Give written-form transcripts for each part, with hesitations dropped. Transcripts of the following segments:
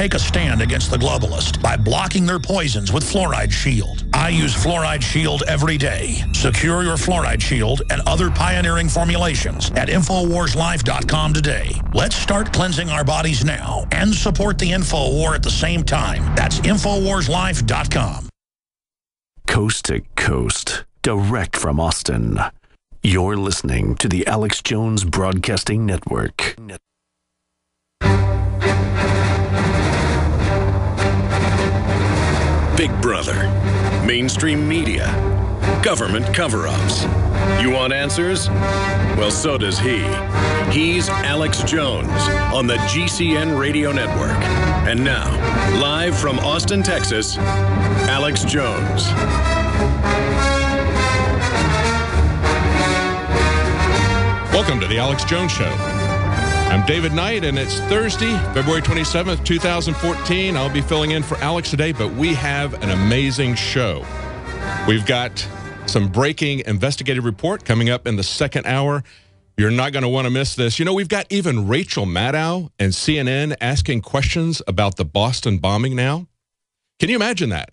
Take a stand against the globalists by blocking their poisons with Fluoride Shield. I use Fluoride Shield every day. Secure your Fluoride Shield and other pioneering formulations at InfoWarsLife.com today. Let's start cleansing our bodies now and support the Info War at the same time. That's InfoWarsLife.com. Coast to coast, direct from Austin. You're listening to the Alex Jones Broadcasting Network. Big Brother, mainstream media, government cover-ups. You want answers? Well, so does he. He's Alex Jones on the GCN Radio Network. And now, live from Austin, Texas, Alex Jones. Welcome to the Alex Jones Show. I'm David Knight, and it's Thursday, February 27th, 2014. I'll be filling in for Alex today, but we have an amazing show. We've got some breaking investigative report coming up in the second hour. You're not going to want to miss this. You know, we've got even Rachel Maddow and CNN asking questions about the Boston bombing now. Can you imagine that?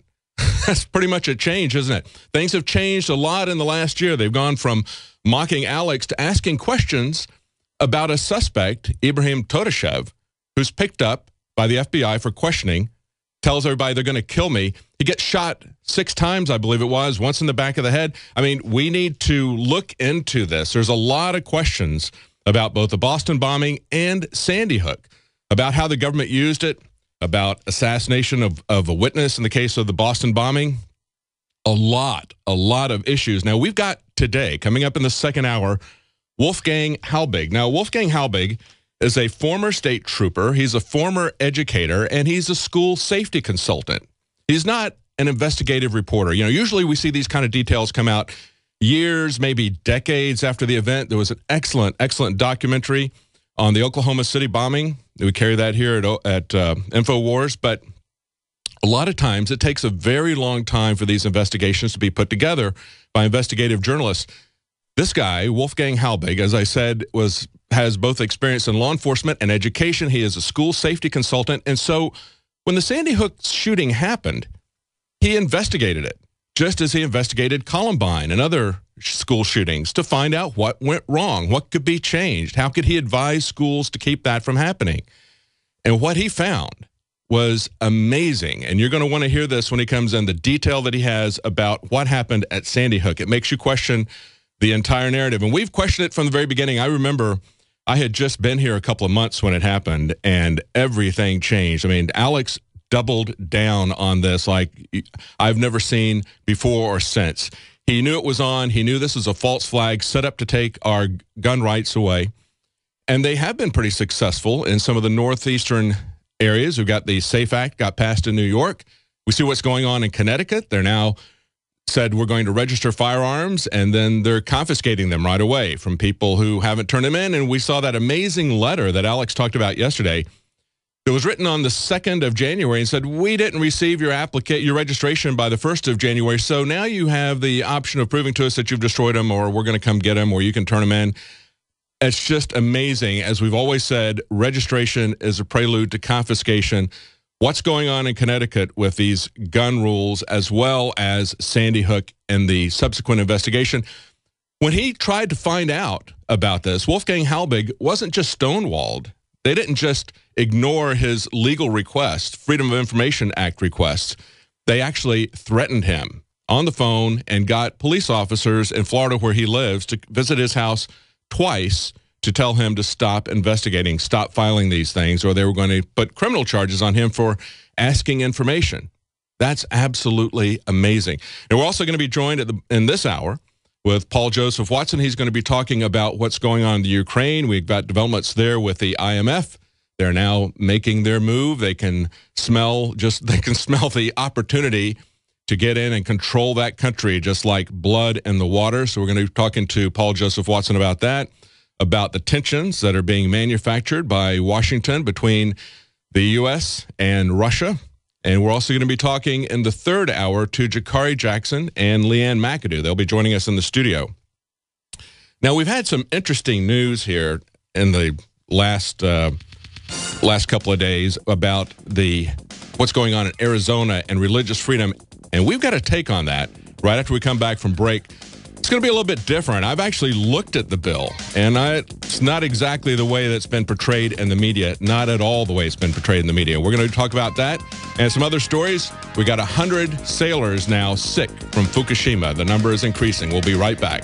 That's pretty much a change, isn't it? Things have changed a lot in the last year. They've gone from mocking Alex to asking questions about a suspect, Ibrahim Todashev, who's picked up by the FBI for questioning, tells everybody they're going to kill me. He gets shot 6 times, I believe it was, once in the back of the head. I mean, we need to look into this. There's a lot of questions about both the Boston bombing and Sandy Hook, about how the government used it, about assassination of a witness in the case of the Boston bombing. A lot of issues. Now, we've got today, coming up in the second hour, Wolfgang Halbig. Now, Wolfgang Halbig is a former state trooper. He's a former educator, and he's a school safety consultant. He's not an investigative reporter. You know, usually we see these kind of details come out years, maybe decades after the event. There was an excellent documentary on the Oklahoma City bombing. We carry that here at InfoWars, but a lot of times it takes a very long time for these investigations to be put together by investigative journalists. This guy, Wolfgang Halbig, as I said, has both experience in law enforcement and education. He is a school safety consultant. And so when the Sandy Hook shooting happened, he investigated it, just as he investigated Columbine and other school shootings to find out what went wrong, what could be changed, how could he advise schools to keep that from happening. And what he found was amazing. And you're going to want to hear this when he comes in, the detail that he has about what happened at Sandy Hook. It makes you question the entire narrative. And we've questioned it from the very beginning. I remember I had just been here a couple of months when it happened, and everything changed. I mean, Alex doubled down on this like I've never seen before or since. He knew it was on. He knew this was a false flag set up to take our gun rights away. And they have been pretty successful in some of the northeastern areas. We've got the SAFE Act, got passed in New York. We see what's going on in Connecticut. They're now said we're going to register firearms, and then they're confiscating them right away from people who haven't turned them in. And we saw that amazing letter that Alex talked about yesterday. It was written on the 2nd of January and said, we didn't receive your registration by the 1st of January, so now you have the option of proving to us that you've destroyed them, or we're going to come get them, or you can turn them in. It's just amazing. As we've always said, registration is a prelude to confiscation. What's going on in Connecticut with these gun rules, as well as Sandy Hook and the subsequent investigation? When he tried to find out about this, Wolfgang Halbig wasn't just stonewalled. They didn't just ignore his legal request, Freedom of Information Act requests. They actually threatened him on the phone and got police officers in Florida, where he lives, to visit his house twice to tell him to stop investigating, stop filing these things, or they were going to put criminal charges on him for asking information. That's absolutely amazing. And we're also going to be joined in this hour with Paul Joseph Watson. He's going to be talking about what's going on in the Ukraine. We've got developments there with the IMF. They're now making their move. They can smell the opportunity to get in and control that country, just like blood in the water. So we're going to be talking to Paul Joseph Watson about that, about the tensions that are being manufactured by Washington between the U.S. and Russia. And we're also going to be talking in the third hour to Jakari Jackson and Leanne McAdoo. They'll be joining us in the studio. Now, we've had some interesting news here in the last last couple of days about what's going on in Arizona and religious freedom, and we've got a take on that right after we come back from break. It's going to be a little bit different. I've actually looked at the bill, and it's not exactly the way that's been portrayed in the media, not at all the way it's been portrayed in the media. We're going to talk about that and some other stories. We got 100 sailors now sick from Fukushima. The number is increasing. We'll be right back.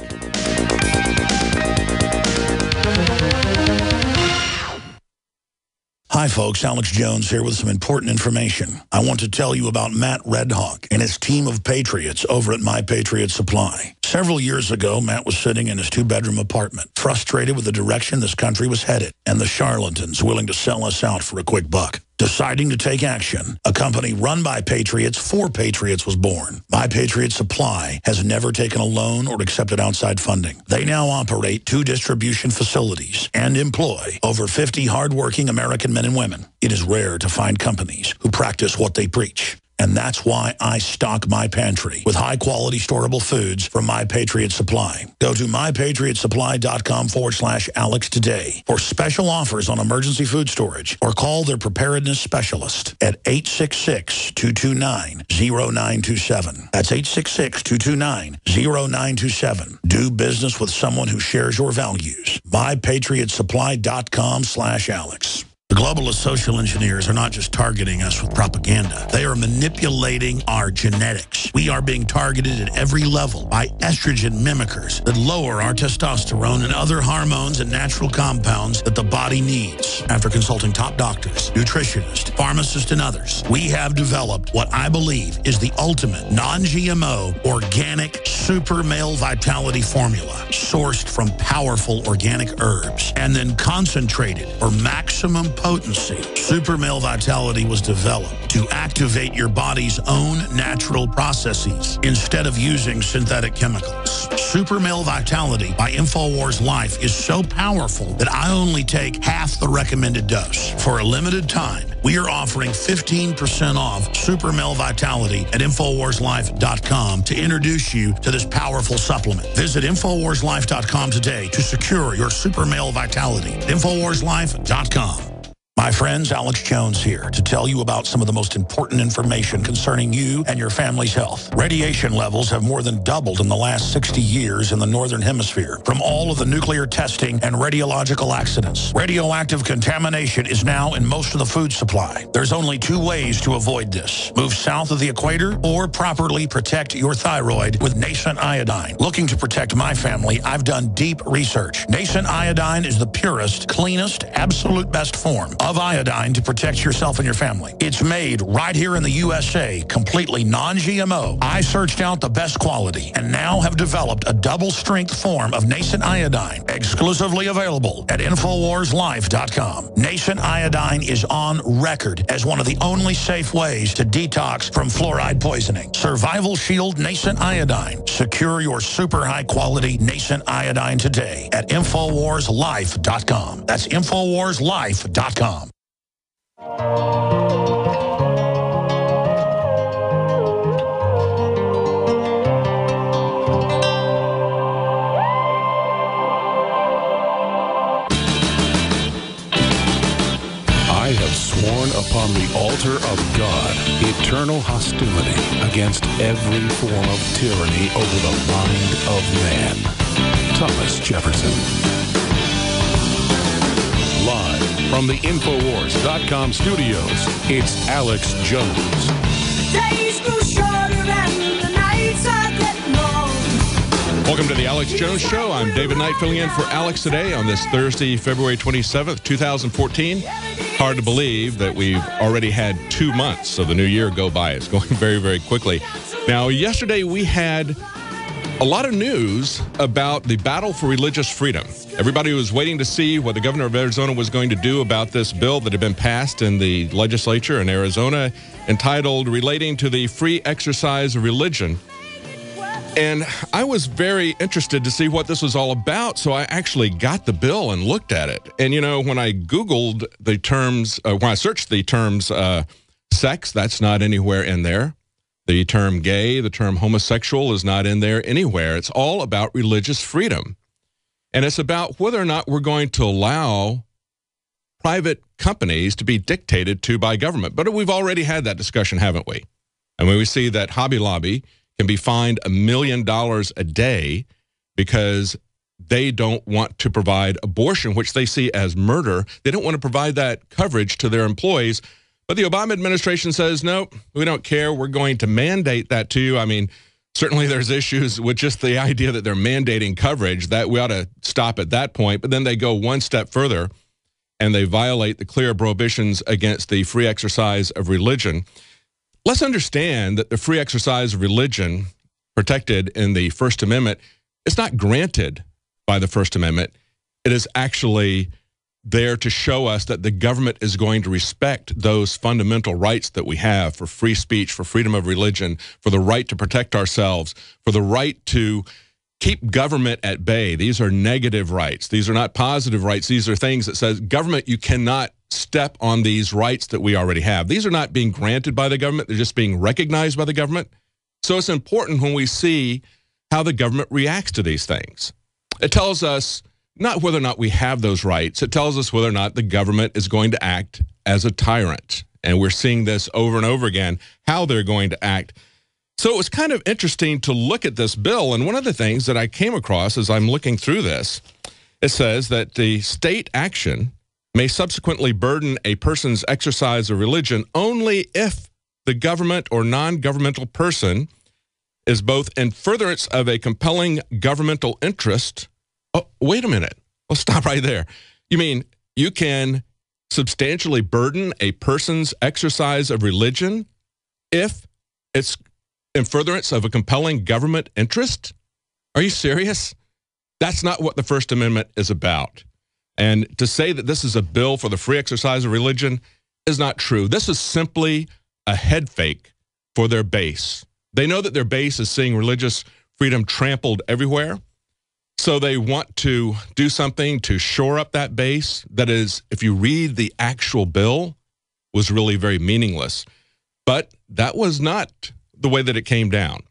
Hi, folks. Alex Jones here with some important information. I want to tell you about Matt Redhawk and his team of patriots over at My Patriot Supply. Several years ago, Matt was sitting in his two-bedroom apartment, frustrated with the direction this country was headed and the charlatans willing to sell us out for a quick buck. Deciding to take action, a company run by patriots for patriots was born. My Patriot Supply has never taken a loan or accepted outside funding. They now operate 2 distribution facilities and employ over 50 hardworking American men and women. It is rare to find companies who practice what they preach. And that's why I stock my pantry with high-quality storable foods from My Patriot Supply. Go to mypatriotsupply.com/Alex today for special offers on emergency food storage, or call their preparedness specialist at 866-229-0927. That's 866-229-0927. Do business with someone who shares your values. mypatriotsupply.com/Alex. The globalist social engineers are not just targeting us with propaganda. They are manipulating our genetics. We are being targeted at every level by estrogen mimickers that lower our testosterone and other hormones and natural compounds that the body needs. After consulting top doctors, nutritionists, pharmacists, and others, we have developed what I believe is the ultimate non-GMO organic super male vitality formula sourced from powerful organic herbs and then concentrated for maximum potency. Super Male Vitality was developed to activate your body's own natural processes instead of using synthetic chemicals. Super Male Vitality by InfoWars Life is so powerful that I only take half the recommended dose. For a limited time, we are offering 15% off Super Male Vitality at InfoWarsLife.com to introduce you to this powerful supplement. Visit InfoWarsLife.com today to secure your Super Male Vitality. InfoWarsLife.com. My friends, Alex Jones here to tell you about some of the most important information concerning you and your family's health. Radiation levels have more than doubled in the last 60 years in the Northern Hemisphere from all of the nuclear testing and radiological accidents. Radioactive contamination is now in most of the food supply. There's only 2 ways to avoid this. Move south of the equator or properly protect your thyroid with Nascent Iodine. Looking to protect my family, I've done deep research. Nascent Iodine is the purest, cleanest, absolute best form of iodine to protect yourself and your family. It's made right here in the USA, completely non-GMO. I searched out the best quality and now have developed a double-strength form of Nascent Iodine, exclusively available at InfoWarsLife.com. Nascent Iodine is on record as one of the only safe ways to detox from fluoride poisoning. Survival Shield Nascent Iodine. Secure your super high-quality Nascent Iodine today at InfoWarsLife.com. That's InfoWarsLife.com. I have sworn upon the altar of God eternal hostility against every form of tyranny over the mind of man. Thomas Jefferson. Live from the Infowars.com studios, it's Alex Jones. Days grow shorter and the nights are getting long. Welcome to the Alex Jones Show. I'm David Knight filling in for Alex today on this Thursday, February 27th, 2014. Hard to believe that we've already had 2 months of the new year go by. It's going very, very quickly. Now, yesterday we had a lot of news about the battle for religious freedom. Everybody was waiting to see what the governor of Arizona was going to do about this bill that had been passed in the legislature in Arizona entitled Relating to the Free Exercise of Religion. And I was very interested to see what this was all about, so I actually got the bill and looked at it. And, you know, when I Googled the terms, when I searched the terms sex, that's not anywhere in there. The term gay, the term homosexual is not in there anywhere. It's all about religious freedom. And it's about whether or not we're going to allow private companies to be dictated to by government. But we've already had that discussion, haven't we? And when we see that Hobby Lobby can be fined $1 million a day because they don't want to provide abortion, which they see as murder. They don't want to provide that coverage to their employees. But the Obama administration says, no, we don't care. We're going to mandate that to you. I mean, certainly there's issues with just the idea that they're mandating coverage. That we ought to stop at that point. But then they go one step further and they violate the clear prohibitions against the free exercise of religion. Let's understand that the free exercise of religion protected in the First Amendment is not granted by the First Amendment. It is actually there to show us that the government is going to respect those fundamental rights that we have for free speech, for freedom of religion, for the right to protect ourselves, for the right to keep government at bay. These are negative rights. These are not positive rights. These are things that says, government, you cannot step on these rights that we already have. These are not being granted by the government. They're just being recognized by the government. So it's important when we see how the government reacts to these things. It tells us not whether or not we have those rights. It tells us whether or not the government is going to act as a tyrant. And we're seeing this over and over again, how they're going to act. So it was kind of interesting to look at this bill. And one of the things that I came across as I'm looking through this, it says that the state action may subsequently burden a person's exercise of religion only if the government or non-governmental person is both in furtherance of a compelling governmental interest. Oh, wait a minute. Let's stop right there. You mean you can substantially burden a person's exercise of religion if it's in furtherance of a compelling government interest? Are you serious? That's not what the First Amendment is about. And to say that this is a bill for the free exercise of religion is not true. This is simply a head fake for their base. They know that their base is seeing religious freedom trampled everywhere. So they want to do something to shore up that base. That is, if you read the actual bill, was really very meaningless. But that was not the way that it came down.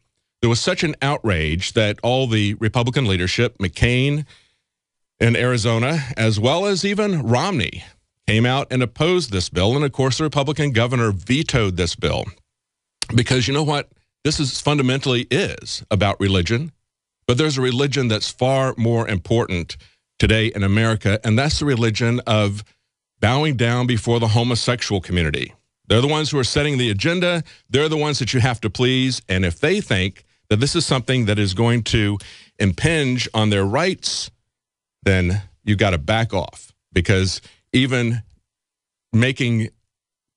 There was such an outrage that all the Republican leadership, McCain in Arizona, as well as even Romney, came out and opposed this bill. And of course, the Republican governor vetoed this bill. Because you know what? This is fundamentally is about religion. But there's a religion that's far more important today in America, and that's the religion of bowing down before the homosexual community. They're the ones who are setting the agenda. They're the ones that you have to please. And if they think that this is something that is going to impinge on their rights, then you've got to back off. Because even making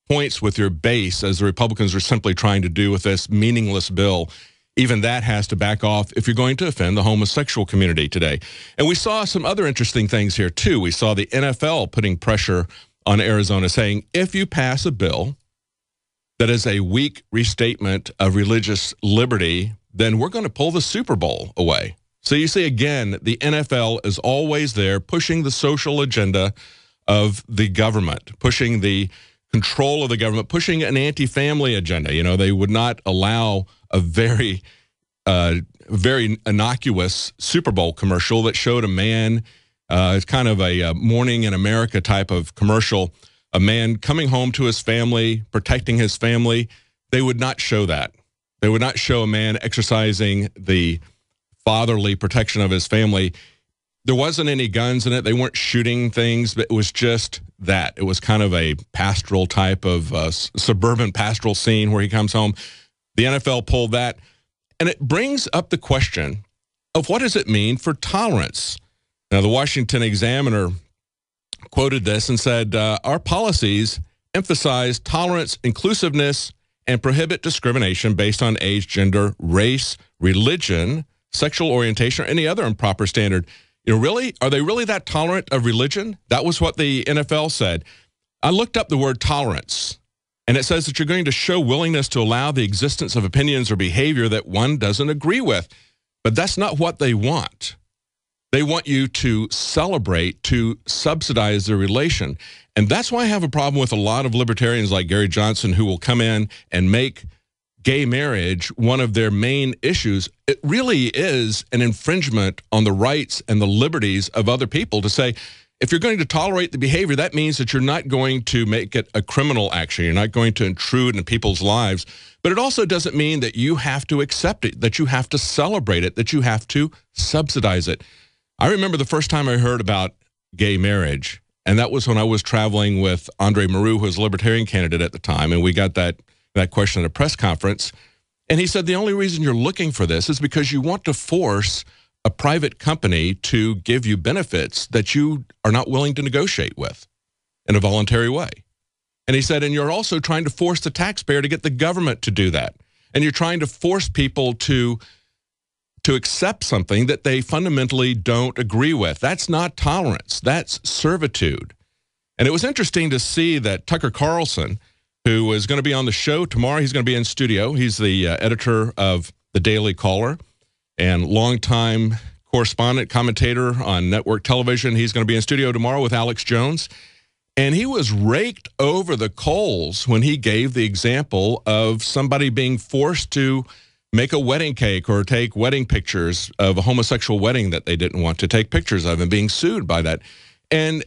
points with your base, as the Republicans are simply trying to do with this meaningless bill, even that has to back off if you're going to offend the homosexual community today. And we saw some other interesting things here, too. We saw the NFL putting pressure on Arizona, saying, if you pass a bill that is a weak restatement of religious liberty, then we're going to pull the Super Bowl away. So you see, again, the NFL is always there pushing the social agenda of the government, pushing the control of the government, pushing an anti-family agenda. You know, they would not allow a very innocuous Super Bowl commercial that showed a man, it's kind of a Morning in America type of commercial, a man coming home to his family, protecting his family. They would not show that. They would not show a man exercising the fatherly protection of his family. There wasn't any guns in it. They weren't shooting things, but it was just that. It was kind of a pastoral type of suburban pastoral scene where he comes home. The NFL pulled that. And it brings up the question of what does it mean for tolerance? Now, the Washington Examiner quoted this and said, our policies emphasize tolerance, inclusiveness, and prohibit discrimination based on age, gender, race, religion, sexual orientation, or any other improper standard. You know, really? Are they really that tolerant of religion? That was what the NFL said. I looked up the word tolerance, and it says that you're going to show willingness to allow the existence of opinions or behavior that one doesn't agree with. But that's not what they want. They want you to celebrate, to subsidize their relation. And that's why I have a problem with a lot of libertarians like Gary Johnson who will come in and make gay marriage one of their main issues. It really is an infringement on the rights and the liberties of other people to say, if you're going to tolerate the behavior, that means that you're not going to make it a criminal action. You're not going to intrude into people's lives. But it also doesn't mean that you have to accept it, that you have to celebrate it, that you have to subsidize it. I remember the first time I heard about gay marriage, and that was when I was traveling with Andre Maru, who was a libertarian candidate at the time, and we got that question at a press conference. And he said the only reason you're looking for this is because you want to force a private company to give you benefits that you are not willing to negotiate with in a voluntary way. And he said, and you're also trying to force the taxpayer to get the government to do that. And you're trying to force people to accept something that they fundamentally don't agree with. That's not tolerance. That's servitude. And it was interesting to see that Tucker Carlson, who is going to be on the show tomorrow, he's going to be in studio. He's the editor of the Daily Caller and longtime correspondent, commentator on network television. He's going to be in studio tomorrow with Alex Jones. And he was raked over the coals when he gave the example of somebody being forced to make a wedding cake or take wedding pictures of a homosexual wedding that they didn't want to take pictures of and being sued by that. And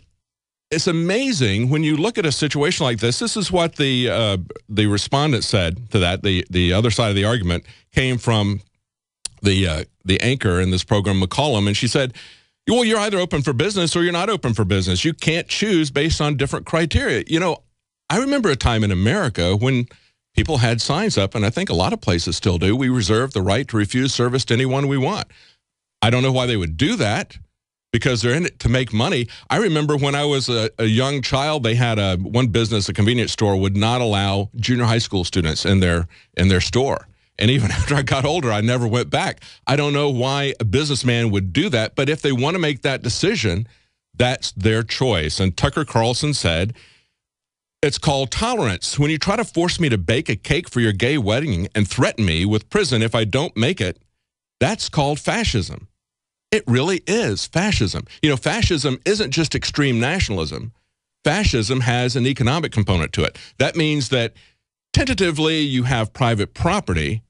it's amazing when you look at a situation like this. This is what the respondent said to that. The other side of the argument came from the anchor in this program, McCollum, and she said, well, you're either open for business or you're not open for business. You can't choose based on different criteria. You know, I remember a time in America when people had signs up, and I think a lot of places still do. We reserve the right to refuse service to anyone we want. I don't know why they would do that, because they're in it to make money. I remember when I was a young child, they had one business, a convenience store, would not allow junior high school students in their store. And even after I got older, I never went back. I don't know why a businessman would do that, but if they want to make that decision, that's their choice. And Tucker Carlson said, it's called tolerance. When you try to force me to bake a cake for your gay wedding and threaten me with prison if I don't make it, that's called fascism. It really is fascism. You know, fascism isn't just extreme nationalism. Fascism has an economic component to it. That means that tentatively you have private property,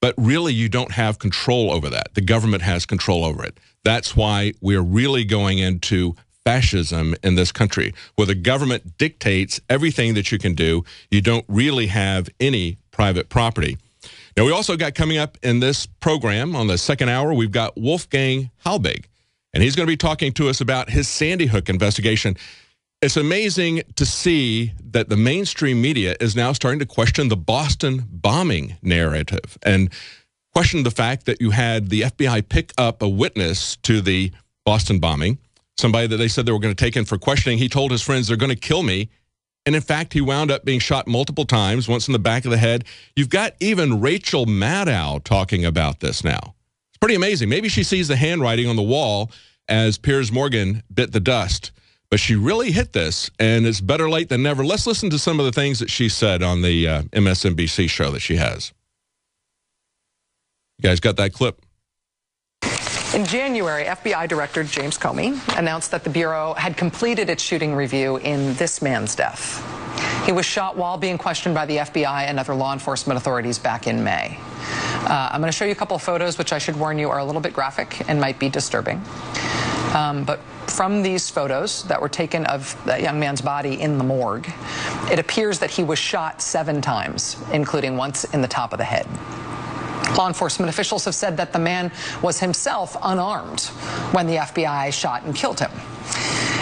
but really you don't have control over that. The government has control over it. That's why we're really going into fascism in this country, where the government dictates everything that you can do. You don't really have any private property. Now, we also got coming up in this program on the second hour, we've got Wolfgang Halbig, and he's going to be talking to us about his Sandy Hook investigation. It's amazing to see that the mainstream media is now starting to question the Boston bombing narrative and question the fact that you had the FBI pick up a witness to the Boston bombing, somebody that they said they were going to take in for questioning. He told his friends, they're going to kill me. And in fact, he wound up being shot multiple times, once in the back of the head. You've got even Rachel Maddow talking about this now. It's pretty amazing. Maybe she sees the handwriting on the wall as Piers Morgan bit the dust. But she really hit this, and it's better late than never. Let's listen to some of the things that she said on the MSNBC show that she has. You guys got that clip? In January, FBI Director James Comey announced that the Bureau had completed its shooting review in this man's death. He was shot while being questioned by the FBI and other law enforcement authorities back in May. I'm going to show you a couple of photos, which I should warn you are a little bit graphic and might be disturbing. But from these photos that were taken of that young man's body in the morgue, it appears that he was shot 7 times, including once in the top of the head. Law enforcement officials have said that the man was himself unarmed when the FBI shot and killed him.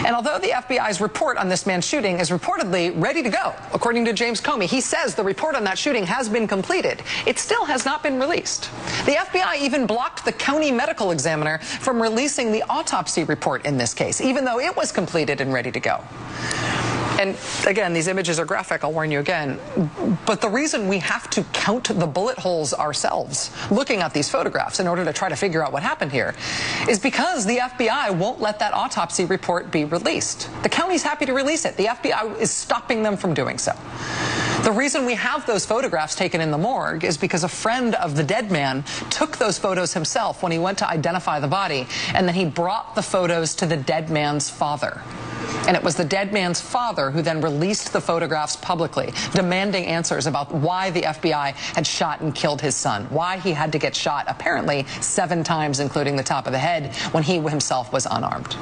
And although the FBI's report on this man's shooting is reportedly ready to go, according to James Comey, he says the report on that shooting has been completed. It still has not been released. The FBI even blocked the county medical examiner from releasing the autopsy report in this case, even though it was completed and ready to go. And again, these images are graphic, I'll warn you again. But the reason we have to count the bullet holes ourselves, looking at these photographs in order to try to figure out what happened here, is because the FBI won't let that autopsy report be released. The county's happy to release it. The FBI is stopping them from doing so. The reason we have those photographs taken in the morgue is because a friend of the dead man took those photos himself when he went to identify the body, and then he brought the photos to the dead man's father. And it was the dead man's father who then released the photographs publicly, demanding answers about why the FBI had shot and killed his son, why he had to get shot apparently 7 times, including the top of the head, when he himself was unarmed.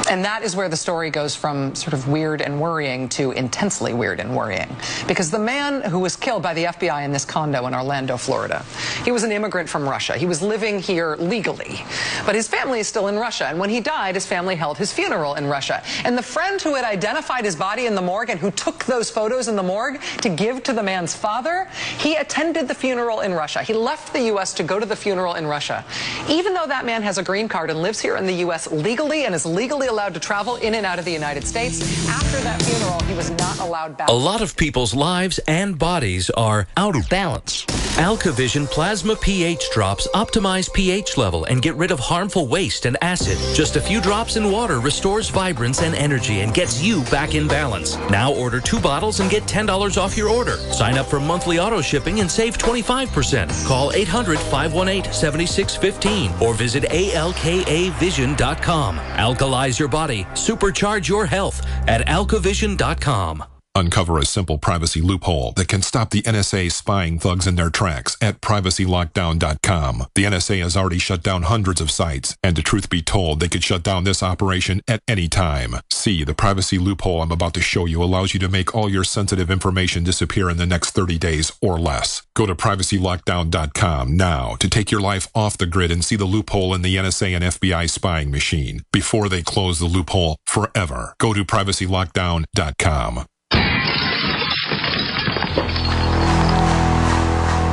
And that is where the story goes from sort of weird and worrying to intensely weird and worrying. Because the man who was killed by the FBI in this condo in Orlando, Florida, he was an immigrant from Russia. He was living here legally. But his family is still in Russia. And when he died, his family held his funeral in Russia. And the friend who had identified his body in the morgue and who took those photos in the morgue to give to the man's father, he attended the funeral in Russia. He left the U.S. to go to the funeral in Russia. Even though that man has a green card and lives here in the U.S. legally and is legally allowed to travel in and out of the United States, after that funeral, he was not allowed back. A lot of people's lives and bodies are out of balance. AlkaVision Plasma pH drops optimize pH level and get rid of harmful waste and acid. Just a few drops in water restores vibrance and energy and gets you back in balance. Now order 2 bottles and get $10 off your order. Sign up for monthly auto shipping and save 25%. Call 800-518-7615 or visit alkavision.com. Alkalize your body. Supercharge your health at alkavision.com. Uncover a simple privacy loophole that can stop the NSA spying thugs in their tracks at privacylockdown.com. The NSA has already shut down hundreds of sites, and to truth be told, they could shut down this operation at any time. See, the privacy loophole I'm about to show you allows you to make all your sensitive information disappear in the next 30 days or less. Go to privacylockdown.com now to take your life off the grid and see the loophole in the NSA and FBI spying machine before they close the loophole forever. Go to privacylockdown.com.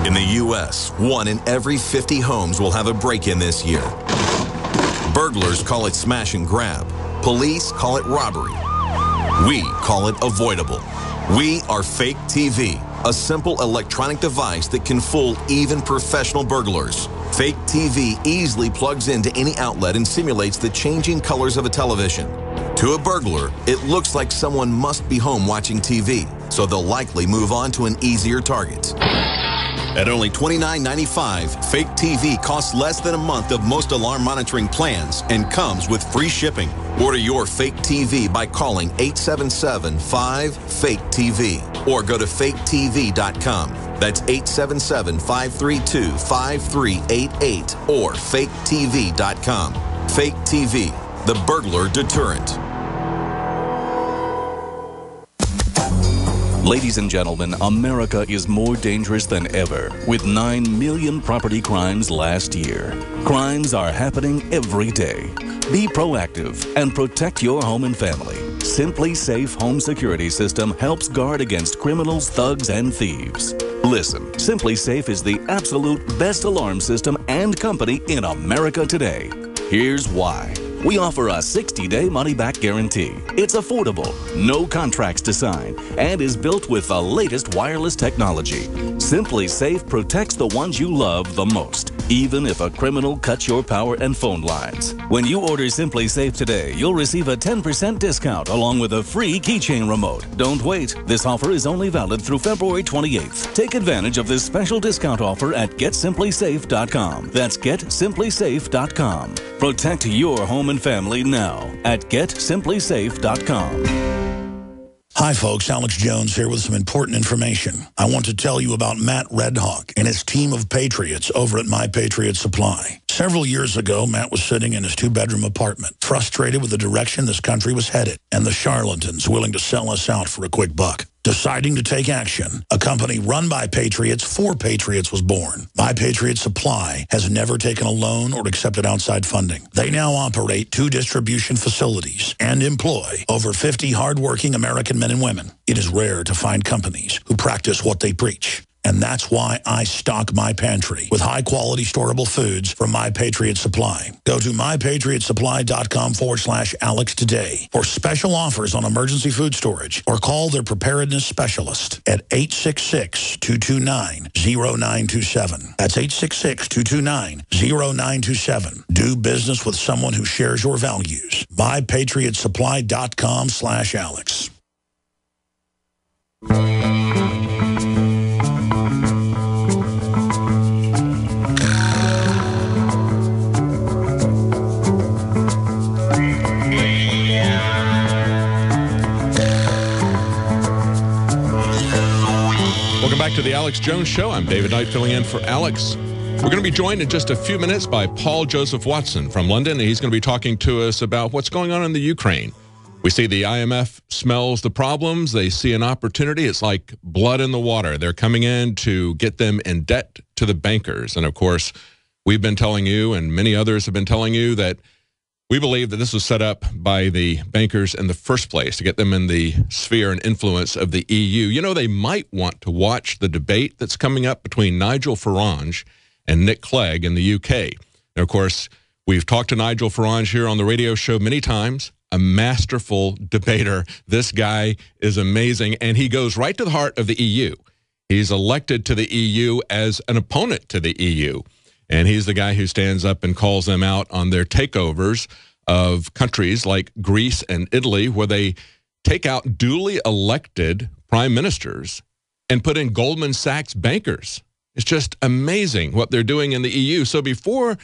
In the U.S., 1 in every 50 homes will have a break-in this year. Burglars call it smash and grab. Police call it robbery. We call it avoidable. We are Fake TV, a simple electronic device that can fool even professional burglars. Fake TV easily plugs into any outlet and simulates the changing colors of a television. To a burglar, it looks like someone must be home watching TV, so they'll likely move on to an easier target. At only $29.95, Fake TV costs less than a month of most alarm monitoring plans and comes with free shipping. Order your Fake TV by calling 877-5-FAKE-TV or go to faketv.com. That's 877-532-5388 or faketv.com. Fake TV, the burglar deterrent. Ladies and gentlemen, America is more dangerous than ever, with 9 million property crimes last year. Crimes are happening every day. Be proactive and protect your home and family. Simply Safe Home Security System helps guard against criminals, thugs, and thieves. Listen, Simply Safe is the absolute best alarm system and company in America today. Here's why. We offer a 60-day money-back guarantee. It's affordable, no contracts to sign, and is built with the latest wireless technology. Simply Safe protects the ones you love the most, even if a criminal cuts your power and phone lines. When you order Simply Safe today, you'll receive a 10% discount along with a free keychain remote. Don't wait. This offer is only valid through February 28th. Take advantage of this special discount offer at GetSimplySafe.com. That's GetSimplySafe.com. Protect your home and family now at GetSimplySafe.com. Hi, folks. Alex Jones here with some important information. I want to tell you about Matt Redhawk and his team of patriots over at My Patriot Supply. Several years ago, Matt was sitting in his 2-bedroom apartment, frustrated with the direction this country was headed and the charlatans willing to sell us out for a quick buck. Deciding to take action, a company run by patriots for patriots was born. My Patriot Supply has never taken a loan or accepted outside funding. They now operate 2 distribution facilities and employ over 50 hardworking American men and women. It is rare to find companies who practice what they preach. And that's why I stock my pantry with high-quality storable foods from My Patriot Supply. Go to mypatriotsupply.com/Alex today for special offers on emergency food storage or call their preparedness specialist at 866-229-0927. That's 866-229-0927. Do business with someone who shares your values. mypatriotsupply.com/Alex. Welcome back to the Alex Jones Show. I'm David Knight filling in for Alex. We're going to be joined in just a few minutes by Paul Joseph Watson from London, and he's going to be talking to us about what's going on in the Ukraine. We see the IMF smells the problems. They see an opportunity. It's like blood in the water. They're coming in to get them in debt to the bankers. And, of course, we've been telling you, and many others have been telling you, that we believe that this was set up by the bankers in the first place to get them in the sphere and influence of the EU. You know, they might want to watch the debate that's coming up between Nigel Farage and Nick Clegg in the UK. And, of course, we've talked to Nigel Farage here on the radio show many times. A masterful debater. This guy is amazing, and he goes right to the heart of the EU. He's elected to the EU as an opponent to the EU, and he's the guy who stands up and calls them out on their takeovers of countries like Greece and Italy, where they take out duly elected prime ministers and put in Goldman Sachs bankers. It's just amazing what they're doing in the EU. So before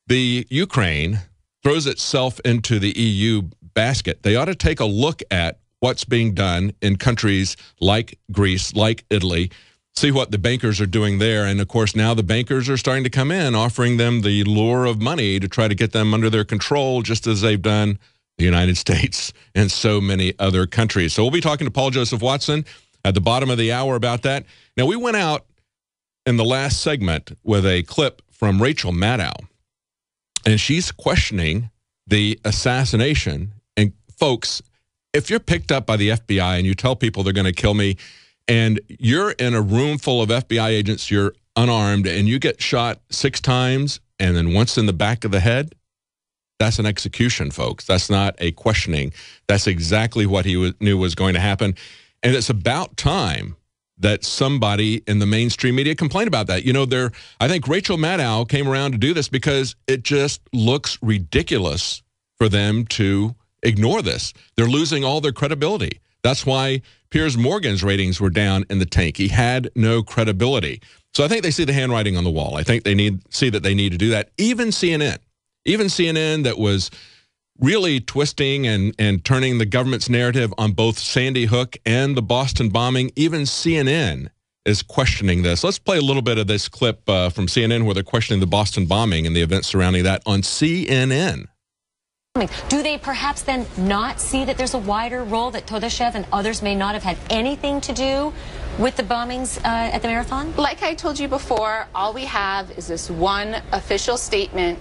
the Ukraine throws itself into the EU basket, they ought to take a look at what's being done in countries like Greece, like Italy, see what the bankers are doing there. And, of course, now the bankers are starting to come in, offering them the lure of money to try to get them under their control, just as they've done the United States and so many other countries. So we'll be talking to Paul Joseph Watson at the bottom of the hour about that. Now, we went out in the last segment with a clip from Rachel Maddow, and she's questioning the assassination. And folks, if you're picked up by the FBI and you tell people they're going to kill me, and you're in a room full of FBI agents, you're unarmed, and you get shot 6 times and then once in the back of the head, that's an execution, folks. That's not a questioning. That's exactly what he knew was going to happen. And it's about time that somebody in the mainstream media complained about that. You know, I think Rachel Maddow came around to do this because it just looks ridiculous for them to ignore this. They're losing all their credibility. That's why Piers Morgan's ratings were down in the tank. He had no credibility. So I think they see the handwriting on the wall. I think they see that they need to do that. Even CNN that was really twisting and turning the government's narrative on both Sandy Hook and the Boston bombing, even CNN is questioning this. Let's play a little bit of this clip from CNN where they're questioning the Boston bombing and the events surrounding that on CNN. Do they perhaps then not see that there's a wider role, that Todashev and others may not have had anything to do with the bombings at the marathon? Like I told you before, all we have is this one official statement.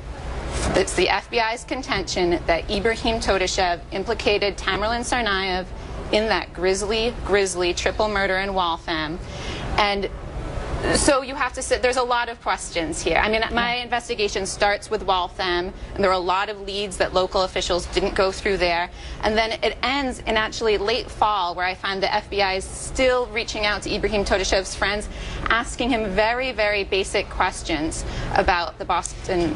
It's the FBI's contention that Ibrahim Todashev implicated Tamerlan Tsarnaev in that grisly triple murder in Waltham. And so you have to say, there's a lot of questions here. I mean, my investigation starts with Waltham, and there are a lot of leads that local officials didn't go through there. And then it ends in actually late fall, where I find the FBI is still reaching out to Ibrahim Todashev's friends, asking him very, very basic questions about the Boston.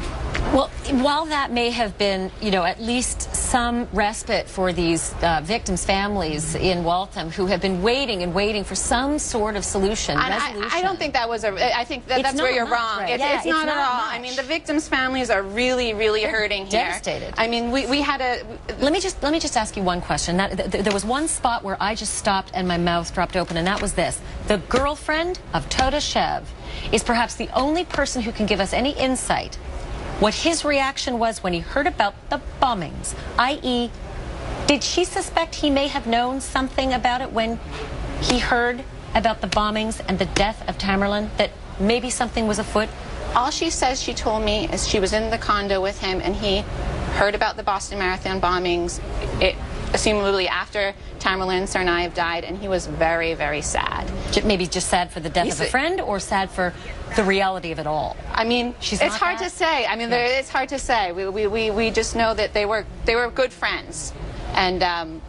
Well, while that may have been, you know, at least some respite for these victims' families in Waltham who have been waiting and waiting for some sort of solution, resolution. I don't think that was I think that's where you're wrong. Right. It's not at all. Much. I mean, the victims' families are really, really hurting here. Devastated. I mean, we had a. Let me just ask you one question. There was one spot where I just stopped and my mouth dropped open, and that was this: the girlfriend of Todashev is perhaps the only person who can give us any insight what his reaction was when he heard about the bombings, i.e., did she suspect he may have known something about it when he heard about the bombings and the death of Tamerlan, that maybe something was afoot? All she says she told me is she was in the condo with him and he heard about the Boston Marathon bombings, assumably after Tamerlan Tsarnaev died, and he was very, very sad. Maybe just sad for the death of a friend, or sad for the reality of it all? I mean, it's hard to say. I mean, it's hard to say. We just know that they were good friends, and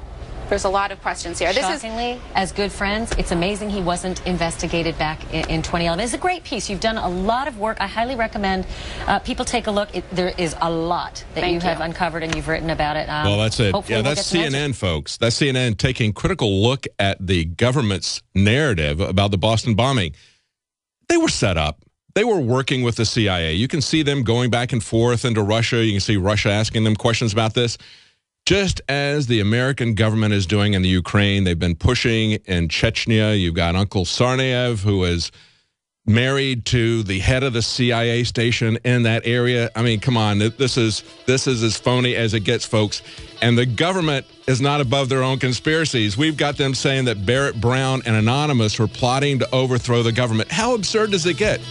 there's a lot of questions here. Shockingly, as good friends, it's amazing he wasn't investigated back in 2011. It's a great piece. You've done a lot of work. I highly recommend people take a look. There is a lot that you have uncovered, and you've written about it. Well, that's it. Yeah, that's CNN, folks. That's CNN taking critical look at the government's narrative about the Boston bombing. They were set up. They were working with the CIA. You can see them going back and forth into Russia. You can see Russia asking them questions about this. Just as the American government is doing in the Ukraine, they've been pushing in Chechnya. You've got Uncle Tsarnaev, who is married to the head of the CIA station in that area. I mean, come on, this is as phony as it gets, folks. And the government is not above their own conspiracies. We've got them saying that Barrett Brown and Anonymous were plotting to overthrow the government. How absurd does it get?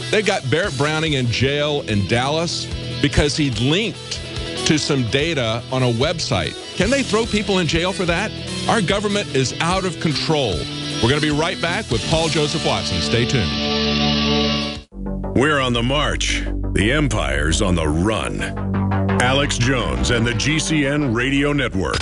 They got Barrett Browning in jail in Dallas because he linked to some data on a website. Can they throw people in jail for that? Our government is out of control. We're going to be right back with Paul Joseph Watson. Stay tuned. We're on the march. The empire's on the run. Alex Jones and the GCN Radio Network.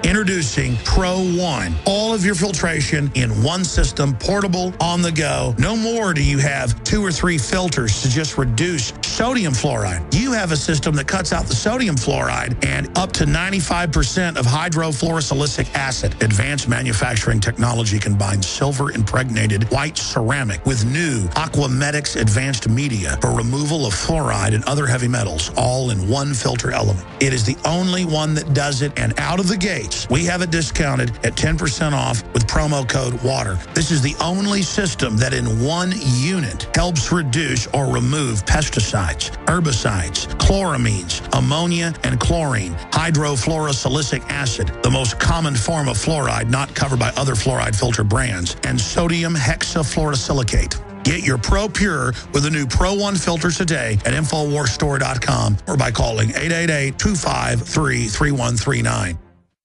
Introducing Pro One. All of your filtration in one system, portable, on the go. No more do you have 2 or 3 filters to just reduce sodium fluoride. You have a system that cuts out the sodium fluoride and up to 95% of hydrofluorosilicic acid. Advanced manufacturing technology combines silver-impregnated white ceramic with new Aquamedics advanced media for removal of fluoride and other heavy metals, all in one filter element. It is the only one that does it, and out of the gates, we have it discounted at 10% off with promo code WATER. This is the only system that in one unit helps reduce or remove pesticides, herbicides, chloramines, ammonia, and chlorine, hydrofluorosilicic acid, the most common form of fluoride not covered by other fluoride filter brands, and sodium hexafluorosilicate. Get your Pro Pure with the new Pro One filters today at InfoWarsStore.com or by calling 888-253-3139.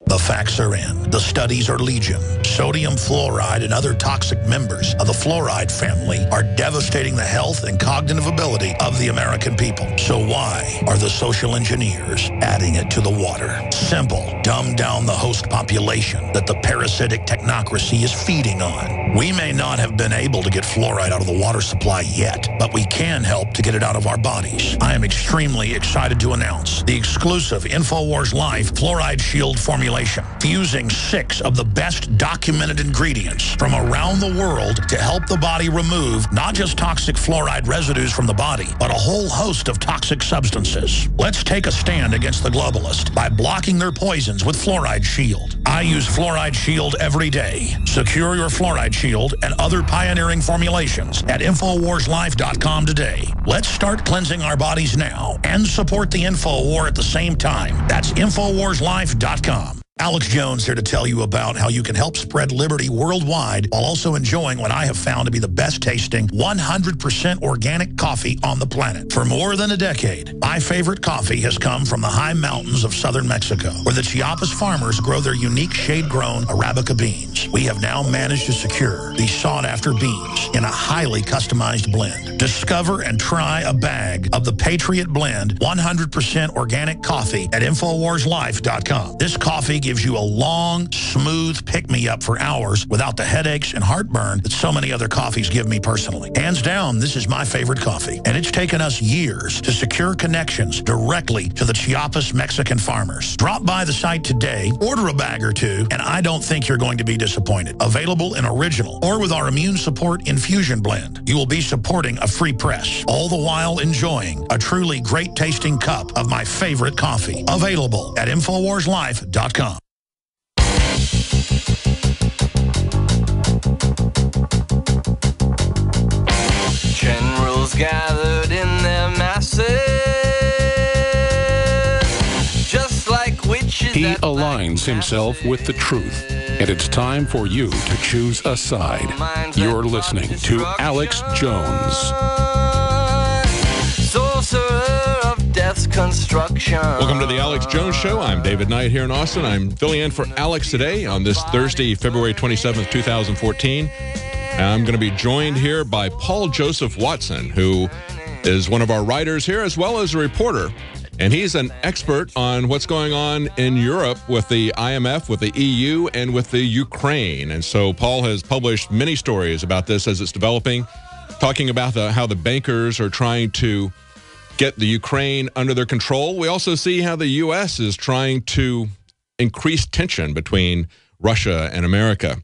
The facts are in. The studies are legion. Sodium fluoride and other toxic members of the fluoride family are devastating the health and cognitive ability of the American people. So why are the social engineers adding it to the water? Simple. Dumb down the host population that the parasitic technocracy is feeding on. We may not have been able to get fluoride out of the water supply yet, but we can help to get it out of our bodies. I am extremely excited to announce the exclusive InfoWars Life Fluoride Shield formulation, fusing 6 of the best documented ingredients from around the world to help the body remove not just toxic fluoride residues from the body, but a whole host of toxic substances. Let's take a stand against the globalists by blocking their poisons with Fluoride Shield. I use Fluoride Shield every day. Secure your Fluoride Shield and other pioneering formulations at InfoWarsLife.com today. Let's start cleansing our bodies now and support the InfoWar at the same time. That's InfoWarsLife.com. Alex Jones here to tell you about how you can help spread liberty worldwide while also enjoying what I have found to be the best tasting 100% organic coffee on the planet. For more than a decade, my favorite coffee has come from the high mountains of southern Mexico, where the Chiapas farmers grow their unique shade-grown Arabica beans. We have now managed to secure these sought-after beans in a highly customized blend. Discover and try a bag of the Patriot Blend 100% organic coffee at InfoWarsLife.com. This coffee gives you a long, smooth pick-me-up for hours without the headaches and heartburn that so many other coffees give me personally. Hands down, this is my favorite coffee, and it's taken us years to secure connections directly to the Chiapas Mexican farmers. Drop by the site today, order a bag or two, and I don't think you're going to be disappointed. Available in original or with our Immune Support Infusion Blend. You will be supporting a free press, all the while enjoying a truly great-tasting cup of my favorite coffee. Available at InfoWarsLife.com. Generals gathered in their masses, just like witches. He aligns himself with the truth, and it's time for you to choose a side. You're listening to Alex Jones. Sorcerer of death's construction. Welcome to the Alex Jones Show. I'm David Knight here in Austin. I'm filling in for Alex today on this Thursday, February 27th, 2014. I'm going to be joined here by Paul Joseph Watson, who is one of our writers here, as well as a reporter. And he's an expert on what's going on in Europe with the IMF, with the EU, and with the Ukraine. And so Paul has published many stories about this as it's developing, talking about how the bankers are trying to get the Ukraine under their control. We also see how the U.S. is trying to increase tension between Russia and America.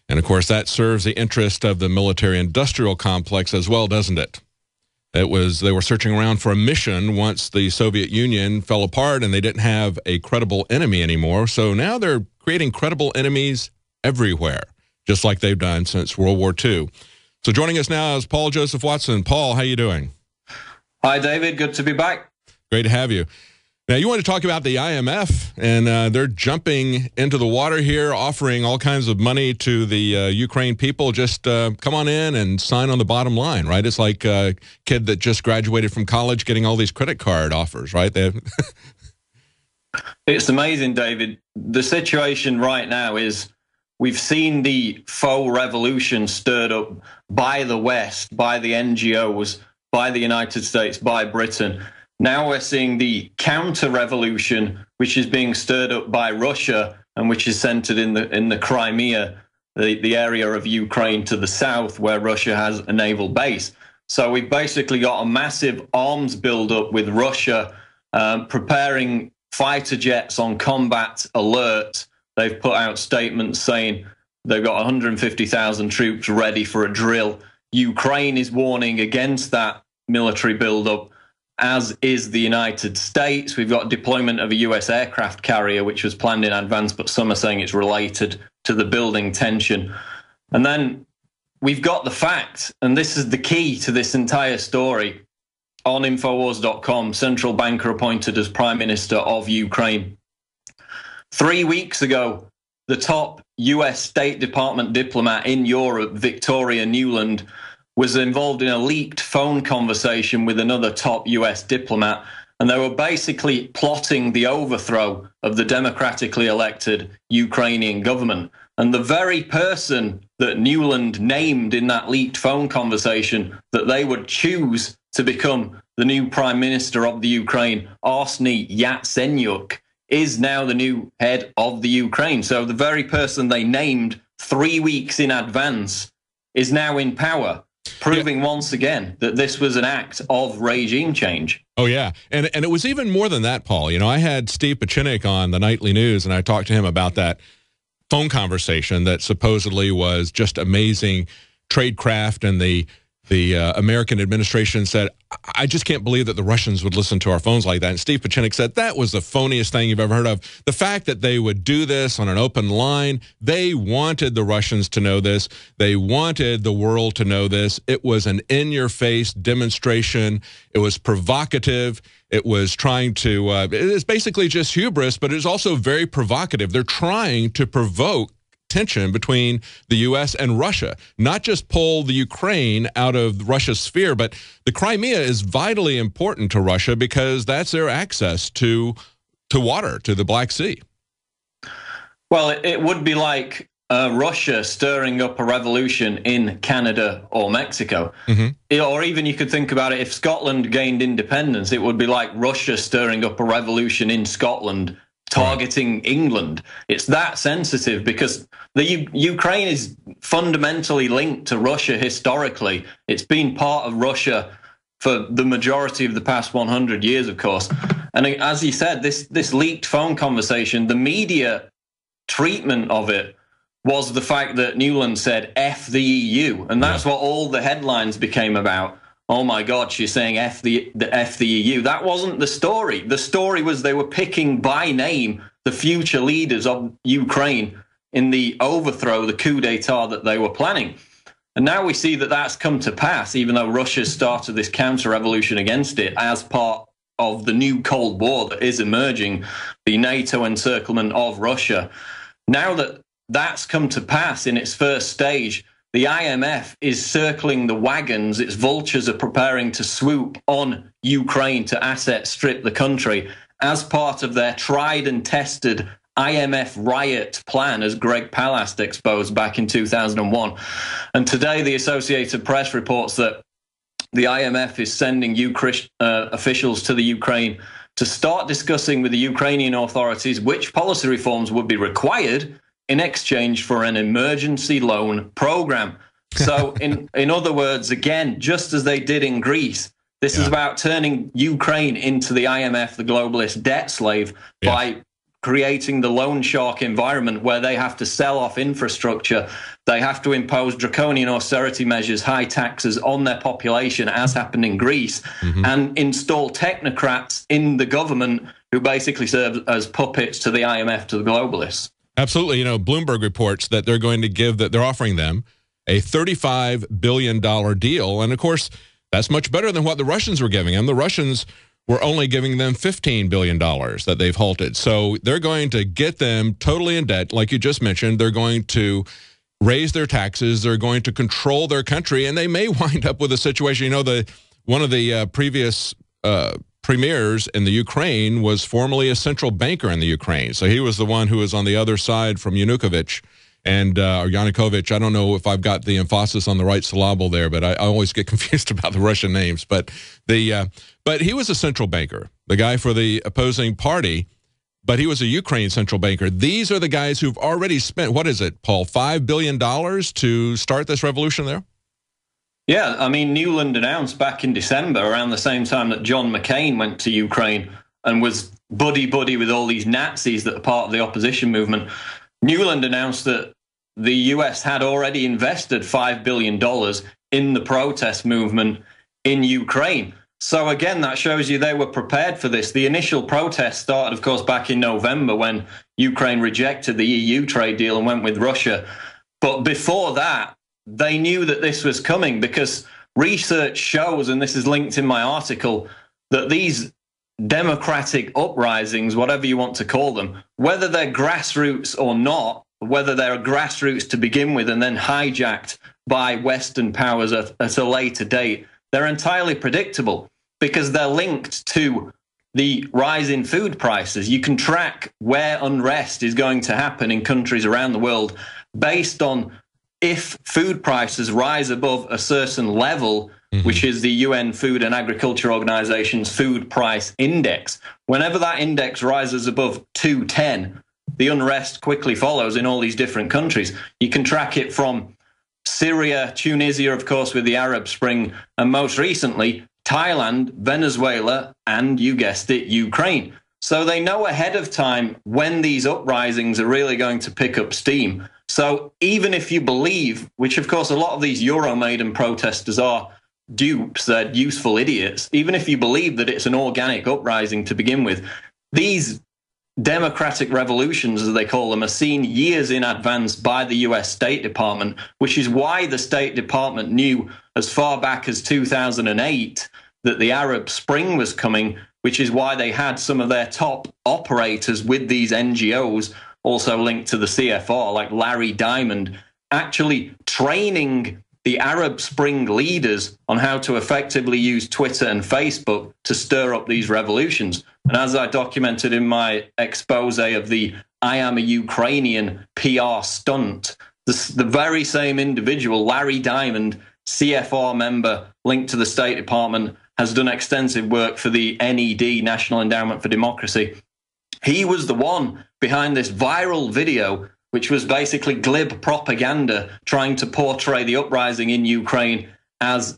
And, of course, that serves the interest of the military-industrial complex as well, doesn't it? They were searching around for a mission once the Soviet Union fell apart and they didn't have a credible enemy anymore. So now they're creating credible enemies everywhere. just like they've done since World War II. So joining us now is Paul Joseph Watson. Paul, how you doing? Hi, David. Good to be back. Great to have you. Now, you want to talk about the IMF, and they're jumping into the water here, offering all kinds of money to the Ukraine people. Just come on in and sign on the bottom line, right? It's like a kid that just graduated from college getting all these credit card offers, right? It's amazing, David. The situation right now is we've seen the faux revolution stirred up by the West, by the NGOs, by the United States, by Britain. Now we're seeing the counter-revolution, which is being stirred up by Russia and which is centered in the Crimea, the area of Ukraine to the south where Russia has a naval base. So we've basically got a massive arms buildup with Russia preparing fighter jets on combat alert. They've put out statements saying they've got 150,000 troops ready for a drill. Ukraine is warning against that military buildup, as is the United States. We've got deployment of a U.S. aircraft carrier, which was planned in advance, but some are saying it's related to the building tension. And then we've got the fact, and this is the key to this entire story, on Infowars.com, central banker appointed as Prime Minister of Ukraine. 3 weeks ago, the top U.S. State Department diplomat in Europe, Victoria Nuland, was involved in a leaked phone conversation with another top U.S. diplomat, and they were basically plotting the overthrow of the democratically elected Ukrainian government. And the very person that Nuland named in that leaked phone conversation that they would choose to become the new prime minister of the Ukraine, Arseniy Yatsenyuk, is now the new head of the Ukraine. So the very person they named 3 weeks in advance is now in power, proving once again that this was an act of regime change. Oh, yeah. And it was even more than that, Paul. You know, I had Steve Pachinik on the Nightly News, and I talked to him about that phone conversation that supposedly was just amazing tradecraft, and the American administration said, I just can't believe that the Russians would listen to our phones like that. And Steve Pachinik said, that was the phoniest thing you've ever heard of. The fact that they would do this on an open line, they wanted the Russians to know this. They wanted the world to know this. It was an in-your-face demonstration. It was provocative. It was trying to, it is basically just hubris, but it's also very provocative. They're trying to provoke tension between the U.S. and Russia, not just pull the Ukraine out of Russia's sphere, but the Crimea is vitally important to Russia because that's their access to water, to the Black Sea. Well, it would be like Russia stirring up a revolution in Canada or Mexico. Or even you could think about it, if Scotland gained independence, it would be like Russia stirring up a revolution in Scotland, targeting England. It's that sensitive because the Ukraine is fundamentally linked to Russia historically. It's been part of Russia for the majority of the past 100 years, of course. And as you said, this leaked phone conversation, the media treatment of it was the fact that Nuland said, F the EU. And that's what all the headlines became about. Oh my God, she's saying F the EU. That wasn't the story. The story was they were picking by name the future leaders of Ukraine in the overthrow, the coup d'etat that they were planning. And now we see that that's come to pass, even though Russia started this counter-revolution against it as part of the new Cold War that is emerging, the NATO encirclement of Russia. Now that that's come to pass in its first stage, the IMF is circling the wagons. Its vultures are preparing to swoop on Ukraine to asset strip the country as part of their tried and tested IMF riot plan, as Greg Palast exposed back in 2001. And today, the Associated Press reports that the IMF is sending officials to the Ukraine to start discussing with the Ukrainian authorities which policy reforms would be required in exchange for an emergency loan program. So in other words, again, just as they did in Greece, this is about turning Ukraine into the IMF, the globalist debt slave, by creating the loan shark environment where they have to sell off infrastructure. They have to impose draconian austerity measures, high taxes on their population, as happened in Greece, and install technocrats in the government who basically serve as puppets to the IMF, to the globalists. Absolutely. You know, Bloomberg reports that they're going to they're offering them a $35 billion deal. And of course, that's much better than what the Russians were giving them. The Russians were only giving them $15 billion that they've halted. So they're going to get them totally in debt. Like you just mentioned, they're going to raise their taxes. They're going to control their country, and they may wind up with a situation. You know, one of the previous premiers in the Ukraine was formerly a central banker in the Ukraine. So he was the one who was on the other side from Yanukovych and or Yanukovych. I don't know if I've got the emphasis on the right syllable there, but I always get confused about the Russian names. But he was a central banker, the guy for the opposing party, but he was a Ukraine central banker. These are the guys who've already spent, what is it, Paul, $5 billion to start this revolution there? Yeah, I mean, Newland announced back in December, around the same time that John McCain went to Ukraine and was buddy-buddy with all these Nazis that are part of the opposition movement. Newland announced that the US had already invested $5 billion in the protest movement in Ukraine. So again, that shows you they were prepared for this. The initial protest started, of course, back in November when Ukraine rejected the EU trade deal and went with Russia. But before that, they knew that this was coming because research shows, and this is linked in my article, that these democratic uprisings, whatever you want to call them, whether they're grassroots or not, whether they're grassroots to begin with and then hijacked by Western powers at a later date, they're entirely predictable because they're linked to the rise in food prices. You can track where unrest is going to happen in countries around the world based on if food prices rise above a certain level, which is the UN Food and Agriculture Organization's food price index. Whenever that index rises above 210, the unrest quickly follows in all these different countries. You can track it from Syria, Tunisia, of course, with the Arab Spring, and most recently, Thailand, Venezuela, and you guessed it, Ukraine. So they know ahead of time when these uprisings are really going to pick up steam. So even if you believe, which of course a lot of these Euromaidan protesters are dupes, they're useful idiots, even if you believe that it's an organic uprising to begin with, these democratic revolutions, as they call them, are seen years in advance by the US State Department, which is why the State Department knew as far back as 2008 that the Arab Spring was coming, which is why they had some of their top operators with these NGOs, also linked to the CFR, like Larry Diamond, actually training the Arab Spring leaders on how to effectively use Twitter and Facebook to stir up these revolutions. And as I documented in my expose of the I Am a Ukrainian PR stunt, the very same individual, Larry Diamond, CFR member linked to the State Department, has done extensive work for the NED, National Endowment for Democracy. He was the one behind this viral video, which was basically glib propaganda trying to portray the uprising in Ukraine as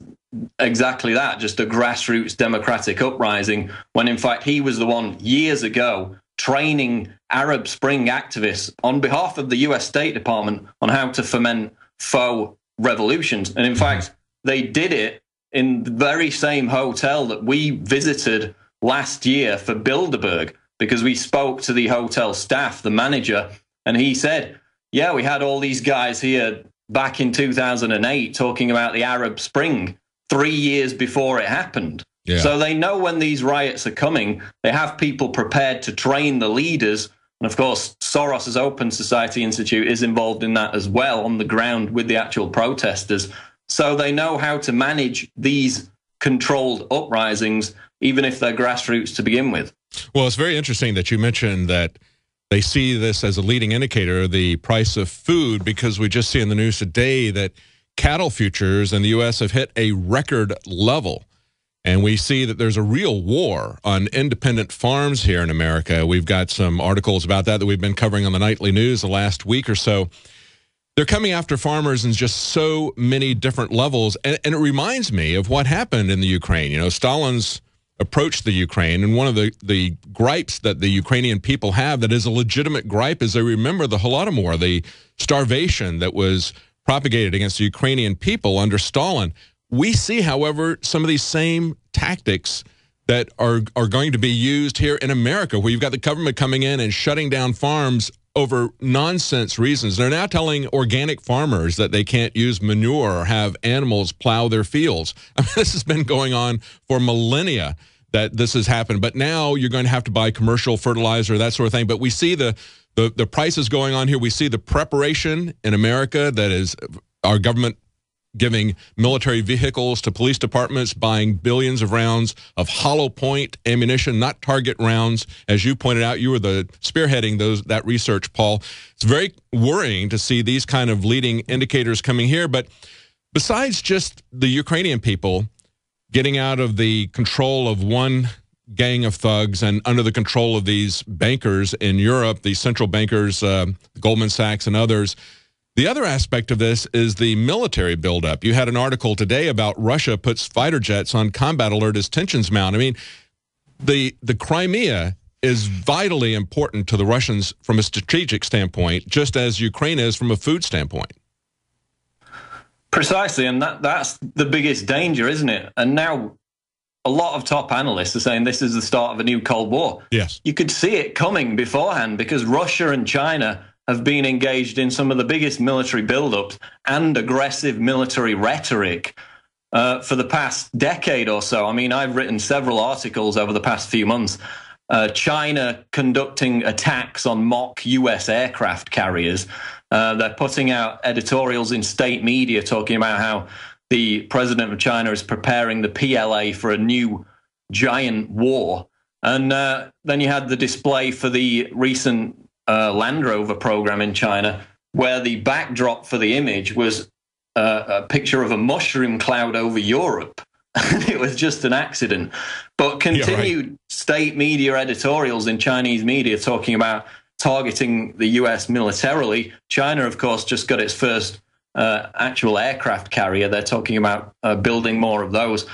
exactly that, just a grassroots democratic uprising, when in fact he was the one years ago training Arab Spring activists on behalf of the US State Department on how to foment faux revolutions. And in fact, they did it in the very same hotel that we visited last year for Bilderberg, because we spoke to the hotel staff, the manager, and he said, yeah, we had all these guys here back in 2008 talking about the Arab Spring 3 years before it happened. Yeah. So they know when these riots are coming. They have people prepared to train the leaders. And of course, Soros's Open Society Institute is involved in that as well on the ground with the actual protesters. So they know how to manage these controlled uprisings, even if they're grassroots to begin with. Well, it's very interesting that you mentioned that they see this as a leading indicator, the price of food, because we just see in the news today that cattle futures in the U.S. have hit a record level. And we see that there's a real war on independent farms here in America. We've got some articles about that we've been covering on the nightly news the last week or so. They're coming after farmers in just so many different levels. And it reminds me of what happened in the Ukraine. You know, Stalin's approached the Ukraine, and one of the gripes that the Ukrainian people have that is a legitimate gripe is they remember the Holodomor, the starvation that was propagated against the Ukrainian people under Stalin. We see, however, some of these same tactics that are going to be used here in America, where you've got the government coming in and shutting down farms over nonsense reasons. They're now telling organic farmers that they can't use manure or have animals plow their fields. I mean, this has been going on for millennia that this has happened. But now you're going to have to buy commercial fertilizer, that sort of thing. But we see the prices going on here. We see the preparation in America that is our government giving military vehicles to police departments, buying billions of rounds of hollow point ammunition, not target rounds. As you pointed out, you were the spearheading that research, Paul. It's very worrying to see these kind of leading indicators coming here. But besides just the Ukrainian people getting out of the control of one gang of thugs and under the control of these bankers in Europe, these central bankers, Goldman Sachs and others, the other aspect of this is the military buildup. You had an article today about Russia puts fighter jets on combat alert as tensions mount. I mean, the Crimea is vitally important to the Russians from a strategic standpoint, just as Ukraine is from a food standpoint. Precisely, and that's the biggest danger, isn't it? And now a lot of top analysts are saying this is the start of a new Cold War. Yes. You could see it coming beforehand because Russia and China have been engaged in some of the biggest military buildups and aggressive military rhetoric for the past decade or so. I mean, I've written several articles over the past few months. China conducting attacks on mock US aircraft carriers. They're putting out editorials in state media talking about how the president of China is preparing the PLA for a new giant war. And then you had the display for the recent Land Rover program in China, where the backdrop for the image was a picture of a mushroom cloud over Europe. It was just an accident. But continued state media editorials in Chinese media talking about targeting the US militarily. China, of course, just got its first actual aircraft carrier. They're talking about building more of those.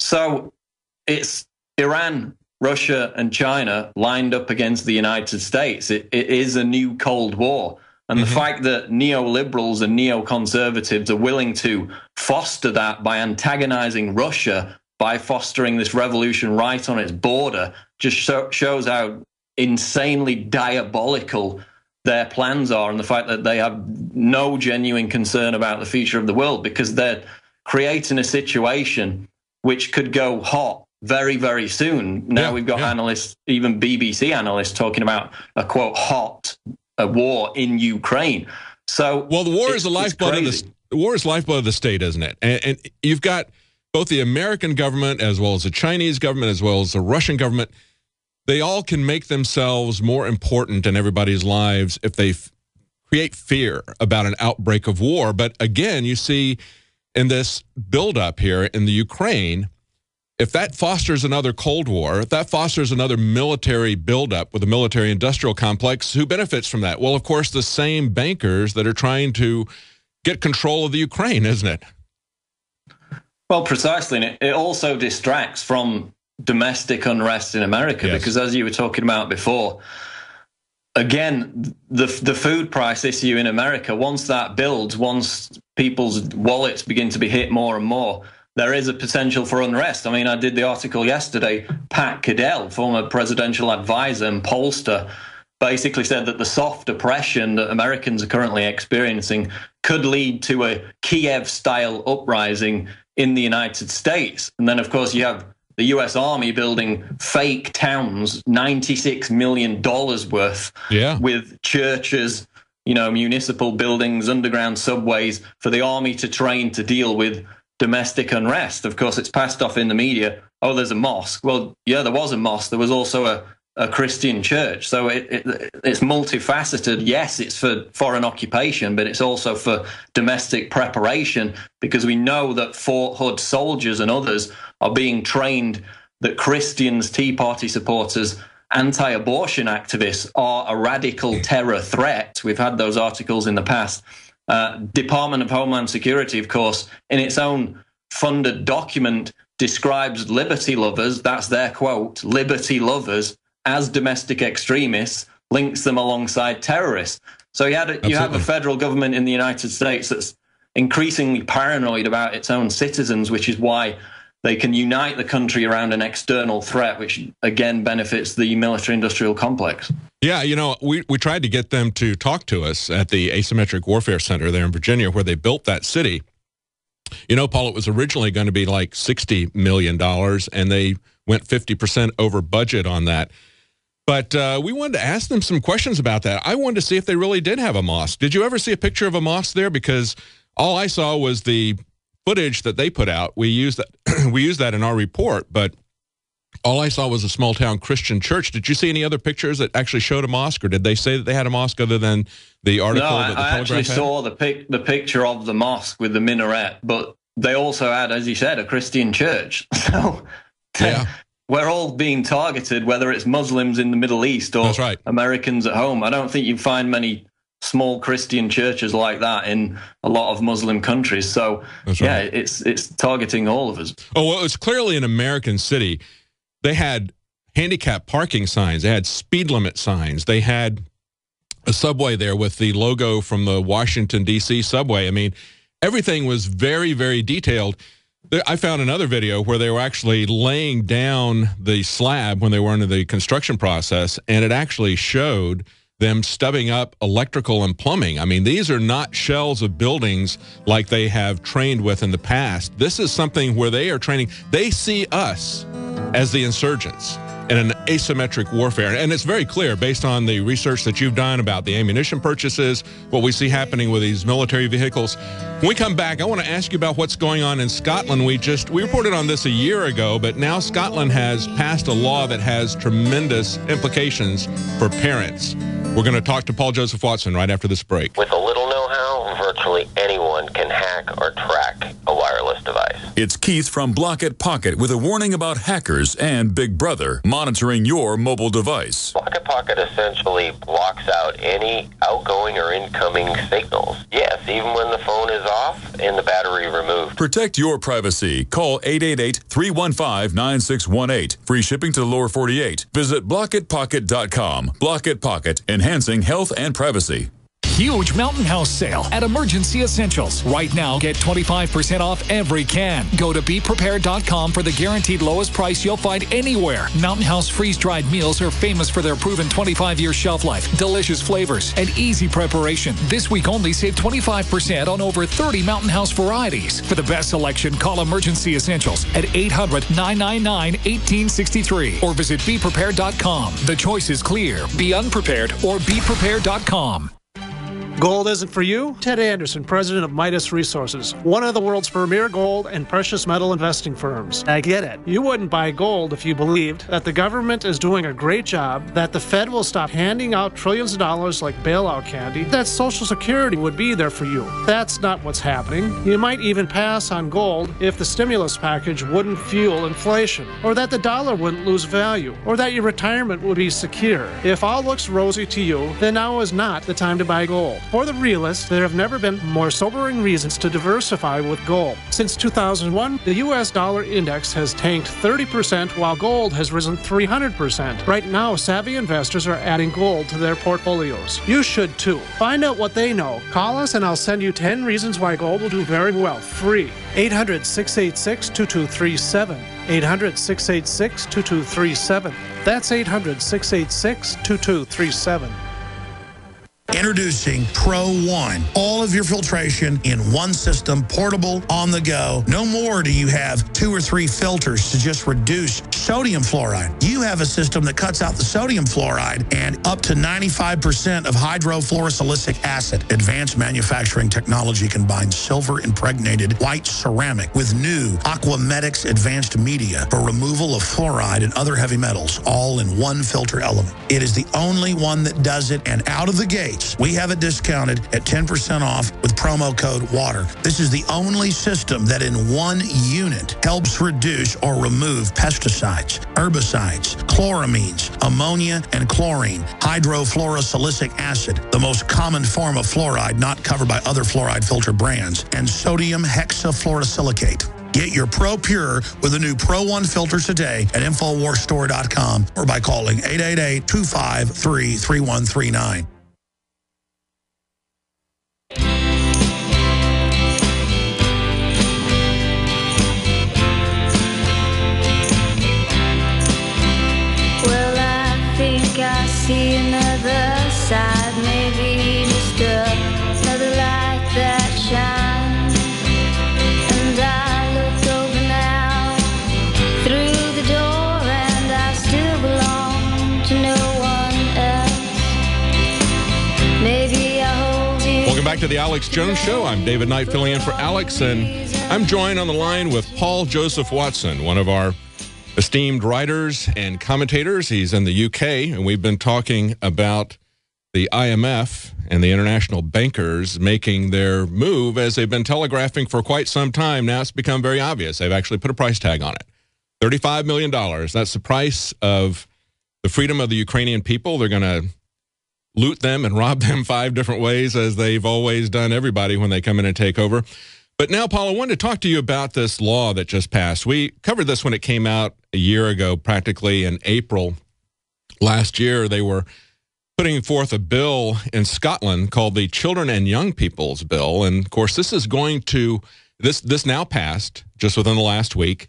So it's Iran, Russia and China lined up against the United States. It is a new Cold War. And the fact that neoliberals and neoconservatives are willing to foster that by antagonizing Russia, by fostering this revolution right on its border, just shows how insanely diabolical their plans are, and the fact that they have no genuine concern about the future of the world, because they're creating a situation which could go hot very, very soon. Now we've got analysts, even BBC analysts, talking about a, quote, hot war in Ukraine. So, well, the war is the lifeblood of the war is lifeblood of the state, isn't it? And you've got both the American government as well as the Chinese government as well as the Russian government. They all can make themselves more important in everybody's lives if they create fear about an outbreak of war. But again, you see in this buildup here in the Ukraine, if that fosters another Cold War, if that fosters another military buildup with a military-industrial complex, who benefits from that? Well, of course, the same bankers that are trying to get control of the Ukraine, isn't it? Well, precisely. And it also distracts from domestic unrest in America, because as you were talking about before, again, the food price issue in America, once that builds, once people's wallets begin to be hit more and more, there is a potential for unrest. I mean, I did the article yesterday. Pat Cadell, former presidential advisor and pollster, basically said that the soft oppression that Americans are currently experiencing could lead to a Kiev-style uprising in the United States. And then, of course, you have the U.S. Army building fake towns, $96 million worth, with churches, municipal buildings, underground subways, for the Army to train to deal with domestic unrest. Of course, it's passed off in the media, oh, there's a mosque. Well, yeah, there was a mosque. There was also a Christian church. So it's multifaceted. Yes, it's for foreign occupation, but it's also for domestic preparation, because we know that Fort Hood soldiers and others are being trained that Christians, Tea Party supporters, anti-abortion activists are a radical terror threat. We've had those articles in the past. Department of Homeland Security, of course, in its own funded document, describes liberty lovers, that's their quote, liberty lovers, as domestic extremists, links them alongside terrorists. So you have a federal government in the United States that's increasingly paranoid about its own citizens, which is why they can unite the country around an external threat, which again benefits the military-industrial complex. Yeah, you know, we tried to get them to talk to us at the Asymmetric Warfare Center there in Virginia, where they built that city. You know, Paul, it was originally going to be like $60 million, and they went 50% over budget on that. But we wanted to ask them some questions about that. I wanted to see if they really did have a mosque. Did you ever see a picture of a mosque there? Because all I saw was the footage that they put out. We used that we used that in our report, but all I saw was a small-town Christian church. Did you see any other pictures that actually showed a mosque, or did they say that they had a mosque other than the article that the Telegraph had? No, I actually saw the picture of the mosque with the minaret, but they also had, as you said, a Christian church. So yeah. We're all being targeted, whether it's Muslims in the Middle East or Americans at home. I don't think you find many small Christian churches like that in a lot of Muslim countries. So, yeah, it's targeting all of us. Oh, well, it's clearly an American city. They had handicap parking signs. They had speed limit signs. They had a subway there with the logo from the Washington, D.C. subway. I mean, everything was very, very detailed. I found another video where they were actually laying down the slab when they were into the construction process, and it actually showed them stubbing up electrical and plumbing. I mean, these are not shells of buildings like they have trained with in the past. This is something where they are training. They see us as the insurgents in an asymmetric warfare. And it's very clear based on the research that you've done about the ammunition purchases, what we see happening with these military vehicles. When we come back, I want to ask you about what's going on in Scotland. We reported on this a year ago, but now Scotland has passed a law that has tremendous implications for parents. We're going to talk to Paul Joseph Watson right after this break. With a little know-how, virtually anyone can hack or track a wireless device. It's Keith from Block It Pocket with a warning about hackers and Big Brother monitoring your mobile device. Block It Pocket essentially blocks out any outgoing or incoming signals. Yes, even when the phone is off and the battery removed. Protect your privacy. Call 888-315-9618. Free shipping to the lower 48. Visit blockitpocket.com. Block It Pocket, enhancing health and privacy. Huge Mountain House sale at Emergency Essentials. Right now, get 25% off every can. Go to BePrepared.com for the guaranteed lowest price you'll find anywhere. Mountain House freeze-dried meals are famous for their proven 25-year shelf life, delicious flavors, and easy preparation. This week only, save 25% on over 30 Mountain House varieties. For the best selection, call Emergency Essentials at 800-999-1863 or visit BePrepared.com. The choice is clear. Be unprepared or BePrepared.com. Gold isn't for you? Ted Anderson, president of Midas Resources, one of the world's premier gold and precious metal investing firms. I get it. You wouldn't buy gold if you believed that the government is doing a great job, that the Fed will stop handing out trillions of dollars like bailout candy, that Social Security would be there for you. That's not what's happening. You might even pass on gold if the stimulus package wouldn't fuel inflation, or that the dollar wouldn't lose value, or that your retirement would be secure. If all looks rosy to you, then now is not the time to buy gold. For the realist, there have never been more sobering reasons to diversify with gold. Since 2001, the U.S. dollar index has tanked 30% while gold has risen 300%. Right now, savvy investors are adding gold to their portfolios. You should too. Find out what they know. Call us and I'll send you 10 reasons why gold will do very well, free. 800-686-2237. 800-686-2237. That's 800-686-2237. Introducing Pro One. All of your filtration in one system, portable, on the go. No more do you have 2 or 3 filters to just reduce sodium fluoride. You have a system that cuts out the sodium fluoride and up to 95% of hydrofluorosilicic acid. Advanced manufacturing technology combines silver-impregnated white ceramic with new Aquamedics advanced media for removal of fluoride and other heavy metals, all in one filter element. It is the only one that does it, and out of the gate, we have it discounted at 10% off with promo code WATER. This is the only system that in one unit helps reduce or remove pesticides, herbicides, chloramines, ammonia, and chlorine, hydrofluorosilicic acid, the most common form of fluoride not covered by other fluoride filter brands, and sodium hexafluorosilicate. Get your Pro Pure with the new Pro One filters today at InfoWarsStore.com or by calling 888-253-3139. to the Alex Jones Show. I'm David Knight filling in for Alex, and I'm joined on the line with Paul Joseph Watson, one of our esteemed writers and commentators. He's in the UK, and we've been talking about the IMF and the international bankers making their move, as they've been telegraphing for quite some time. Now it's become very obvious. They've actually put a price tag on it. $35 million. That's the price of the freedom of the Ukrainian people. They're going to loot them and rob them 5 different ways, as they've always done everybody when they come in and take over. But now, Paul, I wanted to talk to you about this law that just passed. We covered this when it came out a year ago, practically in April last year. They were putting forth a bill in Scotland called the Children and Young People's Bill. And, of course, this is going to, this now passed just within the last week,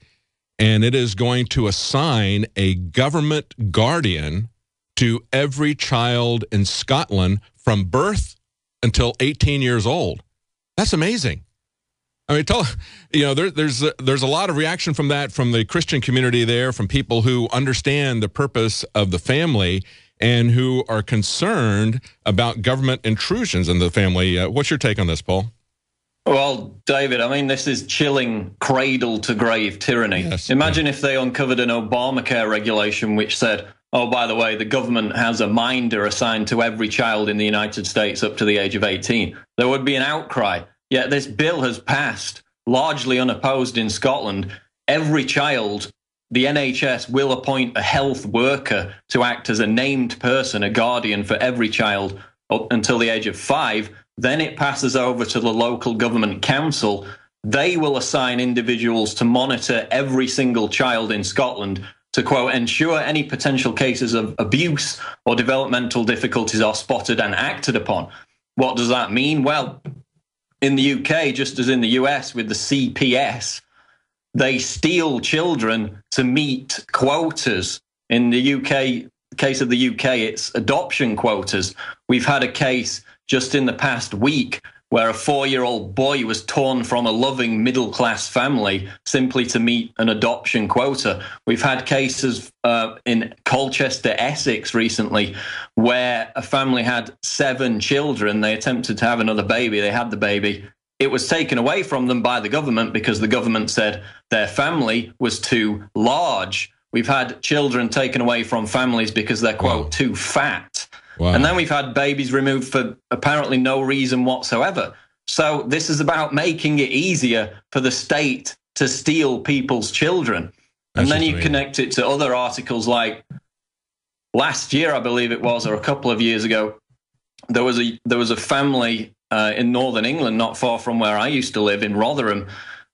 and it is going to assign a government guardian to every child in Scotland from birth until 18 years old. That's amazing. I mean, there's a lot of reaction from that, from the Christian community there, from people who understand the purpose of the family and who are concerned about government intrusions in the family. What's your take on this, Paul? Well, David, I mean, this is chilling cradle-to-grave tyranny. Yes. Imagine if they uncovered an Obamacare regulation which said, oh, by the way, the government has a minder assigned to every child in the United States up to the age of 18. There would be an outcry. Yet this bill has passed, largely unopposed in Scotland. Every child, the NHS will appoint a health worker to act as a named person, a guardian for every child up until the age of 5. Then it passes over to the local government council. They will assign individuals to monitor every single child in Scotland to, quote, ensure any potential cases of abuse or developmental difficulties are spotted and acted upon. What does that mean? Well, in the UK, just as in the US with the CPS, they steal children to meet quotas. In the case of the UK, it's adoption quotas. We've had a case just in the past week where a 4-year-old boy was torn from a loving middle-class family simply to meet an adoption quota. We've had cases in Colchester, Essex recently, where a family had 7 children. They attempted to have another baby. They had the baby. It was taken away from them by the government because the government said their family was too large. We've had children taken away from families because they're, quote, too fat. Wow. And then we've had babies removed for apparently no reason whatsoever. So this is about making it easier for the state to steal people's children. And then you connect it to other articles like last year, I believe it was, or a couple of years ago, there was a family in northern England, not far from where I used to live, in Rotherham.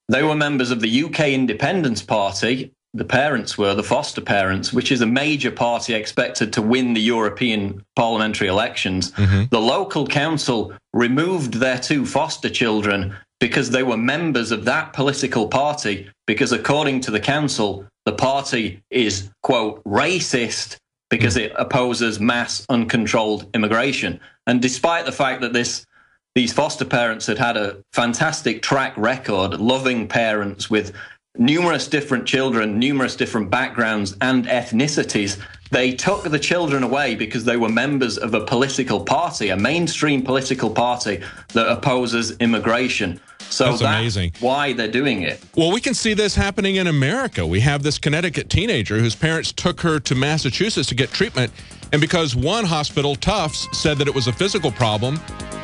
They were members of the UK Independence Party. The parents were the foster parents, which is a major party expected to win the European parliamentary elections. Mm-hmm. The local council removed their 2 foster children because they were members of that political party, because according to the council, the party is, quote, racist because it opposes mass uncontrolled immigration. And despite the fact that these foster parents had a fantastic track record, loving parents with numerous different children, numerous different backgrounds and ethnicities, they took the children away because they were members of a political party, a mainstream political party that opposes immigration. So that's amazing. Why they're doing it. Well, we can see this happening in America. We have this Connecticut teenager whose parents took her to Massachusetts to get treatment. And because one hospital, Tufts, said that it was a physical problem,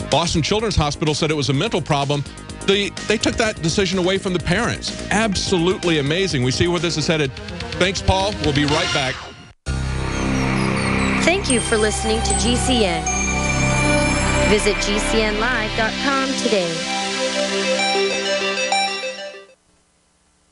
Boston Children's Hospital said it was a mental problem, they took that decision away from the parents. Absolutely amazing. We see where this is headed. Thanks, Paul. We'll be right back. Thank you for listening to GCN. Visit GCNlive.com today.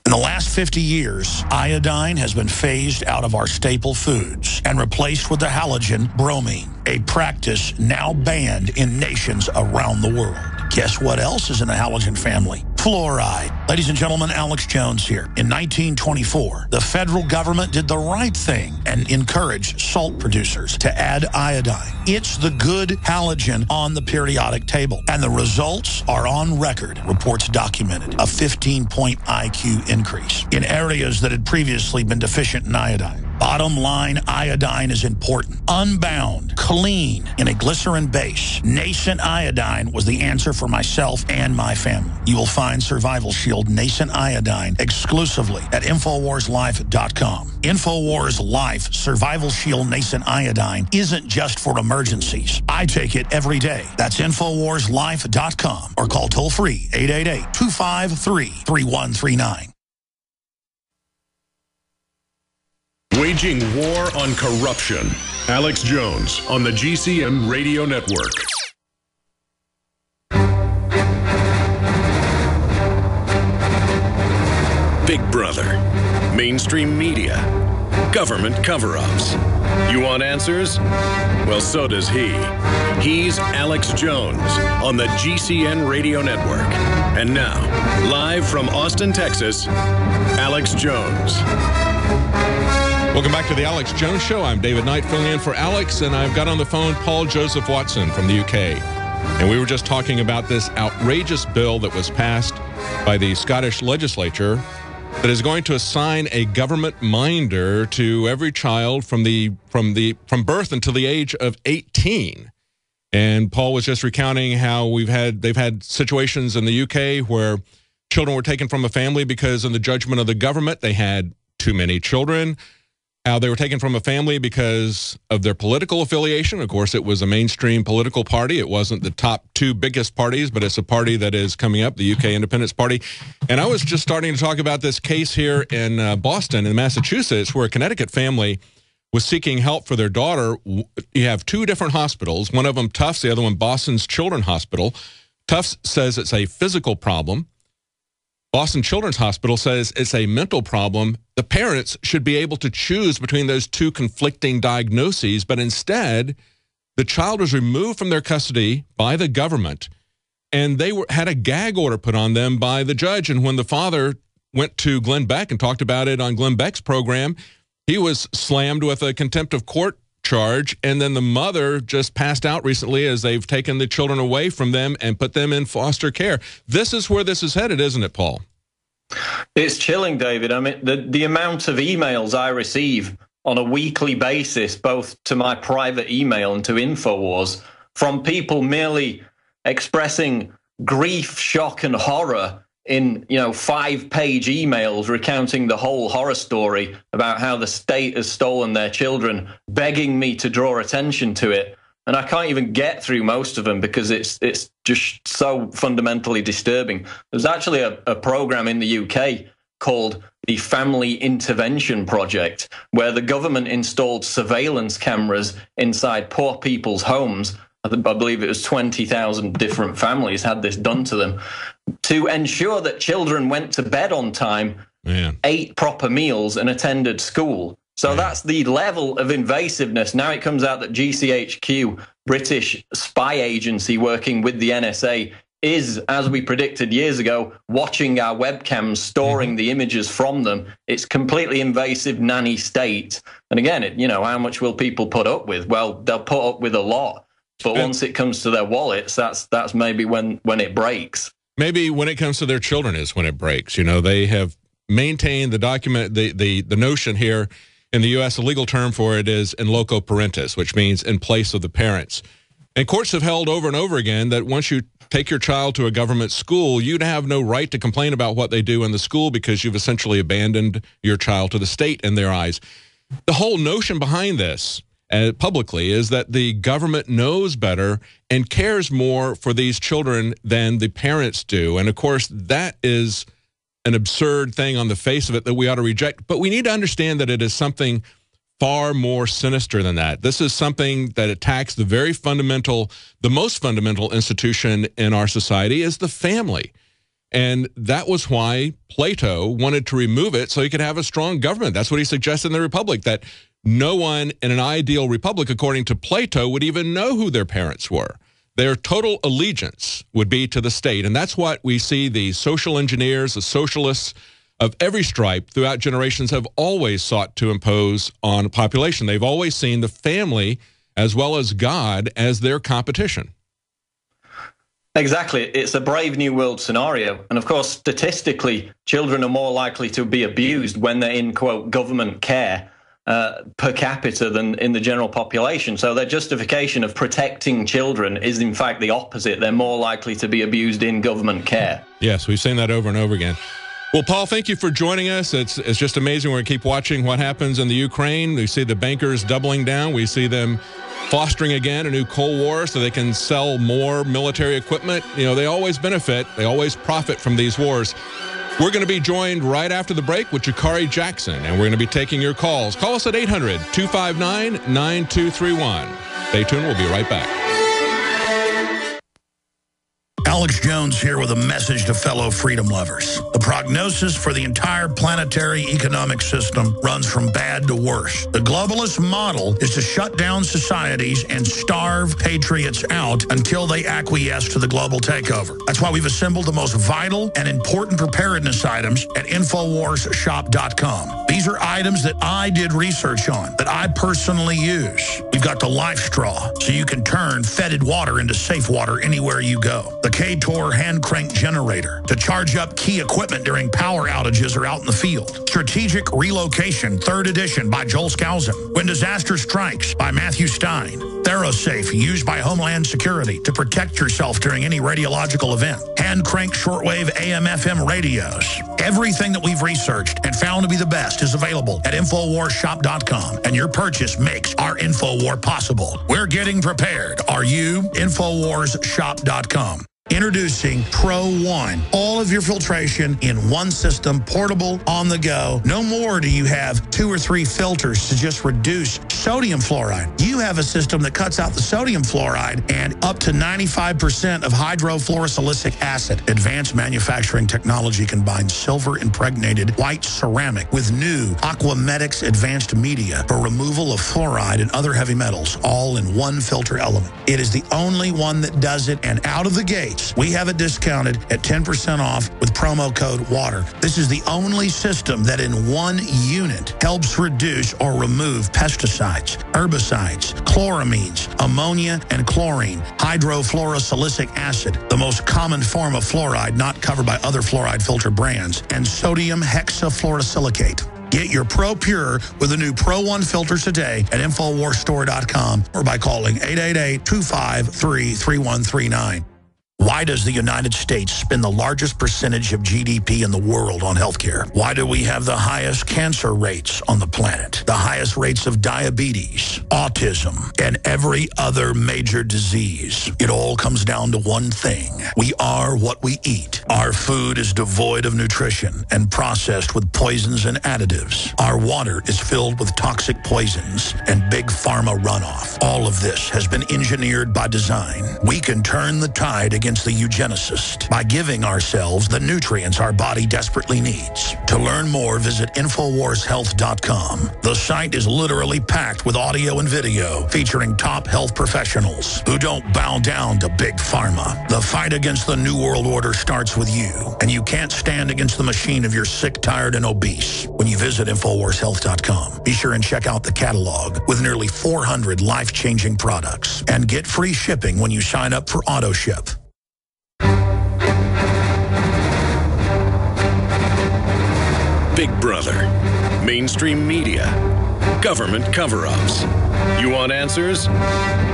In the last 50 years, iodine has been phased out of our staple foods and replaced with the halogen bromine, a practice now banned in nations around the world. Guess what else is in the halogen family? Fluoride. Ladies and gentlemen, Alex Jones here. In 1924, the federal government did the right thing and encouraged salt producers to add iodine. It's the good halogen on the periodic table, and the results are on record. Reports documented a 15-point IQ increase in areas that had previously been deficient in iodine. Bottom line, iodine is important. Unbound, clean, in a glycerin base. Nascent iodine was the answer for myself and my family. You will find Survival Shield Nascent Iodine exclusively at InfoWarsLife.com. InfoWars Life Survival Shield Nascent Iodine isn't just for emergencies. I take it every day. That's InfoWarsLife.com or call toll-free 888-253-3139. Waging war on corruption. Alex Jones on the GCN Radio Network. Big Brother, mainstream media, government cover-ups. You want answers? Well, so does he. He's Alex Jones on the GCN Radio Network. And now, live from Austin, Texas, Alex Jones. Welcome back to the Alex Jones Show. I'm David Knight filling in for Alex, and I've got on the phone Paul Joseph Watson from the UK. And we were just talking about this outrageous bill that was passed by the Scottish legislature that is going to assign a government minder to every child from birth until the age of 18. And Paul was just recounting how they've had situations in the UK where children were taken from a family because in the judgment of the government they had too many children. How they were taken from a family because of their political affiliation. Of course, it was a mainstream political party. It wasn't the top two biggest parties, but it's a party that is coming up, the UK Independence Party. And I was just starting to talk about this case here in Boston, in Massachusetts, where a Connecticut family was seeking help for their daughter. You have two different hospitals, one of them Tufts, the other one Boston's Children's Hospital. Tufts says it's a physical problem. Boston Children's Hospital says it's a mental problem. The parents should be able to choose between those two conflicting diagnoses, but instead, the child was removed from their custody by the government, and they had a gag order put on them by the judge. And when the father went to Glenn Beck and talked about it on Glenn Beck's program, he was slammed with a contempt of court charge, and then the mother just passed out recently as they've taken the children away from them and put them in foster care. This is where this is headed, isn't it, Paul? It's chilling, David. I mean, the amount of emails I receive on a weekly basis, both to my private email and to InfoWars, from people merely expressing grief, shock, and horror in 5-page emails recounting the whole horror story about how the state has stolen their children, begging me to draw attention to it. And I can't even get through most of them because it's just so fundamentally disturbing. There's actually a program in the UK called the Family Intervention Project, where the government installed surveillance cameras inside poor people's homes. I believe it was 20,000 different families had this done to them to ensure that children went to bed on time, ate proper meals, and attended school. So that's the level of invasiveness. Now it comes out that GCHQ, British spy agency working with the NSA, is, as we predicted years ago, watching our webcams, storing the images from them. It's completely invasive nanny state. And again, how much will people put up with? Well, they'll put up with a lot. But once it comes to their wallets, that's maybe when it breaks. Maybe when it comes to their children is when it breaks. They have maintained the notion here in the U.S., the legal term for it is in loco parentis, which means in place of the parents. And courts have held over and over again that once you take your child to a government school, you'd have no right to complain about what they do in the school because you've essentially abandoned your child to the state in their eyes. The whole notion behind this publicly is that the government knows better and cares more for these children than the parents do. And of course, that is an absurd thing on the face of it that we ought to reject. But we need to understand that it is something far more sinister than that. This is something that attacks the most fundamental institution in our society is the family. And that was why Plato wanted to remove it so he could have a strong government. That's what he suggested in the Republic, that no one in an ideal republic, according to Plato, would even know who their parents were. Their total allegiance would be to the state. And that's what we see the social engineers, the socialists of every stripe throughout generations have always sought to impose on a population. They've always seen the family as well as God as their competition. Exactly. It's a Brave New World scenario. And of course, statistically, children are more likely to be abused when they're in, quote, government care per capita than in the general population. So their justification of protecting children is in fact the opposite. They're more likely to be abused in government care. Yes, we've seen that over and over again. Well, Paul, thank you for joining us. It's just amazing. We're going to keep watching what happens in the Ukraine. We see the bankers doubling down. We see them fostering again a new Cold War so they can sell more military equipment. You know, they always benefit. They always profit from these wars. We're going to be joined right after the break with Jakari Jackson, and we're going to be taking your calls. Call us at 800-259-9231. Stay tuned. We'll be right back. Alex Jones here with a message to fellow freedom lovers. The prognosis for the entire planetary economic system runs from bad to worse. The globalist model is to shut down societies and starve patriots out until they acquiesce to the global takeover. That's why we've assembled the most vital and important preparedness items at InfoWarsShop.com. These are items that I did research on, that I personally use. We've got the Life Straw, so you can turn fetid water into safe water anywhere you go. The K-Tor hand crank generator to charge up key equipment during power outages or out in the field. Strategic Relocation, 3rd edition by Joel Skousen. When Disaster Strikes by Matthew Stein. ThyroSafe, used by Homeland Security to protect yourself during any radiological event. Hand crank shortwave AM/FM radios. Everything that we've researched and found to be the best is available at InfoWarsShop.com, and your purchase makes our InfoWar possible. We're getting prepared. Are you? InfoWarsShop.com. Introducing Pro One. All of your filtration in one system, portable, on the go. No more do you have 2 or 3 filters to just reduce sodium fluoride. You have a system that cuts out the sodium fluoride and up to 95% of hydrofluorosilicic acid. Advanced manufacturing technology combines silver-impregnated white ceramic with new Aquamedics advanced media for removal of fluoride and other heavy metals, all in one filter element. It is the only one that does it, and out of the gate, we have it discounted at 10% off with promo code WATER. This is the only system that in one unit helps reduce or remove pesticides, herbicides, chloramines, ammonia, and chlorine, hydrofluorosilicic acid, the most common form of fluoride not covered by other fluoride filter brands, and sodium hexafluorosilicate. Get your Pro Pure with the new Pro One filters today at InfoWarsStore.com or by calling 888-253-3139. Why does the United States spend the largest percentage of GDP in the world on healthcare? Why do we have the highest cancer rates on the planet, the highest rates of diabetes, autism, and every other major disease? It all comes down to one thing. We are what we eat. Our food is devoid of nutrition and processed with poisons and additives. Our water is filled with toxic poisons and big pharma runoff. All of this has been engineered by design. We can turn the tide against the eugenicist by giving ourselves the nutrients our body desperately needs. To learn more, visit InfoWarsHealth.com. The site is literally packed with audio and video featuring top health professionals who don't bow down to big pharma. The fight against the New World Order starts with you, and you can't stand against the machine if you're sick, tired, and obese when you visit InfoWarsHealth.com. Be sure and check out the catalog with nearly 400 life-changing products and get free shipping when you sign up for AutoShip. Big Brother, mainstream media, government cover-ups. You want answers?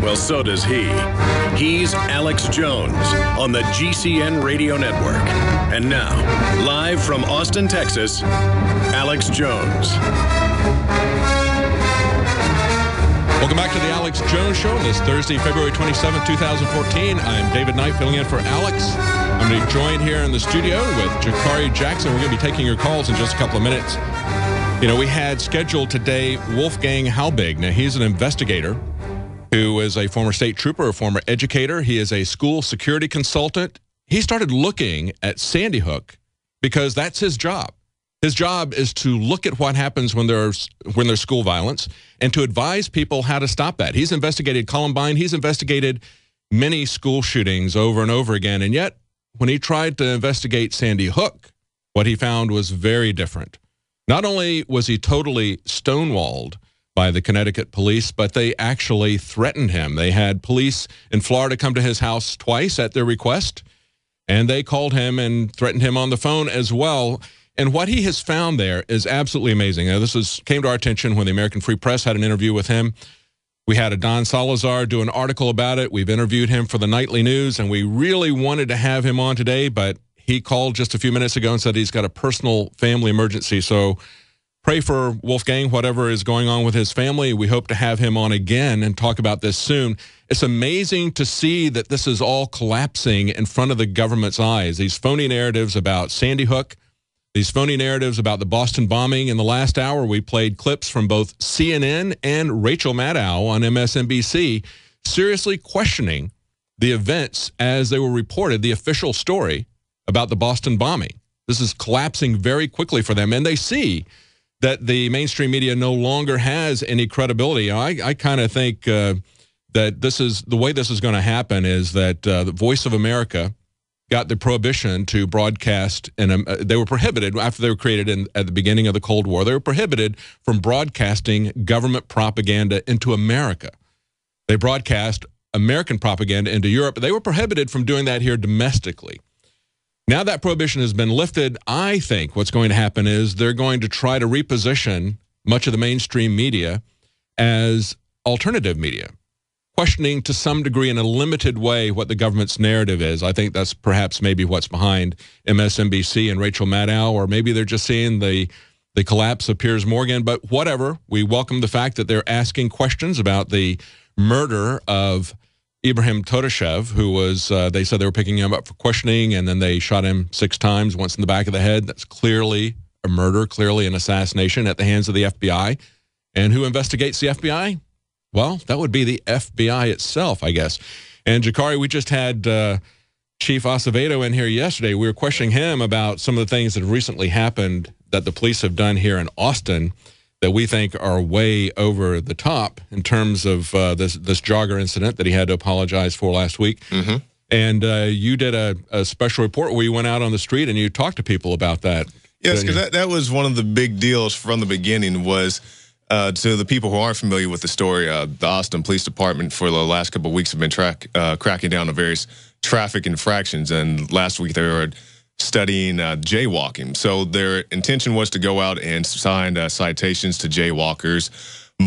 Well, so does he. He's Alex Jones on the GCN Radio Network. And now, live from Austin, Texas, Alex Jones. Welcome back to the Alex Jones Show this Thursday, February 27, 2014. I'm David Knight filling in for Alex. I'm going to be joined here in the studio with Jakari Jackson. We're going to be taking your calls in just a couple of minutes. You know, we had scheduled today Wolfgang Halbig. Now, he's an investigator who is a former state trooper, a former educator. He is a school security consultant. He started looking at Sandy Hook because that's his job. His job is to look at what happens when there's school violence and to advise people how to stop that. He's investigated Columbine. He's investigated many school shootings over and over again. And yet, when he tried to investigate Sandy Hook, what he found was very different. Not only was he totally stonewalled by the Connecticut police, but they actually threatened him. They had police in Florida come to his house twice at their request, and they called him and threatened him on the phone as well. And what he has found there is absolutely amazing. Now, came to our attention when the American Free Press had an interview with him. We had a Don Salazar do an article about it. We've interviewed him for the Nightly News, and we really wanted to have him on today, but he called just a few minutes ago and said he's got a personal family emergency. So pray for Wolfgang, whatever is going on with his family. We hope to have him on again and talk about this soon. It's amazing to see that this is all collapsing in front of the government's eyes. These phony narratives about Sandy Hook, these phony narratives about the Boston bombing. In the last hour, we played clips from both CNN and Rachel Maddow on MSNBC seriously questioning the events as they were reported, the official story about the Boston bombing. This is collapsing very quickly for them, and they see that the mainstream media no longer has any credibility. I kind of think that the way this is going to happen is that the Voice of America got the prohibition to broadcast, and they were prohibited after they were created at the beginning of the Cold War. They were prohibited from broadcasting government propaganda into America. They broadcast American propaganda into Europe. They were prohibited from doing that here domestically. Now that prohibition has been lifted, I think what's going to happen is they're going to try to reposition much of the mainstream media as alternative media, questioning to some degree in a limited way what the government's narrative is. I think that's perhaps maybe what's behind MSNBC and Rachel Maddow, or maybe they're just seeing the collapse of Piers Morgan. But whatever, we welcome the fact that they're asking questions about the murder of Ibrahim Todashev, who was, they said they were picking him up for questioning, and then they shot him 6 times, once in the back of the head. That's clearly a murder, clearly an assassination at the hands of the FBI. And who investigates the FBI? Well, that would be the FBI itself, I guess. And Jakari, we just had Chief Acevedo in here yesterday. We were questioning him about some of the things that have recently happened that the police have done here in Austin that we think are way over the top in terms of this jogger incident that he had to apologize for last week. Mm-hmm. And you did a special report where you went out on the street and you talked to people about that. Yes, because that was one of the big deals from the beginning was, to the people who aren't familiar with the story, the Austin Police Department for the last couple of weeks have been cracking down on various traffic infractions. And last week they were studying jaywalking. So their intention was to go out and sign citations to jaywalkers,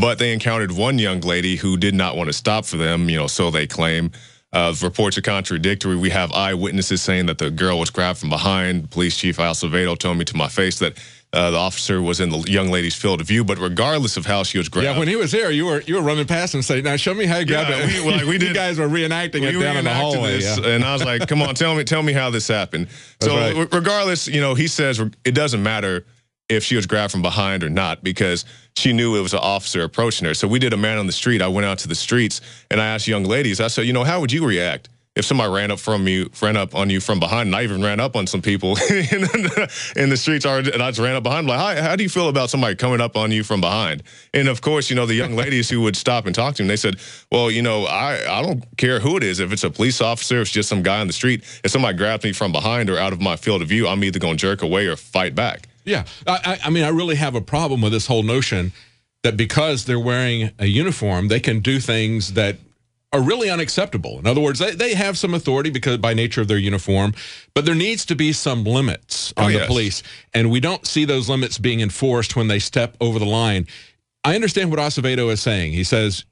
but they encountered one young lady who did not want to stop for them, so they claim. Reports are contradictory. We have eyewitnesses saying that the girl was grabbed from behind. Police Chief Acevedo told me to my face that the officer was in the young lady's field of view, but regardless of how she was grabbed. Yeah, when he was here, you were running past and saying, "Now show me how you grabbed it." We did. You guys were reenacting it down in the hallway. Yeah. And I was like, "Come on, tell me how this happened." So regardless, he says it doesn't matter if she was grabbed from behind or not, because she knew it was an officer approaching her. So we did a man on the street. I went out to the streets and I asked young ladies, I said, how would you react if somebody ran up on you from behind? And I even ran up on some people in the streets, and I just ran up behind them, like, how do you feel about somebody coming up on you from behind? And of course, the young ladies who would stop and talk to them, they said, well, I don't care who it is. If it's a police officer, if it's just some guy on the street, if somebody grabs me from behind or out of my field of view, I'm either going to jerk away or fight back. Yeah, I mean, I really have a problem with this whole notion that because they're wearing a uniform, they can do things that are really unacceptable. In other words, they have some authority because by nature of their uniform, but there needs to be some limits on the police, and we don't see those limits being enforced when they step over the line. I understand what Acevedo is saying. He says,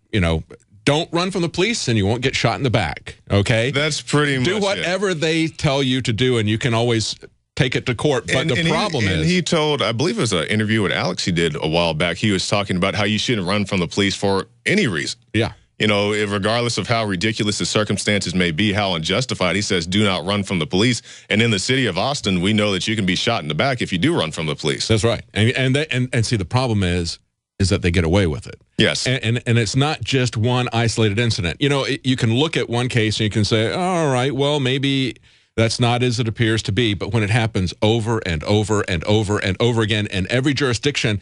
don't run from the police and you won't get shot in the back, okay? That's pretty much do whatever they tell you to do, and you can always take it to court. But the problem is, he told, I believe it was an interview with Alex he did a while back, he was talking about how you shouldn't run from the police for any reason. Yeah. Regardless of how ridiculous the circumstances may be, how unjustified, he says, do not run from the police. And in the city of Austin, we know that you can be shot in the back if you do run from the police. That's right. And see, the problem is that they get away with it. Yes. And it's not just one isolated incident. You can look at one case and you can say, all right, well, maybe that's not as it appears to be. But when it happens over and over and over and over again in every jurisdiction,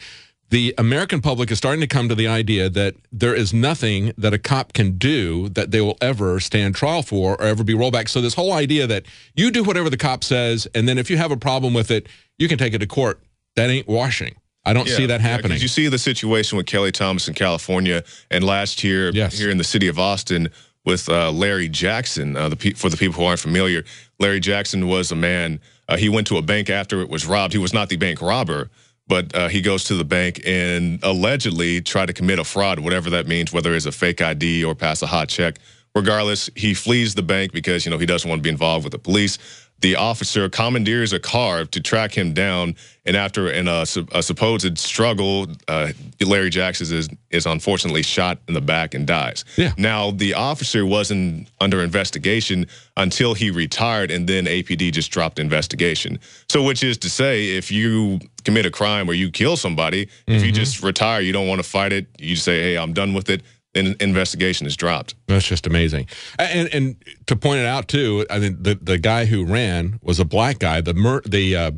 the American public is starting to come to the idea that there is nothing that a cop can do that they will ever stand trial for or ever be rolled back. So this whole idea that you do whatever the cop says, and then if you have a problem with it, you can take it to court, that ain't washing. I don't see that happening. You see the situation with Kelly Thomas in California, and last year here in the city of Austin with Larry Jackson. For the people who aren't familiar, Larry Jackson was a man He went to a bank after it was robbed. He was not the bank robber, but he goes to the bank and allegedly tried to commit a fraud, whatever that means, whether it's a fake ID or pass a hot check. Regardless, he flees the bank because, he doesn't want to be involved with the police. The officer commandeers a car to track him down, and after a supposed struggle, Larry Jackson is unfortunately shot in the back and dies. Yeah. Now, the officer wasn't under investigation until he retired, and then APD just dropped the investigation. So which is to say, if you commit a crime or you kill somebody, if you just retire, you don't want to fight it, you say, hey, I'm done with it, then investigation is dropped. That's just amazing. And to point it out, too, I mean, the guy who ran was a black guy. The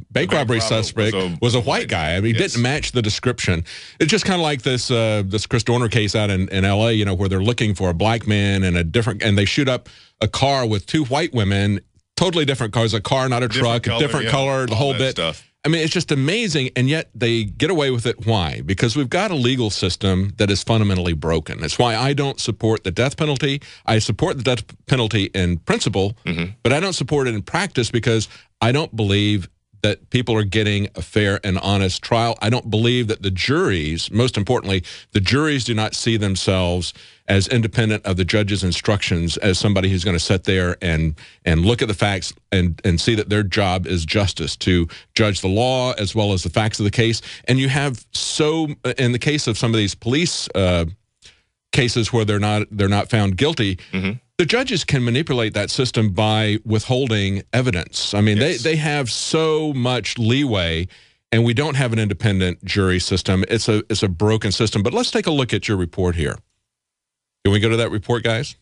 bank robbery suspect was a white guy. I mean, he didn't match the description. It's just kind of like this Chris Dorner case out in L.A., where they're looking for a black man and and they shoot up a car with two white women, totally different cars, a car, not a truck, a different color, the whole bit. Stuff. I mean, it's just amazing, and yet they get away with it. Why? Because we've got a legal system that is fundamentally broken. That's why I don't support the death penalty. I support the death penalty in principle, but I don't support it in practice because I don't believe that people are getting a fair and honest trial. I don't believe that the juries, most importantly, the juries do not see themselves as independent of the judge's instructions as somebody who's going to sit there and look at the facts and see that their job is justice, to judge the law as well as the facts of the case. And you have in the case of some of these police cases where they're not found guilty, the judges can manipulate that system by withholding evidence. I mean, they have so much leeway, and we don't have an independent jury system. It's a broken system. But let's take a look at your report here. Can we go to that report, guys?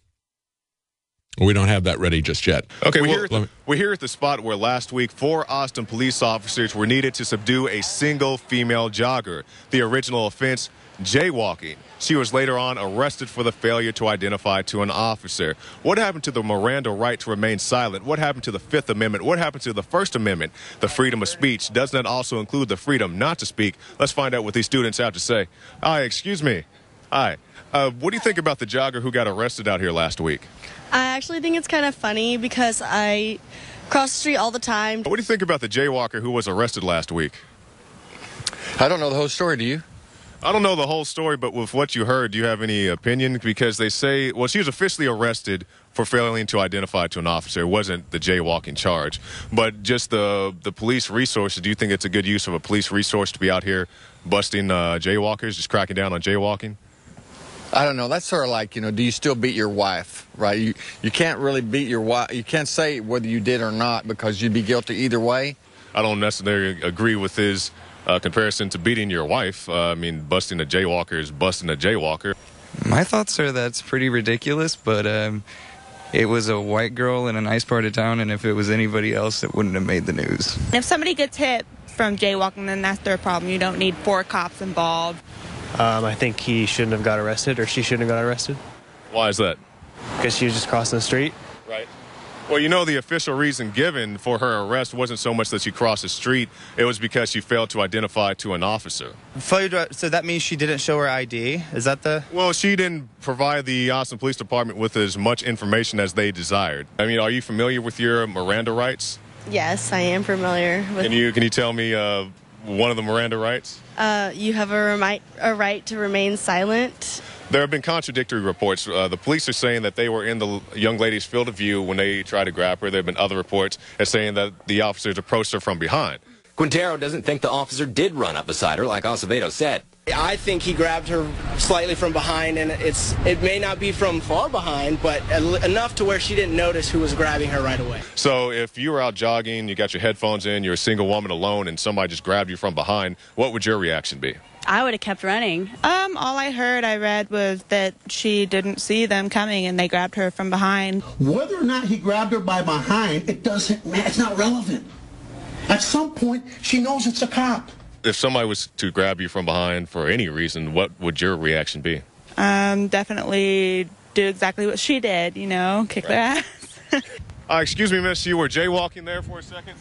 We don't have that ready just yet. Okay, we're here at the spot where last week 4 Austin police officers were needed to subdue a single female jogger. The original offense, jaywalking. She was later on arrested for the failure to identify to an officer. What happened to the Miranda right to remain silent? What happened to the Fifth Amendment? What happened to the First Amendment? The freedom of speech. Doesn't that also include the freedom not to speak? Let's find out what these students have to say. Hi, excuse me. Hi. What do you think about the jogger who got arrested out here last week? I actually think it's kind of funny because I cross the street all the time. What do you think about the jaywalker who was arrested last week? I don't know the whole story, do you? I don't know the whole story, but with what you heard, do you have any opinion? Because they say, well, she was officially arrested for failing to identify to an officer. It wasn't the jaywalking charge. But just the police resources, do you think it's a good use of a police resource to be out here busting jaywalkers, just cracking down on jaywalking? I don't know. That's sort of like, do you still beat your wife, right? You can't really beat your wife. You can't say whether you did or not because you'd be guilty either way. I don't necessarily agree with his comparison to beating your wife. I mean, busting a jaywalker is busting a jaywalker. My thoughts are that's pretty ridiculous, but it was a white girl in a nice part of town, and if it was anybody else, it wouldn't have made the news. If somebody gets hit from jaywalking, then that's their problem. You don't need 4 cops involved. I think he shouldn't have got arrested, or she shouldn't have got arrested. Why is that? Because she was just crossing the street. Right. Well, the official reason given for her arrest wasn't so much that she crossed the street. It was because she failed to identify to an officer. So that means she didn't show her ID? Is that the... Well, she didn't provide the Austin Police Department with as much information as they desired. I mean, are you familiar with your Miranda rights? Yes, I am familiar with... Can you tell me one of the Miranda rights? You have a right to remain silent. There have been contradictory reports. The police are saying that they were in the young lady's field of view when they tried to grab her. There have been other reports that saying that the officers approached her from behind. Quintero doesn't think the officer did run up beside her, like Acevedo said. I think he grabbed her slightly from behind, and it may not be from far behind, but enough to where she didn't notice who was grabbing her right away. So if you were out jogging, you got your headphones in, you're a single woman alone, and somebody just grabbed you from behind, what would your reaction be? I would have kept running. All I read was that she didn't see them coming and they grabbed her from behind. Whether or not he grabbed her by behind, it doesn't matter. It's not relevant. At some point, she knows it's a cop. If somebody was to grab you from behind for any reason, what would your reaction be? Definitely do exactly what she did, kick their ass. Excuse me, miss, you were jaywalking there for a second?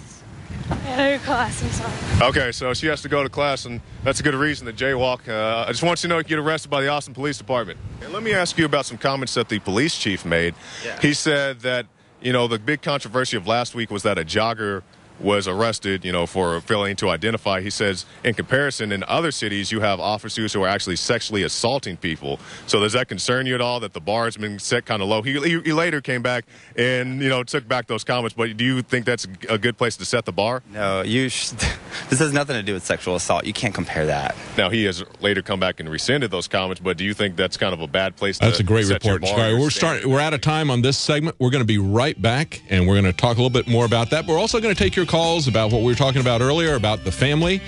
Yeah, class, I'm sorry. Okay, so she has to go to class, and that's a good reason to jaywalk. I just want you to know you get arrested by the Austin Police Department. And let me ask you about some comments that the police chief made. Yeah. He said that, the big controversy of last week was that a jogger was arrested, for failing to identify. He says, in comparison, in other cities, you have officers who are actually sexually assaulting people. So does that concern you at all that the bar has been set kind of low? He later came back and, took back those comments, but do you think that's a good place to set the bar? No, this has nothing to do with sexual assault. You can't compare that. Now, he has later come back and rescinded those comments, but do you think that's kind of a bad place to set That's a great report. All right, we're out of time on this segment. We're going to be right back, and we're going to talk a little bit more about that. We're also going to take your calls about what we were talking about earlier, about the family.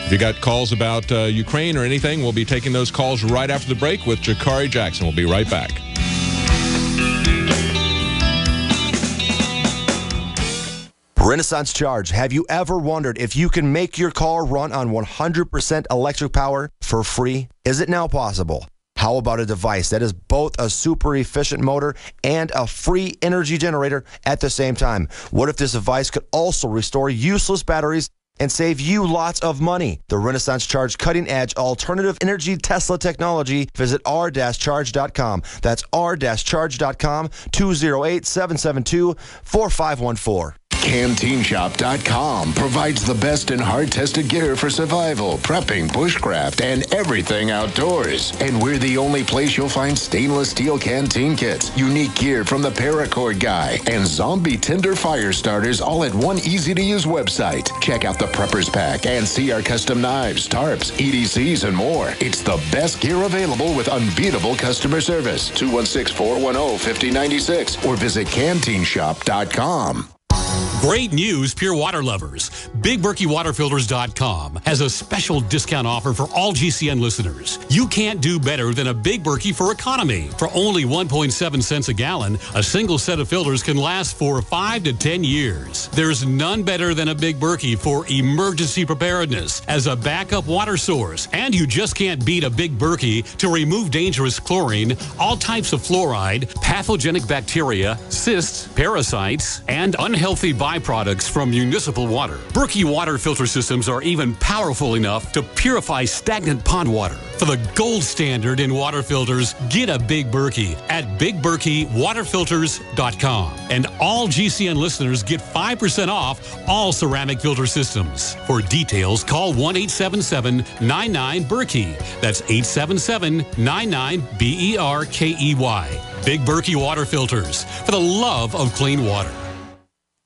If you got calls about Ukraine or anything, we'll be taking those calls right after the break with Jakari Jackson. We'll be right back. Renaissance Charge. Have you ever wondered if you can make your car run on 100% electric power for free? Is it now possible? How about a device that is both a super efficient motor and a free energy generator at the same time? What if this device could also restore useless batteries and save you lots of money? The Renaissance Charge cutting-edge alternative energy Tesla technology. Visit r-charge.com. That's r-charge.com, 208-772-4514. CanteenShop.com provides the best in hard-tested gear for survival, prepping, bushcraft, and everything outdoors. And we're the only place you'll find stainless steel canteen kits, unique gear from the Paracord guy, and zombie tinder fire starters all at one easy-to-use website. Check out the Preppers Pack and see our custom knives, tarps, EDCs, and more. It's the best gear available with unbeatable customer service. 216-410-5096 or visit CanteenShop.com. Great news, Pure Water lovers. BigBerkeyWaterFilters.com has a special discount offer for all GCN listeners. You can't do better than a Big Berkey for economy. For only 1.7 cents a gallon, a single set of filters can last for 5 to 10 years. There's none better than a Big Berkey for emergency preparedness as a backup water source. And you just can't beat a Big Berkey to remove dangerous chlorine, all types of fluoride, pathogenic bacteria, cysts, parasites, and unhealthy byproducts from municipal water. Berkey water filter systems are even powerful enough to purify stagnant pond water. For the gold standard in water filters, get a Big Berkey at BigBerkeyWaterFilters.com. And all GCN listeners get 5% off all ceramic filter systems. For details, call 1-877-99-BERKEY. That's 877-99-BERKEY. Big Berkey Water Filters, for the love of clean water.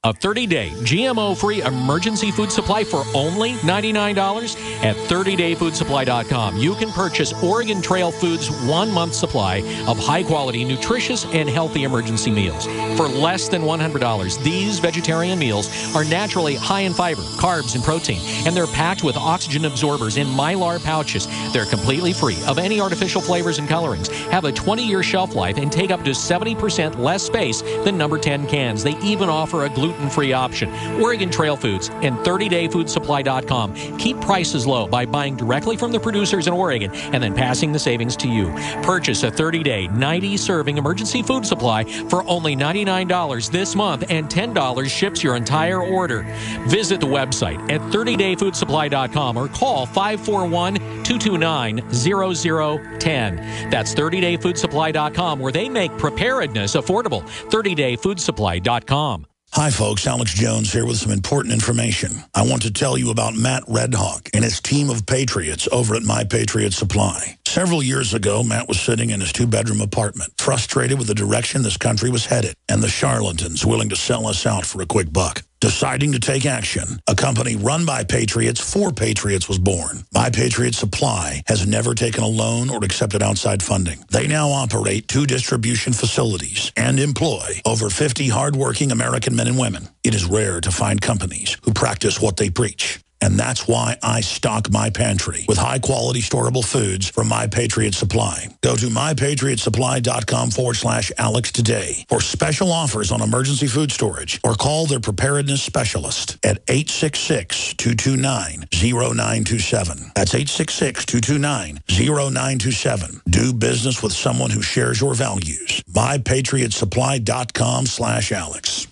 A 30-day GMO-free emergency food supply for only $99 at 30dayfoodsupply.com. You can purchase Oregon Trail Foods' 1-month supply of high-quality, nutritious, and healthy emergency meals. For less than $100, these vegetarian meals are naturally high in fiber, carbs, and protein, and they're packed with oxygen absorbers in Mylar pouches. They're completely free of any artificial flavors and colorings, have a 20-year shelf life, and take up to 70% less space than number 10 cans. They even offer a gluten-free option. Oregon Trail Foods and 30dayfoodsupply.com keep prices low by buying directly from the producers in Oregon and then passing the savings to you. Purchase a 30-day, 90-serving emergency food supply for only $99 this month, and $10 ships your entire order. Visit the website at 30dayfoodsupply.com or call 541-229-0010. That's 30dayfoodsupply.com, where they make preparedness affordable. 30dayfoodsupply.com. Hi, folks. Alex Jones here with some important information. I want to tell you about Matt Redhawk and his team of patriots over at My Patriot Supply. Several years ago, Matt was sitting in his 2-bedroom apartment, frustrated with the direction this country was headed and the charlatans willing to sell us out for a quick buck. Deciding to take action, a company run by patriots for patriots was born. My Patriot Supply has never taken a loan or accepted outside funding. They now operate 2 distribution facilities and employ over 50 hardworking American men and women. It is rare to find companies who practice what they preach. And that's why I stock my pantry with high-quality storable foods from My Patriot Supply. Go to mypatriotsupply.com/Alex today for special offers on emergency food storage, or call their preparedness specialist at 866-229-0927. That's 866-229-0927. Do business with someone who shares your values. mypatriotsupply.com/Alex.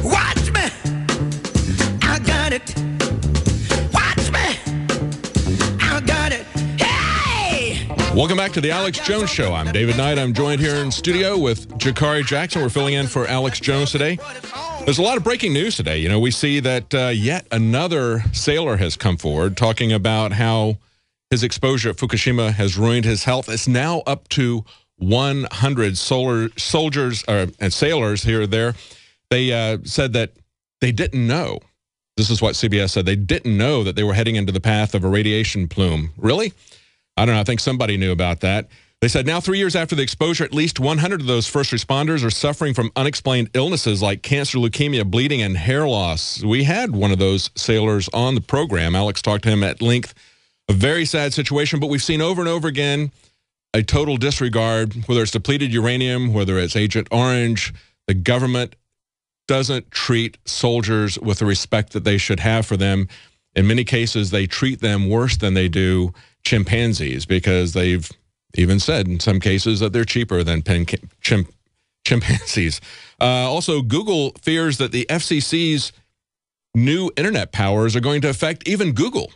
Watch me, I got it. Watch me, I got it. Hey! Welcome back to the Alex Jones Show. I'm David Knight. I'm joined here in studio with Jakari Jackson. We're filling in for Alex Jones today. There's a lot of breaking news today. You know, we see that yet another sailor has come forward talking about how his exposure at Fukushima has ruined his health. It's now up to 100 soldiers and sailors here or there. They said that they didn't know. This is what CBS said. They didn't know that they were heading into the path of a radiation plume. Really? I don't know. I think somebody knew about that. They said now 3 years after the exposure, at least 100 of those first responders are suffering from unexplained illnesses like cancer, leukemia, bleeding, and hair loss. We had one of those sailors on the program. Alex talked to him at length. A very sad situation, but we've seen over and over again a total disregard, whether it's depleted uranium, whether it's Agent Orange. The government doesn't treat soldiers with the respect that they should have for them. In many cases, they treat them worse than they do chimpanzees, because they've even said in some cases that they're cheaper than chimpanzees. Also, Google fears that the FCC's new internet powers are going to affect even Google.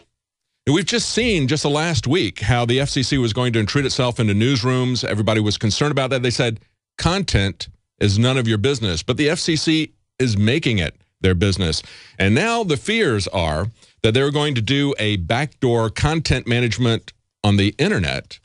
And we've just seen just the last week how the FCC was going to intrude itself into newsrooms. Everybody was concerned about that. They said content is none of your business, but the FCC is making it their business. And now the fears are that they're going to do a backdoor content management on the internet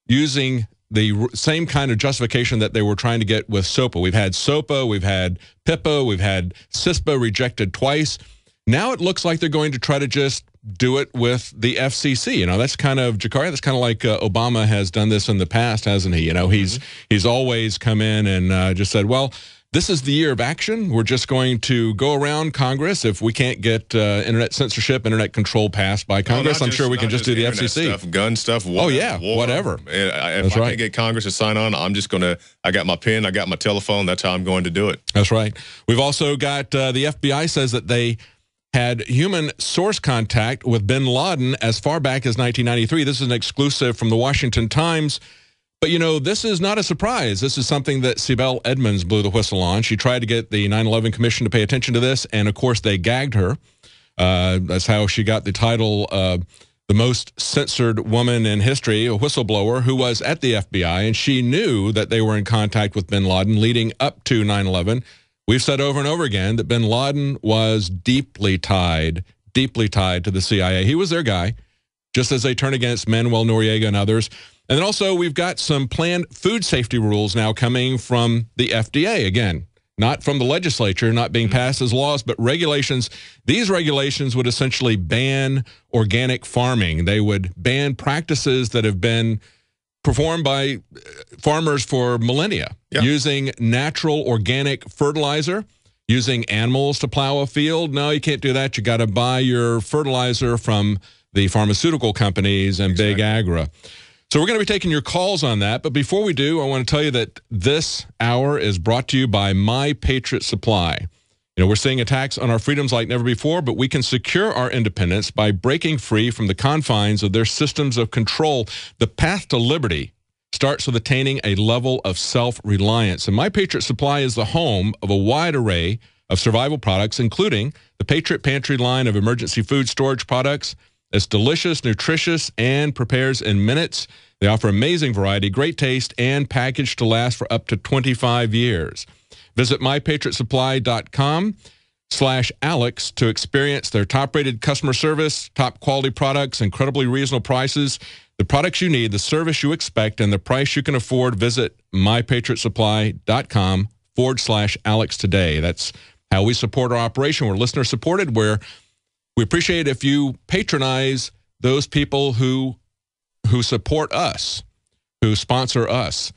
using the same kind of justification that they were trying to get with SOPA. We've had SOPA, we've had PIPA, we've had CISPA rejected twice. Now it looks like they're going to try to just do it with the FCC. You know, that's kind of, Jakari, that's kind of like Obama has done this in the past, hasn't he? You know, he's always come in and just said, well, this is the year of action. We're just going to go around Congress. If we can't get internet censorship, internet control passed by Congress, I'm sure we can just do the FCC. Stuff, gun stuff, war, whatever. If I can't get Congress to sign on, I'm just going to, I got my pen, I got my telephone, that's how I'm going to do it. That's right. We've also got the FBI says that they had human source contact with bin Laden as far back as 1993. This is an exclusive from the Washington Times. But, you know, this is not a surprise. This is something that Sibel Edmonds blew the whistle on. She tried to get the 9/11 Commission to pay attention to this, and, of course, they gagged her. That's how she got the title, the most censored woman in history, a whistleblower who was at the FBI, and she knew that they were in contact with bin Laden leading up to 9/11. We've said over and over again that bin Laden was deeply tied to the CIA. He was their guy, just as they turned against Manuel Noriega and others. And then also we've got some planned food safety rules now coming from the FDA, again, not from the legislature, not being passed as laws, but regulations. These regulations would essentially ban organic farming. They would ban practices that have been performed by farmers for millennia, using natural organic fertilizer, using animals to plow a field. No, you can't do that. You got to buy your fertilizer from the pharmaceutical companies and big agri. So we're going to be taking your calls on that. But before we do, I want to tell you that this hour is brought to you by My Patriot Supply. You know, we're seeing attacks on our freedoms like never before, but we can secure our independence by breaking free from the confines of their systems of control. The path to liberty starts with attaining a level of self-reliance. And My Patriot Supply is the home of a wide array of survival products, including the Patriot Pantry line of emergency food storage products. It's delicious, nutritious, and prepares in minutes. They offer amazing variety, great taste, and packaged to last for up to 25 years. Visit mypatriotsupply.com/Alex to experience their top-rated customer service, top-quality products, incredibly reasonable prices, the products you need, the service you expect, and the price you can afford. Visit mypatriotsupply.com/Alex today. That's how we support our operation. We're listener-supported, where we appreciate if you patronize those people who support us, who sponsor us.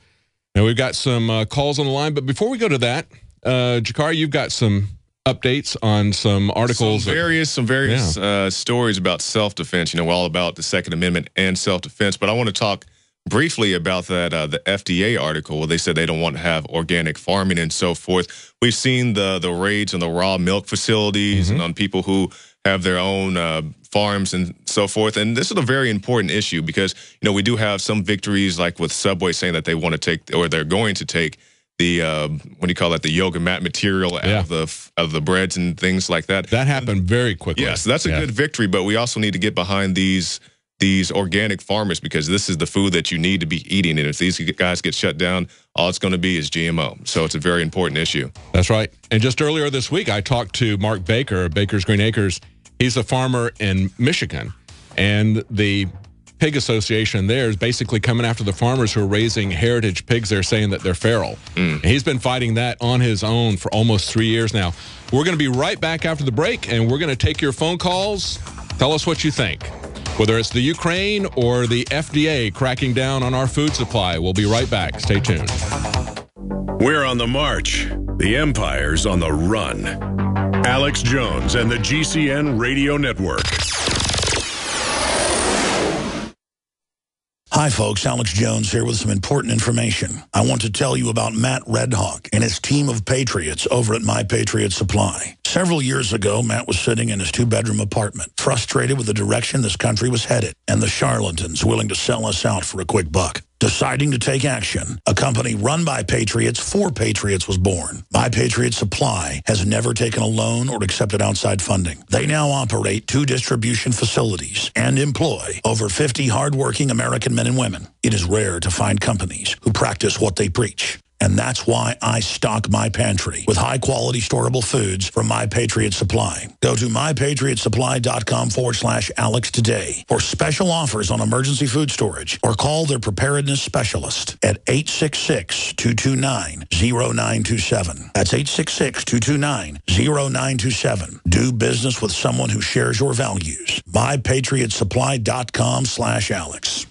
Now, we've got some calls on the line, but before we go to that, Jakari, you've got some updates on some articles. Some various stories about self-defense. You know, we're all about the Second Amendment and self-defense, but I want to talk briefly about that the FDA article where they said they don't want to have organic farming and so forth. We've seen the raids on the raw milk facilities and on people who have their own farms and so forth. And this is a very important issue because, you know, we do have some victories like with Subway saying that they want to take, or they're going to take the, what do you call it, the yoga mat material out of the breads and things like that. That happened very quickly. Yes, that's a good victory, but we also need to get behind these these organic farmers, because this is the food that you need to be eating. And if these guys get shut down, all it's going to be is GMO. So it's a very important issue. That's right. And just earlier this week, I talked to Mark Baker of Baker's Green Acres. He's a farmer in Michigan, and the Pig Association there is basically coming after the farmers who are raising heritage pigs. They're saying that they're feral. And he's been fighting that on his own for almost 3 years now. We're going to be right back after the break, and we're going to take your phone calls. Tell us what you think, whether it's the Ukraine or the FDA cracking down on our food supply. We'll be right back. Stay tuned. We're on the march. The empire's on the run. Alex Jones and the GCN Radio Network. Hi, folks. Alex Jones here with some important information. I want to tell you about Matt Redhawk and his team of patriots over at My Patriot Supply. Several years ago, Matt was sitting in his two-bedroom apartment, frustrated with the direction this country was headed and the charlatans willing to sell us out for a quick buck. Deciding to take action, a company run by patriots for patriots was born. My Patriot Supply has never taken a loan or accepted outside funding. They now operate 2 distribution facilities and employ over 50 hardworking American men and women. It is rare to find companies who practice what they preach. And that's why I stock my pantry with high-quality storable foods from My Patriot Supply. Go to mypatriotsupply.com/Alex today for special offers on emergency food storage, or call their preparedness specialist at 866-229-0927. That's 866-229-0927. Do business with someone who shares your values. mypatriotsupply.com/Alex.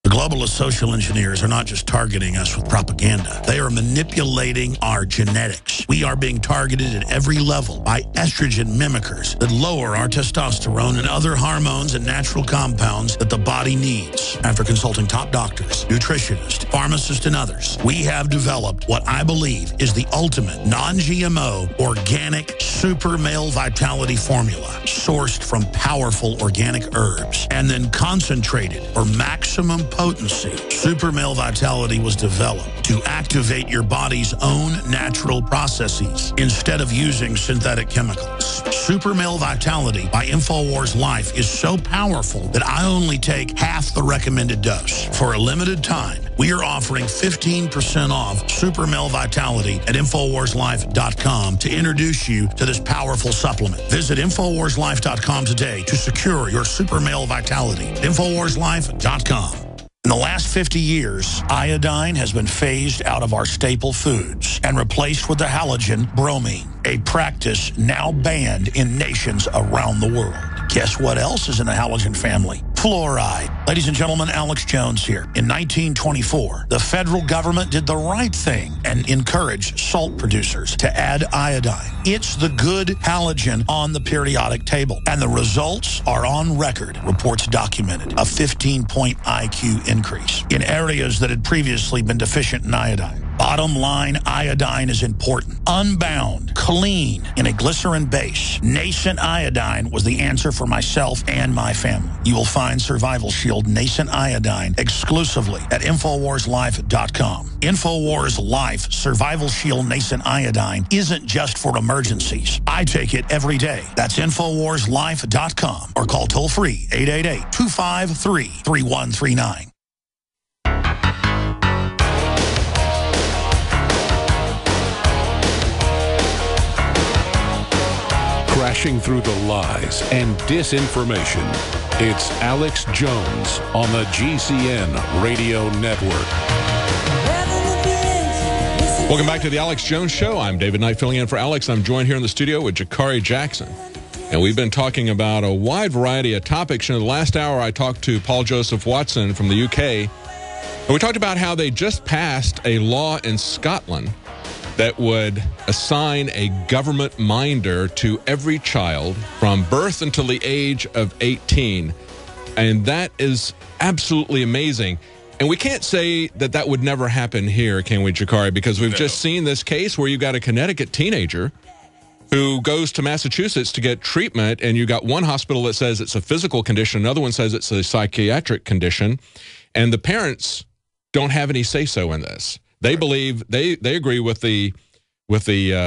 The globalist social engineers are not just targeting us with propaganda. They are manipulating our genetics. We are being targeted at every level by estrogen mimickers that lower our testosterone and other hormones and natural compounds that the body needs. After consulting top doctors, nutritionists, pharmacists, and others, we have developed what I believe is the ultimate non-GMO organic super male vitality formula, sourced from powerful organic herbs and then concentrated for maximum potency. Super Male Vitality was developed to activate your body's own natural processes instead of using synthetic chemicals. Super Male Vitality by InfoWars Life is so powerful that I only take half the recommended dose. For a limited time, we are offering 15% off Super Male Vitality at InfoWarsLife.com to introduce you to this powerful supplement. Visit InfoWarsLife.com today to secure your Super Male Vitality. InfoWarsLife.com. In the last 50 years, iodine has been phased out of our staple foods and replaced with the halogen bromine, a practice now banned in nations around the world. Guess what else is in the halogen family? Fluoride. Ladies and gentlemen, Alex Jones here. In 1924, the federal government did the right thing and encouraged salt producers to add iodine. It's the good halogen on the periodic table, and the results are on record. Reports documented a 15-point IQ increase in areas that had previously been deficient in iodine. Bottom line, iodine is important. Unbound, clean, in a glycerin base. Nascent iodine was the answer for myself and my family. You will find Survival Shield Nascent Iodine exclusively at InfoWarsLife.com. InfoWars Life Survival Shield Nascent Iodine isn't just for emergencies. I take it every day. That's InfoWarsLife.com, or call toll-free 888-253-3139. Crashing through the lies and disinformation, it's Alex Jones on the GCN Radio Network. Welcome back to the Alex Jones Show. I'm David Knight filling in for Alex. I'm joined here in the studio with Jakari Jackson. And we've been talking about a wide variety of topics. In the last hour, I talked to Paul Joseph Watson from the UK. And we talked about how they just passed a law in Scotland that would assign a government minder to every child from birth until the age of 18. And that is absolutely amazing. And we can't say that that would never happen here, can we, Jakari? Because we've just seen this case where you've got a Connecticut teenager who goes to Massachusetts to get treatment, and you got one hospital that says it's a physical condition, another one says it's a psychiatric condition, and the parents don't have any say-so in this. They believe, they agree with the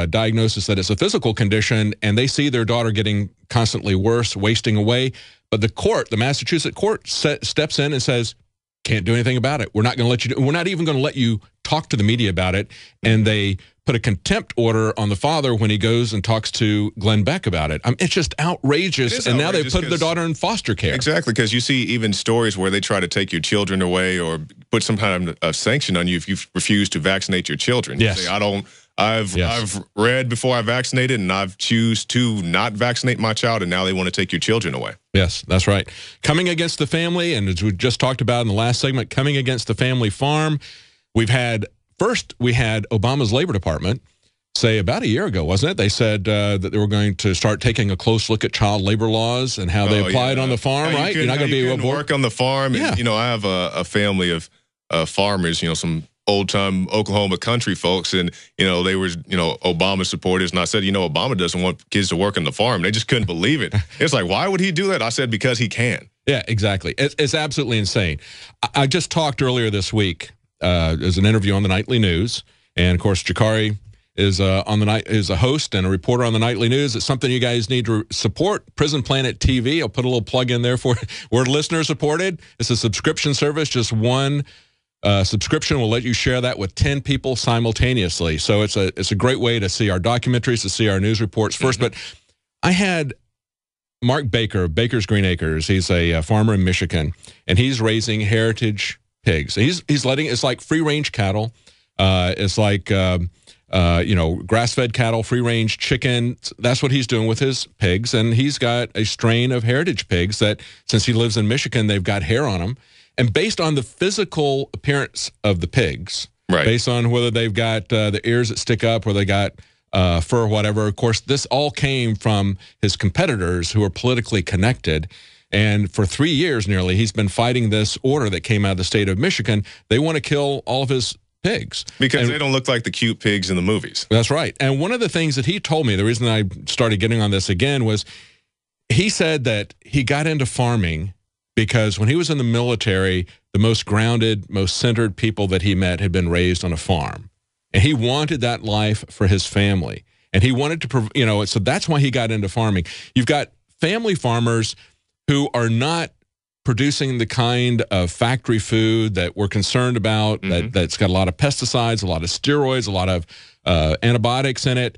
diagnosis that it's a physical condition, and they see their daughter getting constantly worse, wasting away. But the Massachusetts court steps in and says, can't do anything about it. We're not going to let you we're not even going to let you talk to the media about it. And they put a contempt order on the father when he goes and talks to Glenn Beck about it. It's just outrageous. And now they put their daughter in foster care. Exactly, because you see even stories where they try to take your children away or put some kind of sanction on you if you refuse to vaccinate your children. Yes. You say, I've read before I vaccinated, and I've choose to not vaccinate my child, and now they want to take your children away. Yes, that's right. Coming against the family, and as we just talked about in the last segment, coming against the family farm. We had Obama's Labor Department say about a year ago, wasn't it? They said that they were going to start taking a close look at child labor laws and how they apply it on the farm, right? You're not going to be able to work on the farm. Yeah. And, I have a family of farmers, some old-time Oklahoma country folks, and, they were, Obama supporters, and I said, Obama doesn't want kids to work on the farm. They just couldn't believe it. It's like, why would he do that? I said, because he can. Yeah, exactly. It's absolutely insane. I just talked earlier this week, there's an interview on the Nightly News, and, of course, Jakari is is a host and a reporter on the Nightly News. It's something you guys need to support. Prison Planet TV. I'll put a little plug in there for we're listener supported. It's a subscription service, just one subscription will let you share that with 10 people simultaneously. So it's a great way to see our documentaries, to see our news reports first. But I had Mark Baker of Baker's Green Acres. He's a farmer in Michigan, and he's raising heritage pigs. He's letting it's like free range cattle. It's like grass-fed cattle, free range chicken. That's what he's doing with his pigs, and he's got a strain of heritage pigs that, since he lives in Michigan, they've got hair on them. And based on the physical appearance of the pigs, based on whether they've got the ears that stick up or they got fur or whatever, of course, this all came from his competitors who are politically connected. And for 3 years nearly, he's been fighting this order that came out of the state of Michigan. They want to kill all of his pigs. Because they don't look like the cute pigs in the movies. That's right. And one of the things that he told me, the reason I started getting on this again, was he said that he got into farming because when he was in the military, the most grounded, most centered people that he met had been raised on a farm. And he wanted that life for his family. And he wanted to, so that's why he got into farming. You've got family farmers who are not producing the kind of factory food that we're concerned about, that's got a lot of pesticides, a lot of steroids, a lot of antibiotics in it.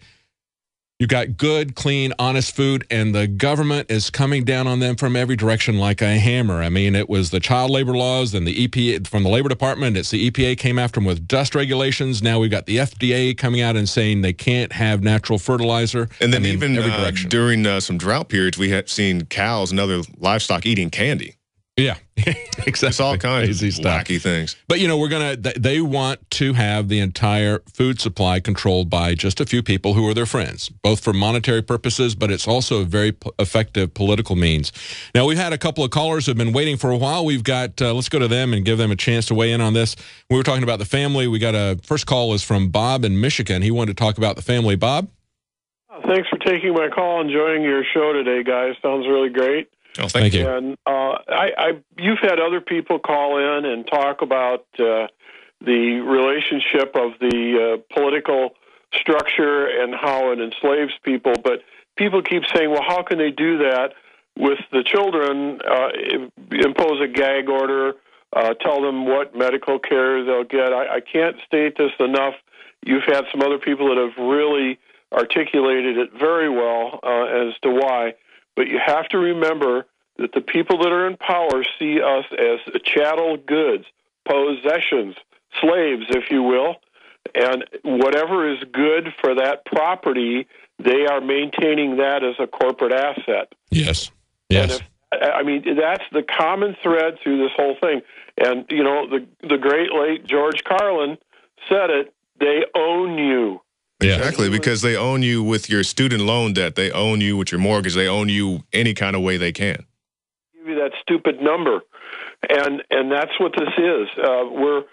You've got good, clean, honest food, and the government is coming down on them from every direction like a hammer. I mean, it was the child labor laws and the EPA from the Labor Department. It's the EPA came after them with dust regulations. Now we've got the FDA coming out and saying they can't have natural fertilizer. And then even every direction. During some drought periods, we have seen cows and other livestock eating candy. Yeah, exactly. It's all kinds of wacky things. But, they want to have the entire food supply controlled by just a few people who are their friends, both for monetary purposes, but it's also a very effective political means. Now, we've had a couple of callers who have been waiting for a while. We've got, let's go to them and give them a chance to weigh in on this. We were talking about the family. We got a first call is from Bob in Michigan. He wanted to talk about the family. Bob? Thanks for taking my call. Enjoying your show today, guys. Sounds really great. Oh, thank you. And you've had other people call in and talk about the relationship of the political structure and how it enslaves people. But people keep saying, well, how can they do that with the children? Impose a gag order, tell them what medical care they'll get. I can't state this enough. You've had some other people that have really articulated it very well as to why. But you have to remember that the people that are in power see us as chattel goods, possessions, slaves, if you will, and whatever is good for that property, they are maintaining that as a corporate asset. Yes. Yes. That's the common thread through this whole thing. And, the great late George Carlin said it, they own you. Yeah. Exactly, because they own you with your student loan debt. They own you with your mortgage. They own you any kind of way they can. Give you that stupid number, and that's what this is. We're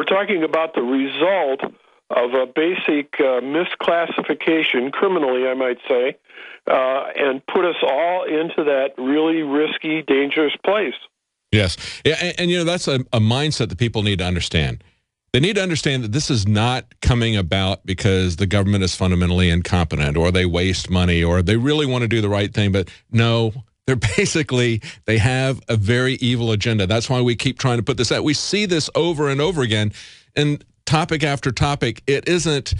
talking about the result of a basic misclassification, criminally, I might say, and put us all into that really risky, dangerous place. Yes, yeah, and that's a mindset that people need to understand. They need to understand that this is not coming about because the government is fundamentally incompetent or they waste money or they really want to do the right thing. But no, they have a very evil agenda. That's why we keep trying to put this out. We see this over and over again, and topic after topic. It isn't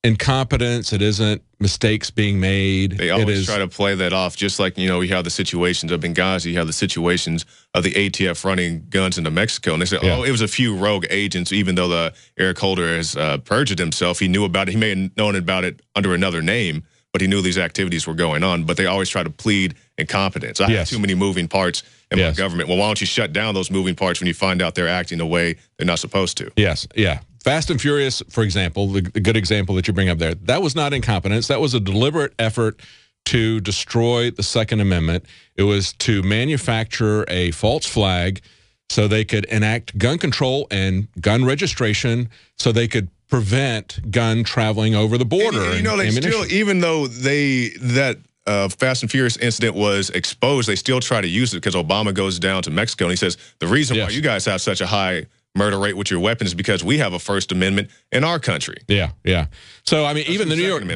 incompetence. It isn't mistakes being made. They always try to play that off, just like, you have the situations of Benghazi, you have the situations of the ATF running guns into Mexico, and they say, oh, it was a few rogue agents, even though the Eric Holder has perjured himself. He knew about it. He may have known about it under another name, but he knew these activities were going on. But they always try to plead incompetence. I have too many moving parts in my government. Well, why don't you shut down those moving parts when you find out they're acting the way they're not supposed to? Yes, yeah. Fast and Furious, for example, the good example that you bring up there, that was not incompetence. That was a deliberate effort to destroy the Second Amendment. It was to manufacture a false flag so they could enact gun control and gun registration so they could prevent gun traveling over the border. And they still, even though that Fast and Furious incident was exposed, they still try to use it because Obama goes down to Mexico and he says, the reason why you guys have such a high murder rate with your weapons is because we have a First Amendment in our country. Yeah, yeah. So, I mean, even the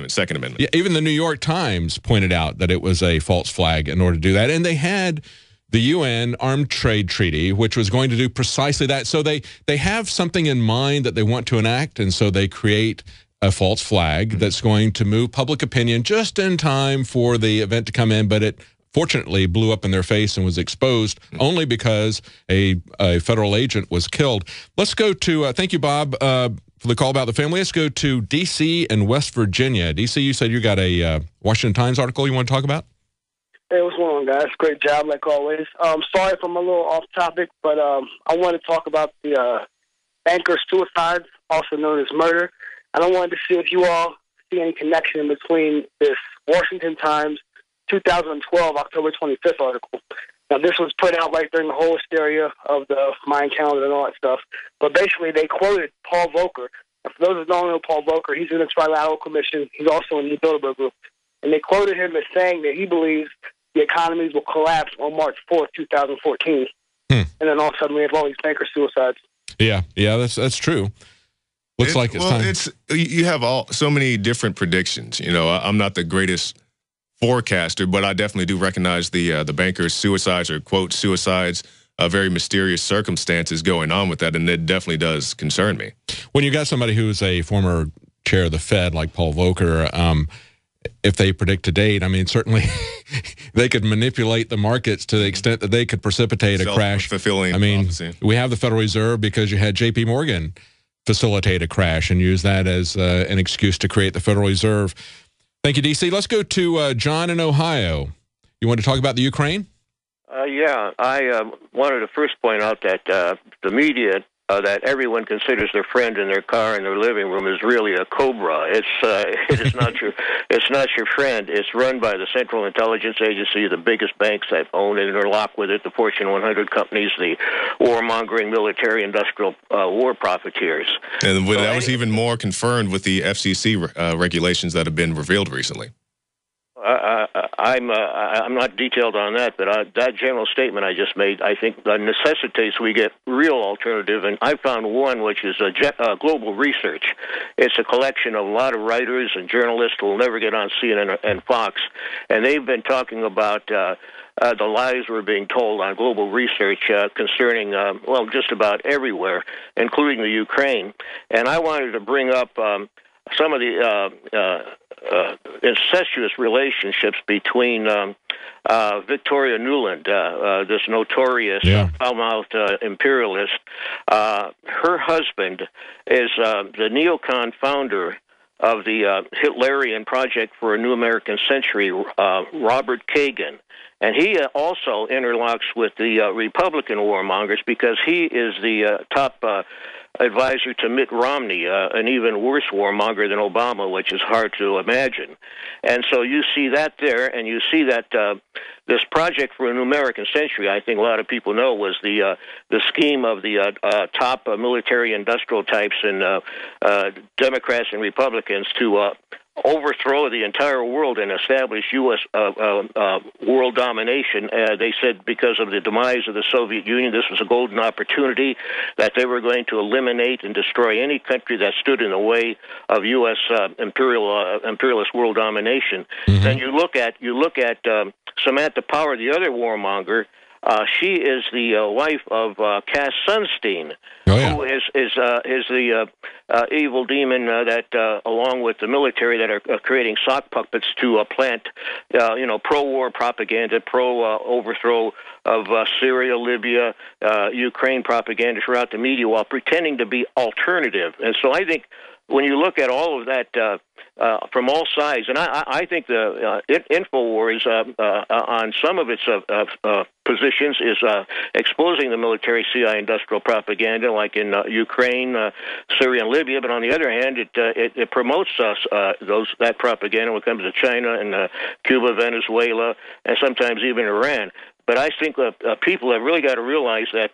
Second Amendment. Yeah, even the New York Times pointed out that it was a false flag in order to do that. And they had the UN Armed Trade Treaty, which was going to do precisely that. So they have something in mind that they want to enact, and so they create a false flag that's going to move public opinion just in time for the event to come in, but it fortunately blew up in their face and was exposed only because a federal agent was killed. Let's go to, thank you, Bob, for the call about the family. Let's go to D.C. and West Virginia. D.C., you said you got a Washington Times article you want to talk about? Hey, what's going on, guys? Great job, like always. Sorry if I'm a little off topic, but I want to talk about the banker suicides, also known as murder. And I wanted to see if you all see any connection between this Washington Times 2012 October 25th article. Now, this was put out right during the whole hysteria of the Mayan calendar and all that stuff. But basically, they quoted Paul Volcker. And for those who don't know Paul Volcker, he's in the Trilateral Commission. He's also in the Bilderberg Group. And they quoted him as saying that he believes the economies will collapse on March 4th, 2014. And then all of a sudden, we have all these banker suicides. Yeah, that's true. Looks like it's time. You have so many different predictions. I'm not the greatest forecaster, but I definitely do recognize the banker's suicides, or quote suicides, very mysterious circumstances going on with that, and it definitely does concern me. When you got somebody who's a former chair of the Fed like Paul Volcker, if they predict a date, I mean, certainly they could manipulate the markets to the extent that they could precipitate a crash. Self-fulfilling I mean, prophecy. We have the Federal Reserve because you had J.P. Morgan facilitate a crash and use that as an excuse to create the Federal Reserve. Thank you, D.C. Let's go to John in Ohio. You want to talk about the Ukraine? Yeah, I wanted to first point out that the media that everyone considers their friend in their car in their living room is really a cobra. It is not your friend. It's run by the Central Intelligence Agency, the biggest banks that own and interlock with it, the Fortune 100 companies, the warmongering military-industrial war profiteers. And that was even more confirmed with the FCC regulations that have been revealed recently. I'm not detailed on that, but that general statement I just made, I think, necessitates we get real alternative. And I found one, which is Global Research. It's a collection of a lot of writers and journalists who will never get on CNN and Fox, and they've been talking about the lies we're being told on Global Research concerning, just about everywhere, including the Ukraine. And I wanted to bring up some of the incestuous relationships between Victoria Nuland, this notorious foul-mouthed imperialist. Her husband is the neocon founder of the Hitlerian Project for a New American Century, Robert Kagan. And he also interlocks with the Republican warmongers because he is the top advisor to Mitt Romney, an even worse warmonger than Obama, which is hard to imagine. And so you see that there, and you see that this Project for a New American Century, I think a lot of people know, was the scheme of the top military-industrial types and Democrats and Republicans to overthrow the entire world and establish U.S. World domination. They said because of the demise of the Soviet Union, this was a golden opportunity, that they were going to eliminate and destroy any country that stood in the way of U.S. imperialist world domination. Mm-hmm. Then you look at Samantha Power, the other warmonger, she is the wife of Cass Sunstein, who is the evil demon that, along with the military, that are creating sock puppets to plant, pro-war propaganda, pro-overthrow of Syria, Libya, Ukraine propaganda throughout the media while pretending to be alternative. And so I think when you look at all of that from all sides, and I think the InfoWars on some of its positions is exposing the military CIA industrial propaganda, like in Ukraine, Syria, and Libya. But on the other hand, it promotes that propaganda when it comes to China and Cuba, Venezuela, and sometimes even Iran. But I think people have really got to realize that.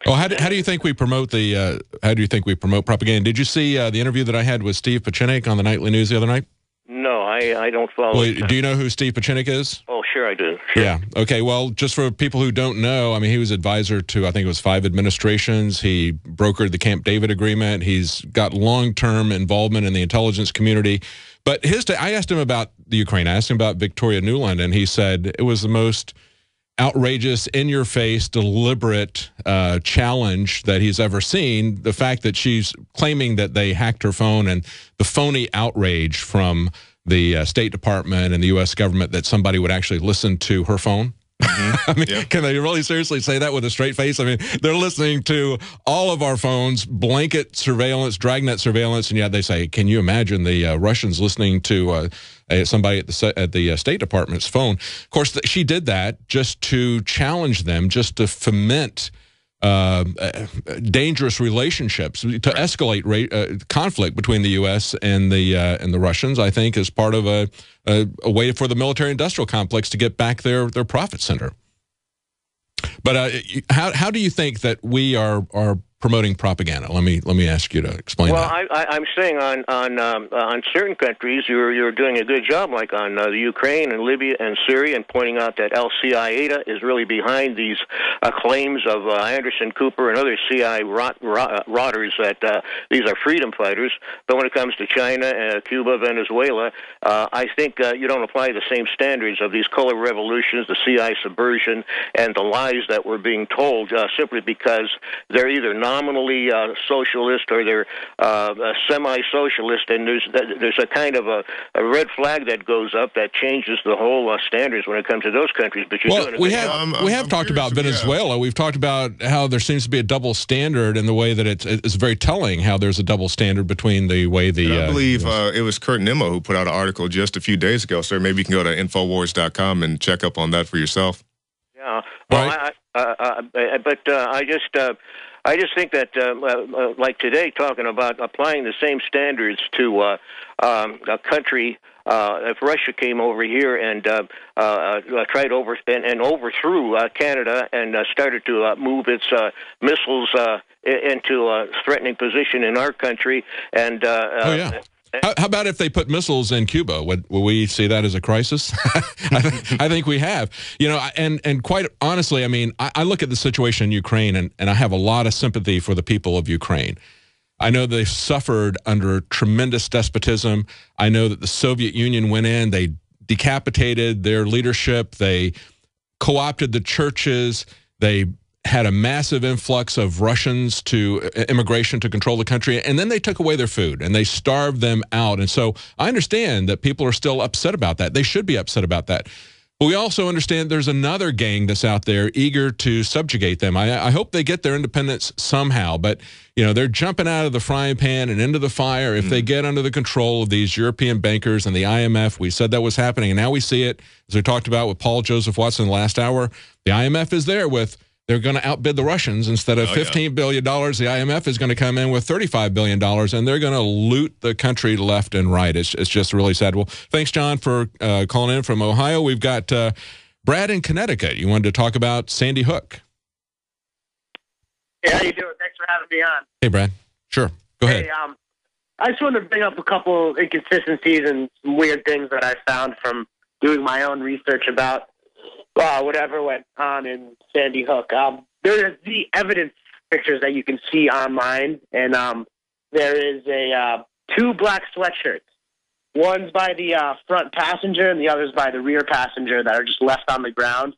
How do you think we promote how do you think we promote propaganda? Did you see the interview that I had with Steve Pachinik on the Nightly News the other night? No, I don't follow. Well, do you know who Steve Pachinik is? Oh, sure I do. Sure. Yeah. Okay. Well, just for people who don't know, I mean, he was advisor to, I think it was 5 administrations. He brokered the Camp David agreement. He's got long-term involvement in the intelligence community. But I asked him about the Ukraine. I asked him about Victoria Nuland, and he said it was the most outrageous, in-your-face, deliberate challenge that he's ever seen. The fact that she's claiming that they hacked her phone and the phony outrage from the State Department and the U.S. government that somebody would actually listen to her phone. I mean, can they really seriously say that with a straight face? I mean, they're listening to all of our phones, blanket surveillance, dragnet surveillance, and yet they say, can you imagine the Russians listening to somebody at the State Department's phone? Of course, she did that just to challenge them, just to foment dangerous relationships, to escalate conflict between the U.S. and the Russians. I think is part of a way for the military-industrial complex to get back their profit center. But how do you think that we are promoting propaganda? Let me ask you to explain that. Well, I'm saying on certain countries you're doing a good job, like on the Ukraine and Libya and Syria, and pointing out that Al-Qaeda is really behind these claims of Anderson Cooper and other CIA rotters that these are freedom fighters. But when it comes to China, Cuba, Venezuela, I think you don't apply the same standards of these color revolutions, the CIA subversion, and the lies that were being told simply because they're either nominally socialist or they're semi-socialist, and there's a kind of a red flag that goes up that changes the whole standards when it comes to those countries. But we have talked about Venezuela. Yeah. We've talked about how there seems to be a double standard in the way that it's very telling how there's a double standard between the way the. I believe it was Kurt Nimmo who put out an article just a few days ago, sir. Maybe you can go to Infowars.com and check up on that for yourself. Yeah. Well, right. I just think that, like today, talking about applying the same standards to a country, if Russia came over here and tried and overthrew Canada and started to move its missiles into a threatening position in our country, and How about if they put missiles in Cuba? Will we see that as a crisis? I think we have. You know, and quite honestly, I mean, I look at the situation in Ukraine, and I have a lot of sympathy for the people of Ukraine. I know they've suffered under tremendous despotism. I know that the Soviet Union went in, they decapitated their leadership, they co-opted the churches, they had a massive influx of Russians to immigration to control the country, and then they took away their food and they starved them out. And so I understand that people are still upset about that. They should be upset about that. But we also understand there's another gang that's out there eager to subjugate them. I hope they get their independence somehow, but you know, they're jumping out of the frying pan and into the fire if they get under the control of these European bankers and the IMF. We said that was happening, and now we see it, as we talked about with Paul Joseph Watson last hour. The IMF is there with they're going to outbid the Russians. Instead of $15 billion, the IMF is going to come in with $35 billion, and they're going to loot the country left and right. It's just really sad. Well, thanks, John, for calling in from Ohio. We've got Brad in Connecticut. You wanted to talk about Sandy Hook. Hey, how you doing? Thanks for having me on. Hey, Brad. Sure. Go ahead. Hey, I just wanted to bring up a couple inconsistencies and some weird things that I found from doing my own research about whatever went on in Sandy Hook. There is the evidence pictures that you can see online, and there is 2 black sweatshirts One's by the front passenger and the other's by the rear passenger that are just left on the ground.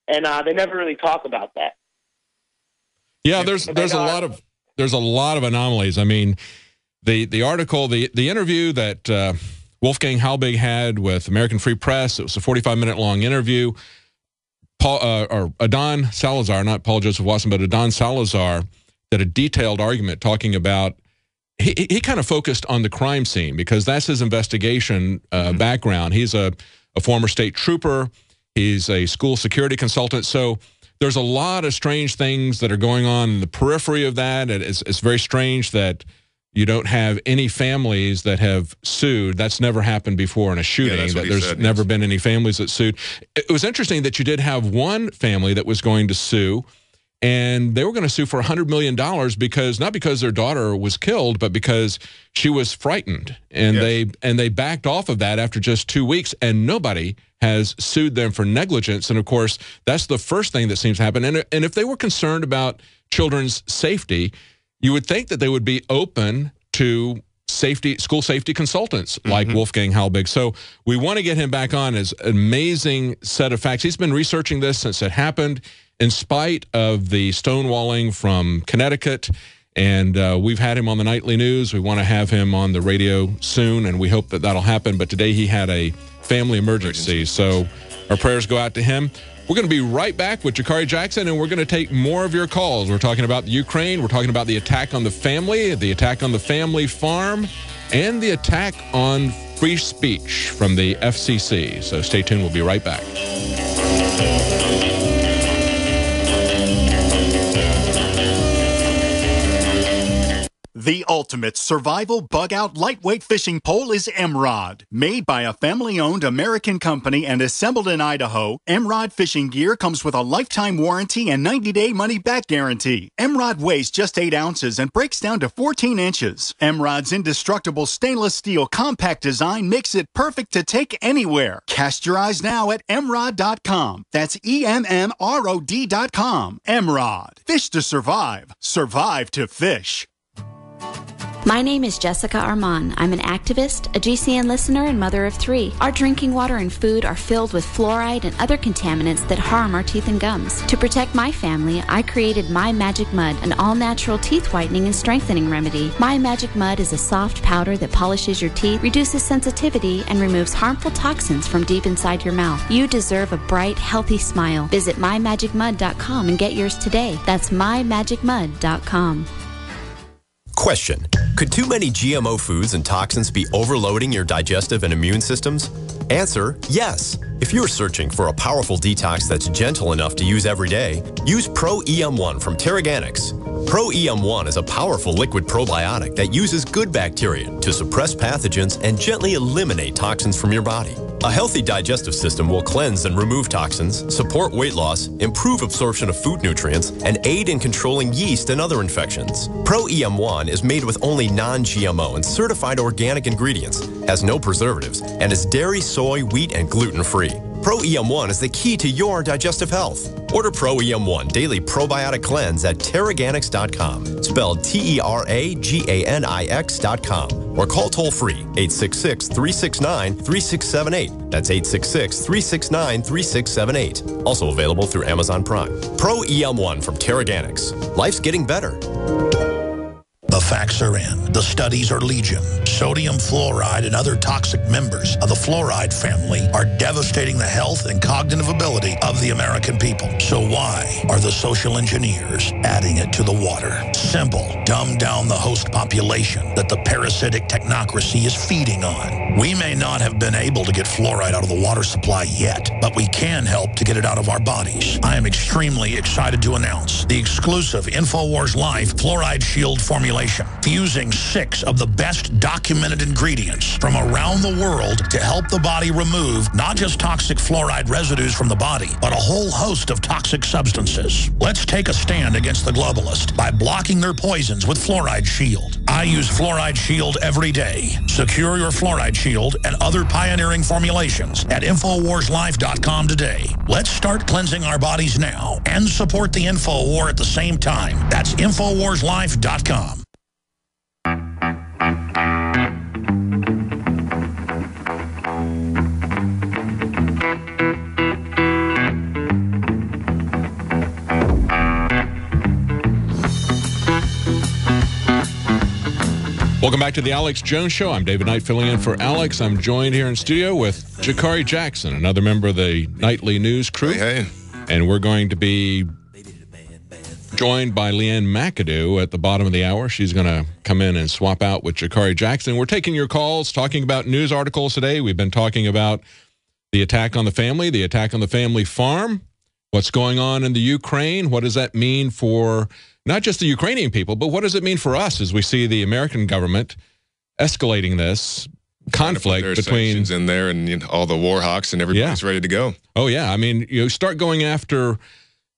And they never really talk about that. Yeah, there's a lot of anomalies. I mean, the article, the interview that Wolfgang Halbig had with American Free Press, it was a 45-minute long interview. Adon Salazar, not Paul Joseph Watson, but Adon Salazar did a detailed argument talking about, he kind of focused on the crime scene because that's his investigation background. He's a former state trooper. He's a school security consultant. So there's a lot of strange things that are going on in the periphery of that. It's very strange that you don't have any families that have sued. That's never happened before in a shooting. That there's never been any families that sued. It was interesting that you did have one family that was going to sue, and they were going to sue for $100 million because, not because their daughter was killed, but because she was frightened. And they backed off of that after just 2 weeks, and nobody has sued them for negligence. And of course, that's the first thing that seems to happen. And if they were concerned about children's safety, you would think that they would be open to school safety consultants like Wolfgang Halbig. So we want to get him back on. His amazing set of facts. He's been researching this since it happened, in spite of the stonewalling from Connecticut. And we've had him on the nightly news. We want to have him on the radio soon, and we hope that that'll happen. But today he had a family emergency. So our prayers go out to him. We're going to be right back with Jakari Jackson, and we're going to take more of your calls. We're talking about Ukraine. We're talking about the attack on the family farm, and the attack on free speech from the FCC. So stay tuned. We'll be right back. The ultimate survival bug-out lightweight fishing pole is Emrod. Made by a family-owned American company and assembled in Idaho, Emrod fishing gear comes with a lifetime warranty and 90-day money-back guarantee. Emrod weighs just 8 ounces and breaks down to 14 inches. Emrod's indestructible stainless steel compact design makes it perfect to take anywhere. Cast your eyes now at Emrod.com. That's EMMROD.com. Emrod. Fish to survive. Survive to fish. My name is Jessica Armand. I'm an activist, a GCN listener, and mother of 3. Our drinking water and food are filled with fluoride and other contaminants that harm our teeth and gums. To protect my family, I created My Magic Mud, an all-natural teeth whitening and strengthening remedy. My Magic Mud is a soft powder that polishes your teeth, reduces sensitivity, and removes harmful toxins from deep inside your mouth. You deserve a bright, healthy smile. Visit MyMagicMud.com and get yours today. That's MyMagicMud.com. Question: could too many GMO foods and toxins be overloading your digestive and immune systems? Answer: yes. If you're searching for a powerful detox that's gentle enough to use every day, use Pro EM1 from Terraganics. Pro EM1 is a powerful liquid probiotic that uses good bacteria to suppress pathogens and gently eliminate toxins from your body. A healthy digestive system will cleanse and remove toxins, support weight loss, improve absorption of food nutrients, and aid in controlling yeast and other infections. Pro EM1 is made with only non-GMO and certified organic ingredients, has no preservatives, and is dairy, soy, wheat, and gluten-free. Pro EM1 is the key to your digestive health. Order Pro EM1 Daily Probiotic Cleanse at Terraganics.com, spelled Terraganix.com, or call toll-free 866-369-3678. That's 866-369-3678. Also available through Amazon Prime. Pro EM1 from Terraganics. Life's getting better. The facts are in. The studies are legion. Sodium fluoride and other toxic members of the fluoride family are devastating the health and cognitive ability of the American people. So why are the social engineers adding it to the water? Simple. Dumb down the host population that the parasitic technocracy is feeding on. We may not have been able to get fluoride out of the water supply yet, but we can help to get it out of our bodies. I am extremely excited to announce the exclusive InfoWars Life Fluoride Shield formulation, fusing 6 of the best documented ingredients from around the world to help the body remove not just toxic fluoride residues from the body, but a whole host of toxic substances. Let's take a stand against the globalists by blocking their poisons with Fluoride Shield. I use Fluoride Shield every day. Secure your Fluoride Shield and other pioneering formulations at InfoWarsLife.com today. Let's start cleansing our bodies now and support the InfoWar at the same time. That's InfoWarsLife.com. Welcome back to the Alex Jones Show. I'm David Knight filling in for Alex. I'm joined here in studio with Jakari Jackson, another member of the nightly news crew. Hey. And we're going to be joined by Leanne McAdoo at the bottom of the hour. She's going to come in and swap out with Jakari Jackson. We're taking your calls, talking about news articles today. We've been talking about the attack on the family farm, what's going on in the Ukraine. What does that mean for not just the Ukrainian people, but what does it mean for us as we see the American government escalating this conflict between sanctions in there and all the war hawks and everybody's ready to go. Oh, yeah. I mean, you start going after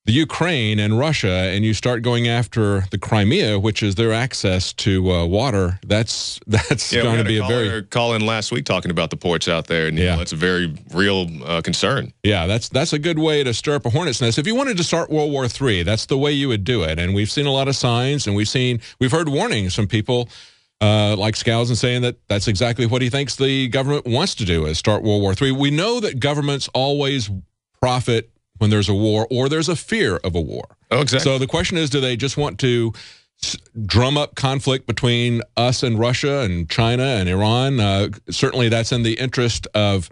the Ukraine and Russia, and you start going after the Crimea, which is their access to water. That's going to be a very call in last week talking about the ports out there, and that's a very real concern. Yeah, that's a good way to stir up a hornet's nest. If you wanted to start World War III, that's the way you would do it. And we've seen a lot of signs, and we've heard warnings from people like Skousen saying that that's exactly what he thinks the government wants to do is start World War III. We know that governments always profit when there's a war or there's a fear of a war. Oh, exactly. So the question is, do they just want to drum up conflict between us and Russia and China and Iran? Certainly that's in the interest of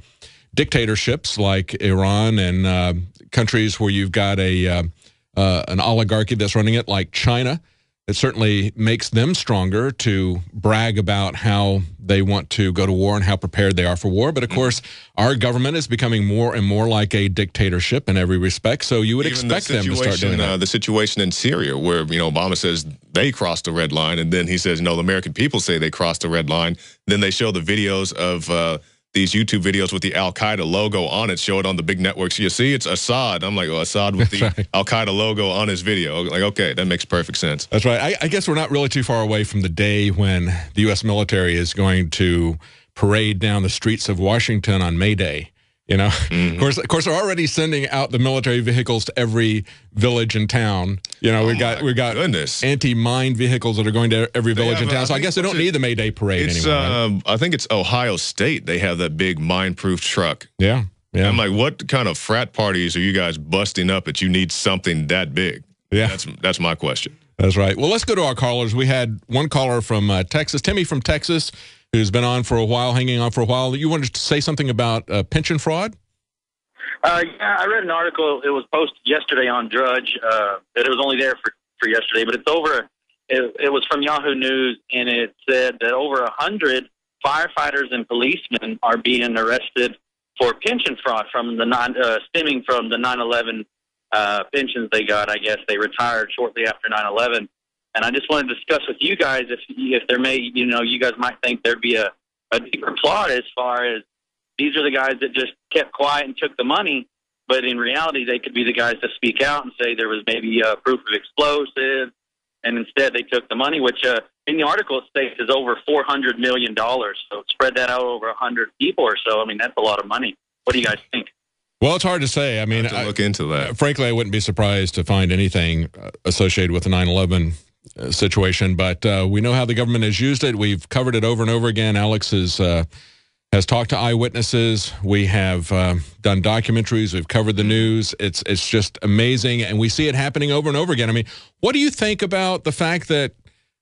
dictatorships like Iran and countries where you've got an oligarchy that's running it like China. It certainly makes them stronger to brag about how they want to go to war and how prepared they are for war. But, of course, our government is becoming more and more like a dictatorship in every respect, so you would expect them to start doing that. The situation in Syria where, Obama says they crossed the red line, and then he says, no, the American people say they crossed the red line. Then they show the videos of these YouTube videos with the Al-Qaeda logo on it, show it on the big networks. You see, it's Assad. I'm like, well, Assad with the Al-Qaeda logo on his video. Like, okay, that makes perfect sense. That's right. I guess we're not really too far away from the day when the U.S. military is going to parade down the streets of Washington on May Day. Of course, they're already sending out the military vehicles to every village and town. We've got anti-mine vehicles that are going to every village and town. So I guess they don't need the May Day parade anymore. Right? I think it's Ohio State. They have that big mine-proof truck. Yeah. I'm like, what kind of frat parties are you guys busting up that you need something that big? Yeah, that's my question. That's right. Well, let's go to our callers. We had one caller from Texas, Timmy from Texas, who's been on for a while, hanging on for a while. You wanted to say something about pension fraud? Yeah, I read an article. It was posted yesterday on Drudge. That it was only there for yesterday, but it's over. It was from Yahoo News, and it said that over 100 firefighters and policemen are being arrested for pension fraud from stemming from the 9/11 pensions they got. I guess they retired shortly after 9/11. And I just wanted to discuss with you guys if there may, you guys might think there'd be a deeper plot as far as these are the guys that just kept quiet and took the money, but in reality they could be the guys to speak out and say there was maybe proof of explosives, and instead they took the money, which in the article it states is over $400 million. So spread that out over 100 people or so. I mean, that's a lot of money. What do you guys think? Well, it's hard to say. I mean, I have to look into that. Frankly, I wouldn't be surprised to find anything associated with the 9/11 situation, but we know how the government has used it. We've covered it over and over again. Alex has talked to eyewitnesses. We have done documentaries. We've covered the news. It's just amazing, and we see it happening over and over again. I mean, what do you think about the fact that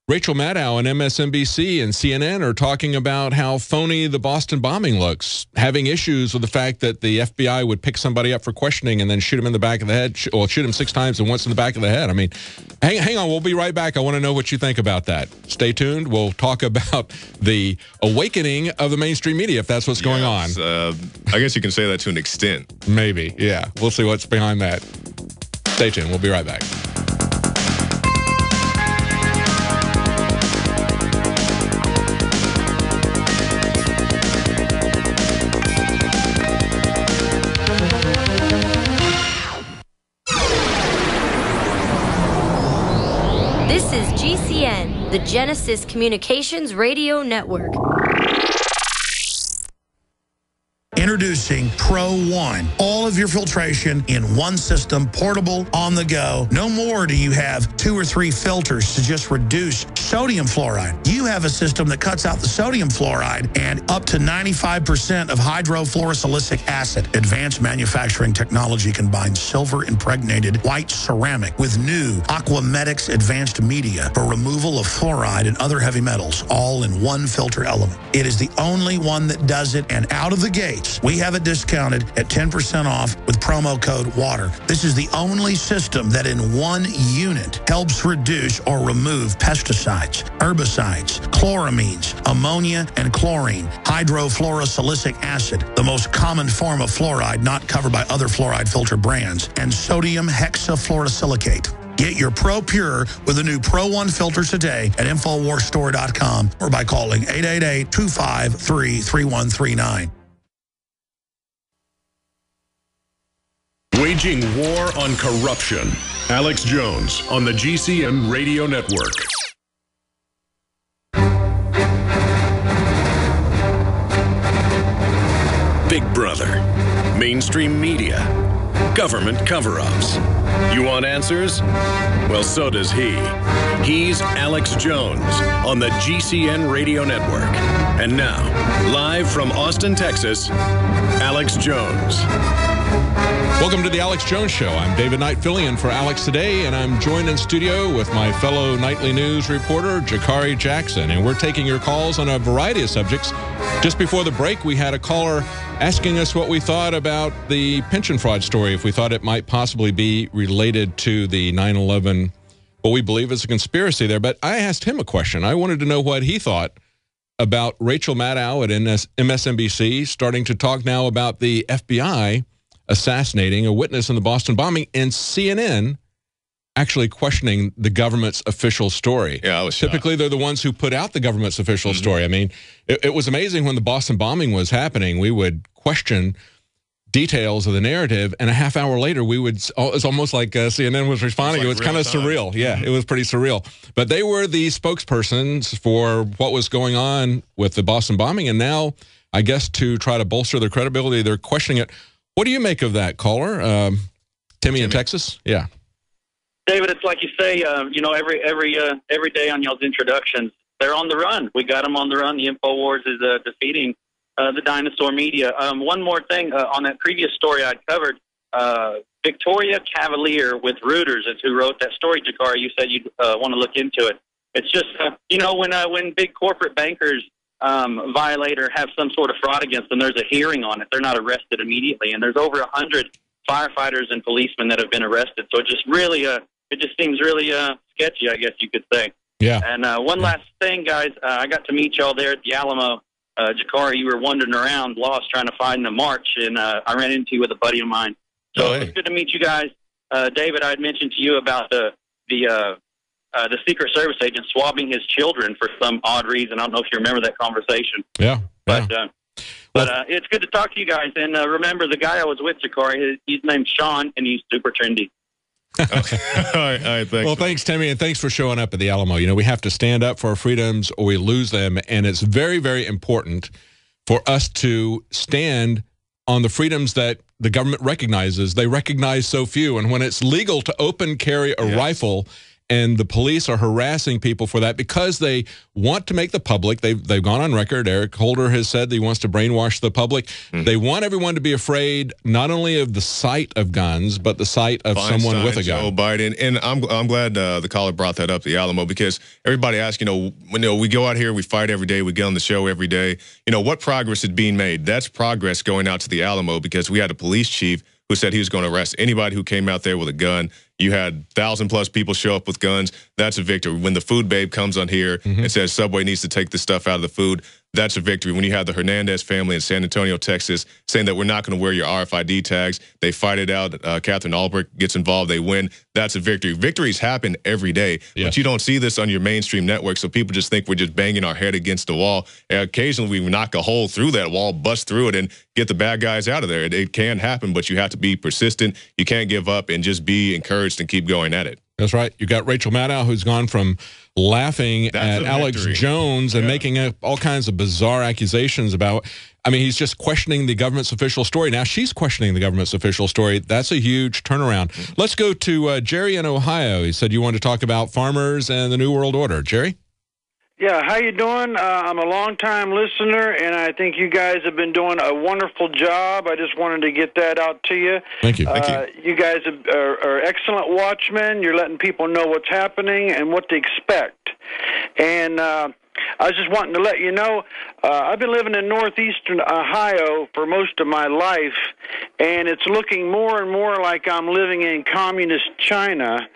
Rachel Maddow and MSNBC and CNN are talking about how phony the Boston bombing looks, having issues with the fact that the FBI would pick somebody up for questioning and then shoot him in the back of the head, or shoot him 6 times and once in the back of the head. I mean, hang on. We'll be right back. I want to know what you think about that. Stay tuned. We'll talk about the awakening of the mainstream media, if that's what's going on. I guess you can say that to an extent. Maybe, yeah. We'll see what's behind that. Stay tuned. We'll be right back. This is GCN, the Genesis Communications Radio Network. Introducing Pro One. All of your filtration in one system, portable, on the go. No more do you have 2 or 3 filters to just reduce sodium fluoride. You have a system that cuts out the sodium fluoride and up to 95% of hydrofluorosilicic acid. Advanced manufacturing technology combines silver-impregnated white ceramic with new Aquamedics advanced media for removal of fluoride and other heavy metals, all in one filter element. It is the only one that does it, and out of the gates, we have it discounted at 10% off with promo code WATER. This is the only system that in one unit helps reduce or remove pesticides, herbicides, chloramines, ammonia, and chlorine, hydrofluorosilicic acid, the most common form of fluoride not covered by other fluoride filter brands, and sodium hexafluorosilicate. Get your Pro Pure with the new Pro One filters today at InfoWarsStore.com or by calling 888-253-3139. Waging war on corruption. Alex Jones on the GCN Radio Network. Big Brother, mainstream media, government cover-ups. You want answers? Well, so does he. He's Alex Jones on the GCN Radio Network. And now, live from Austin, Texas, Alex Jones. Welcome to the Alex Jones Show. I'm David Knight, filling in for Alex today, and I'm joined in studio with my fellow nightly news reporter, Jakari Jackson, and we're taking your calls on a variety of subjects. Just before the break, we had a caller asking us what we thought about the pension fraud story, if we thought it might possibly be related to the 9/11, what we believe is a conspiracy there. But I asked him a question. I wanted to know what he thought about Rachel Maddow at MSNBC starting to talk now about the FBI assassinating a witness in the Boston bombing, and CNN actually questioning the government's official story. Yeah, I was shocked. Typically, they're the ones who put out the government's official story. I mean, it was amazing when the Boston bombing was happening. We would question details of the narrative, and a half hour later, it's almost like CNN was responding. It was kind of surreal. Yeah, it was pretty surreal. But they were the spokespersons for what was going on with the Boston bombing, and now, I guess, to try to bolster their credibility, they're questioning it. What do you make of that, caller? Timmy in Texas? Yeah. David, it's like you say, every day on y'all's introductions, they're on the run. We got them on the run. The InfoWars is defeating the dinosaur media. One more thing, on that previous story I covered, Victoria Cavalier with Reuters is who wrote that story, Jakari. You said you'd want to look into it. It's just, when big corporate bankers violate or have some sort of fraud against them, there's a hearing on it. They're not arrested immediately, and there's over 100 firefighters and policemen that have been arrested. So it just seems really sketchy, I guess you could say. Yeah. And one last thing, guys, I got to meet y'all there at the Alamo. Jakari, you were wandering around, lost, trying to find the march, and I ran into you with a buddy of mine. So It's good to meet you guys. David, I had mentioned to you about the Secret Service agent swabbing his children for some odd reason. I don't know if you remember that conversation. Yeah. But it's good to talk to you guys. And remember, the guy I was with, Jakari, he's named Sean, and he's super trendy. Okay. All right, thanks. Well, thanks, Timmy, and thanks for showing up at the Alamo. We have to stand up for our freedoms or we lose them, and it's very, very important for us to stand on the freedoms that the government recognizes. They recognize so few, and when it's legal to open carry a rifle, and the police are harassing people for that because they want to make the public, they've gone on record, Eric Holder has said that he wants to brainwash the public. They want everyone to be afraid not only of the sight of guns, but the sight of someone with a gun. Joe Biden. And I'm glad the caller brought that up, the Alamo, because everybody asks, when we go out here, we fight every day, we get on the show every day. What progress is being made? That's progress going out to the Alamo, because we had a police chief who said he was going to arrest anybody who came out there with a gun. You had 1,000+ people show up with guns. That's a victory. When the food babe comes on here and says Subway needs to take this stuff out of the food, that's a victory. When you have the Hernandez family in San Antonio, Texas, saying that we're not going to wear your RFID tags, they fight it out. Catherine Albrecht gets involved. They win. That's a victory. Victories happen every day, but you don't see this on your mainstream network, so people just think we're just banging our head against the wall. And occasionally, we knock a hole through that wall, bust through it, and get the bad guys out of there. It can happen, but you have to be persistent. You can't give up and just be encouraged and keep going at it. That's right. You got Rachel Maddow, who's gone from laughing at Alex Jones and making up all kinds of bizarre accusations about, I mean, he's just questioning the government's official story. Now she's questioning the government's official story. That's a huge turnaround. Let's go to Jerry in Ohio. He said you wanted to talk about farmers and the New World Order. Jerry? Yeah, how you doing? I'm a long-time listener, and I think you guys have been doing a wonderful job. I just wanted to get that out to you. Thank you. Thank you. You guys are excellent watchmen. You're letting people know what's happening and what to expect. And I was just wanting to let you know, I've been living in northeastern Ohio for most of my life, and it's looking more and more like I'm living in communist China.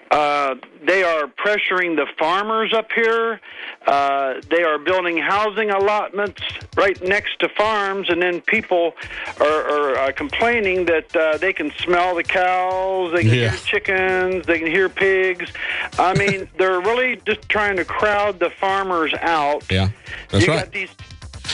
They are pressuring the farmers up here. They are building housing allotments right next to farms, and then people are complaining that they can smell the cows, they can hear chickens, they can hear pigs. I mean, they're really just trying to crowd the farmers out. Yeah, that's right. Got these.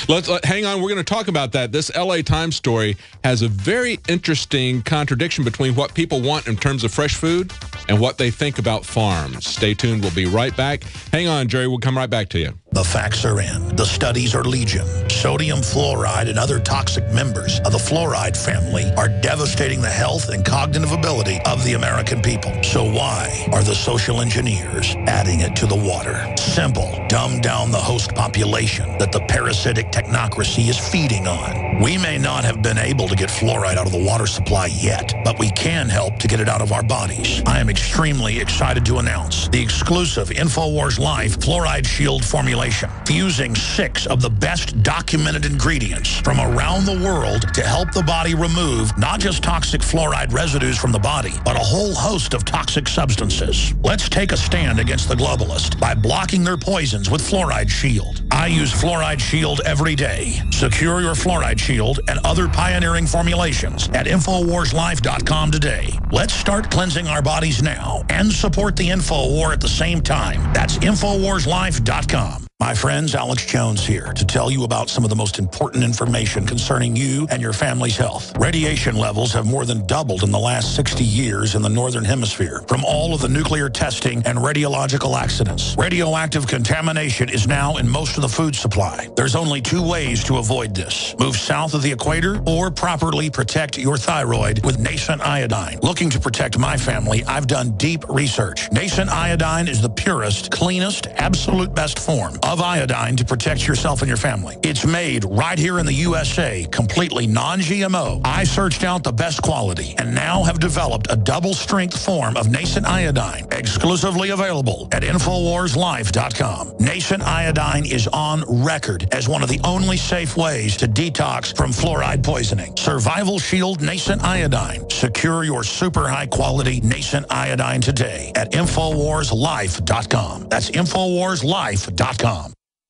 Let's hang on. We're going to talk about that. This LA Times story has a very interesting contradiction between what people want in terms of fresh food and what they think about farms. Stay tuned. We'll be right back. Hang on, Jerry. We'll come right back to you. The facts are in. The studies are legion. Sodium fluoride and other toxic members of the fluoride family are devastating the health and cognitive ability of the American people. So why are the social engineers adding it to the water? Simple. Dumb down the host population that the parasitic technocracy is feeding on. We may not have been able to get fluoride out of the water supply yet, but we can help to get it out of our bodies. I am extremely excited to announce the exclusive InfoWars Life Fluoride Shield formulation, fusing 6 of the best documented ingredients from around the world to help the body remove not just toxic fluoride residues from the body, but a whole host of toxic substances. Let's take a stand against the globalists by blocking their poisons with Fluoride Shield. I use Fluoride Shield every day. Secure your Fluoride Shield and other pioneering formulations at InfoWarsLife.com today. Let's start cleansing our bodies now and support the InfoWar at the same time. That's InfoWarsLife.com. My friends, Alex Jones here to tell you about some of the most important information concerning you and your family's health. Radiation levels have more than doubled in the last 60 years in the Northern Hemisphere from all of the nuclear testing and radiological accidents. Radioactive contamination is now in most of the food supply. There's only 2 ways to avoid this. Move south of the equator or properly protect your thyroid with Nascent Iodine. Looking to protect my family, I've done deep research. Nascent Iodine is the purest, cleanest, absolute best form of iodine to protect yourself and your family. It's made right here in the USA, completely non-GMO. I searched out the best quality and now have developed a double-strength form of Nascent Iodine, exclusively available at InfoWarsLife.com. Nascent Iodine is on record as one of the only safe ways to detox from fluoride poisoning. Survival Shield Nascent Iodine. Secure your super high-quality Nascent Iodine today at InfoWarsLife.com. That's InfoWarsLife.com.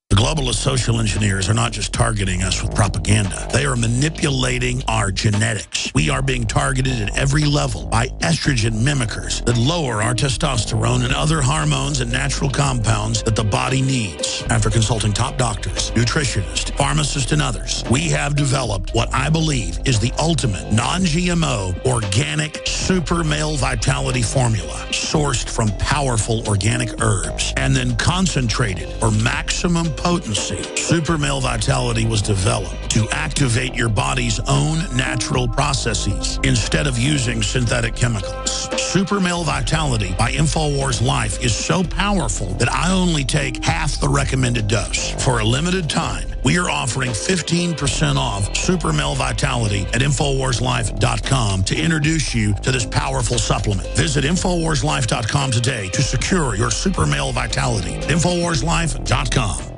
The globalist social engineers are not just targeting us with propaganda. They are manipulating our genetics. We are being targeted at every level by estrogen mimickers that lower our testosterone and other hormones and natural compounds that the body needs. After consulting top doctors, nutritionists, pharmacists, and others, we have developed what I believe is the ultimate non-GMO organic super male vitality formula sourced from powerful organic herbs and then concentrated for maximum potency. Super Male Vitality was developed to activate your body's own natural processes instead of using synthetic chemicals. Super Male Vitality by InfoWars Life is so powerful that I only take half the recommended dose. For a limited time, we are offering 15% off Super Male Vitality at InfoWarsLife.com to introduce you to this powerful supplement. Visit InfoWarsLife.com today to secure your Super Male Vitality. InfoWarsLife.com.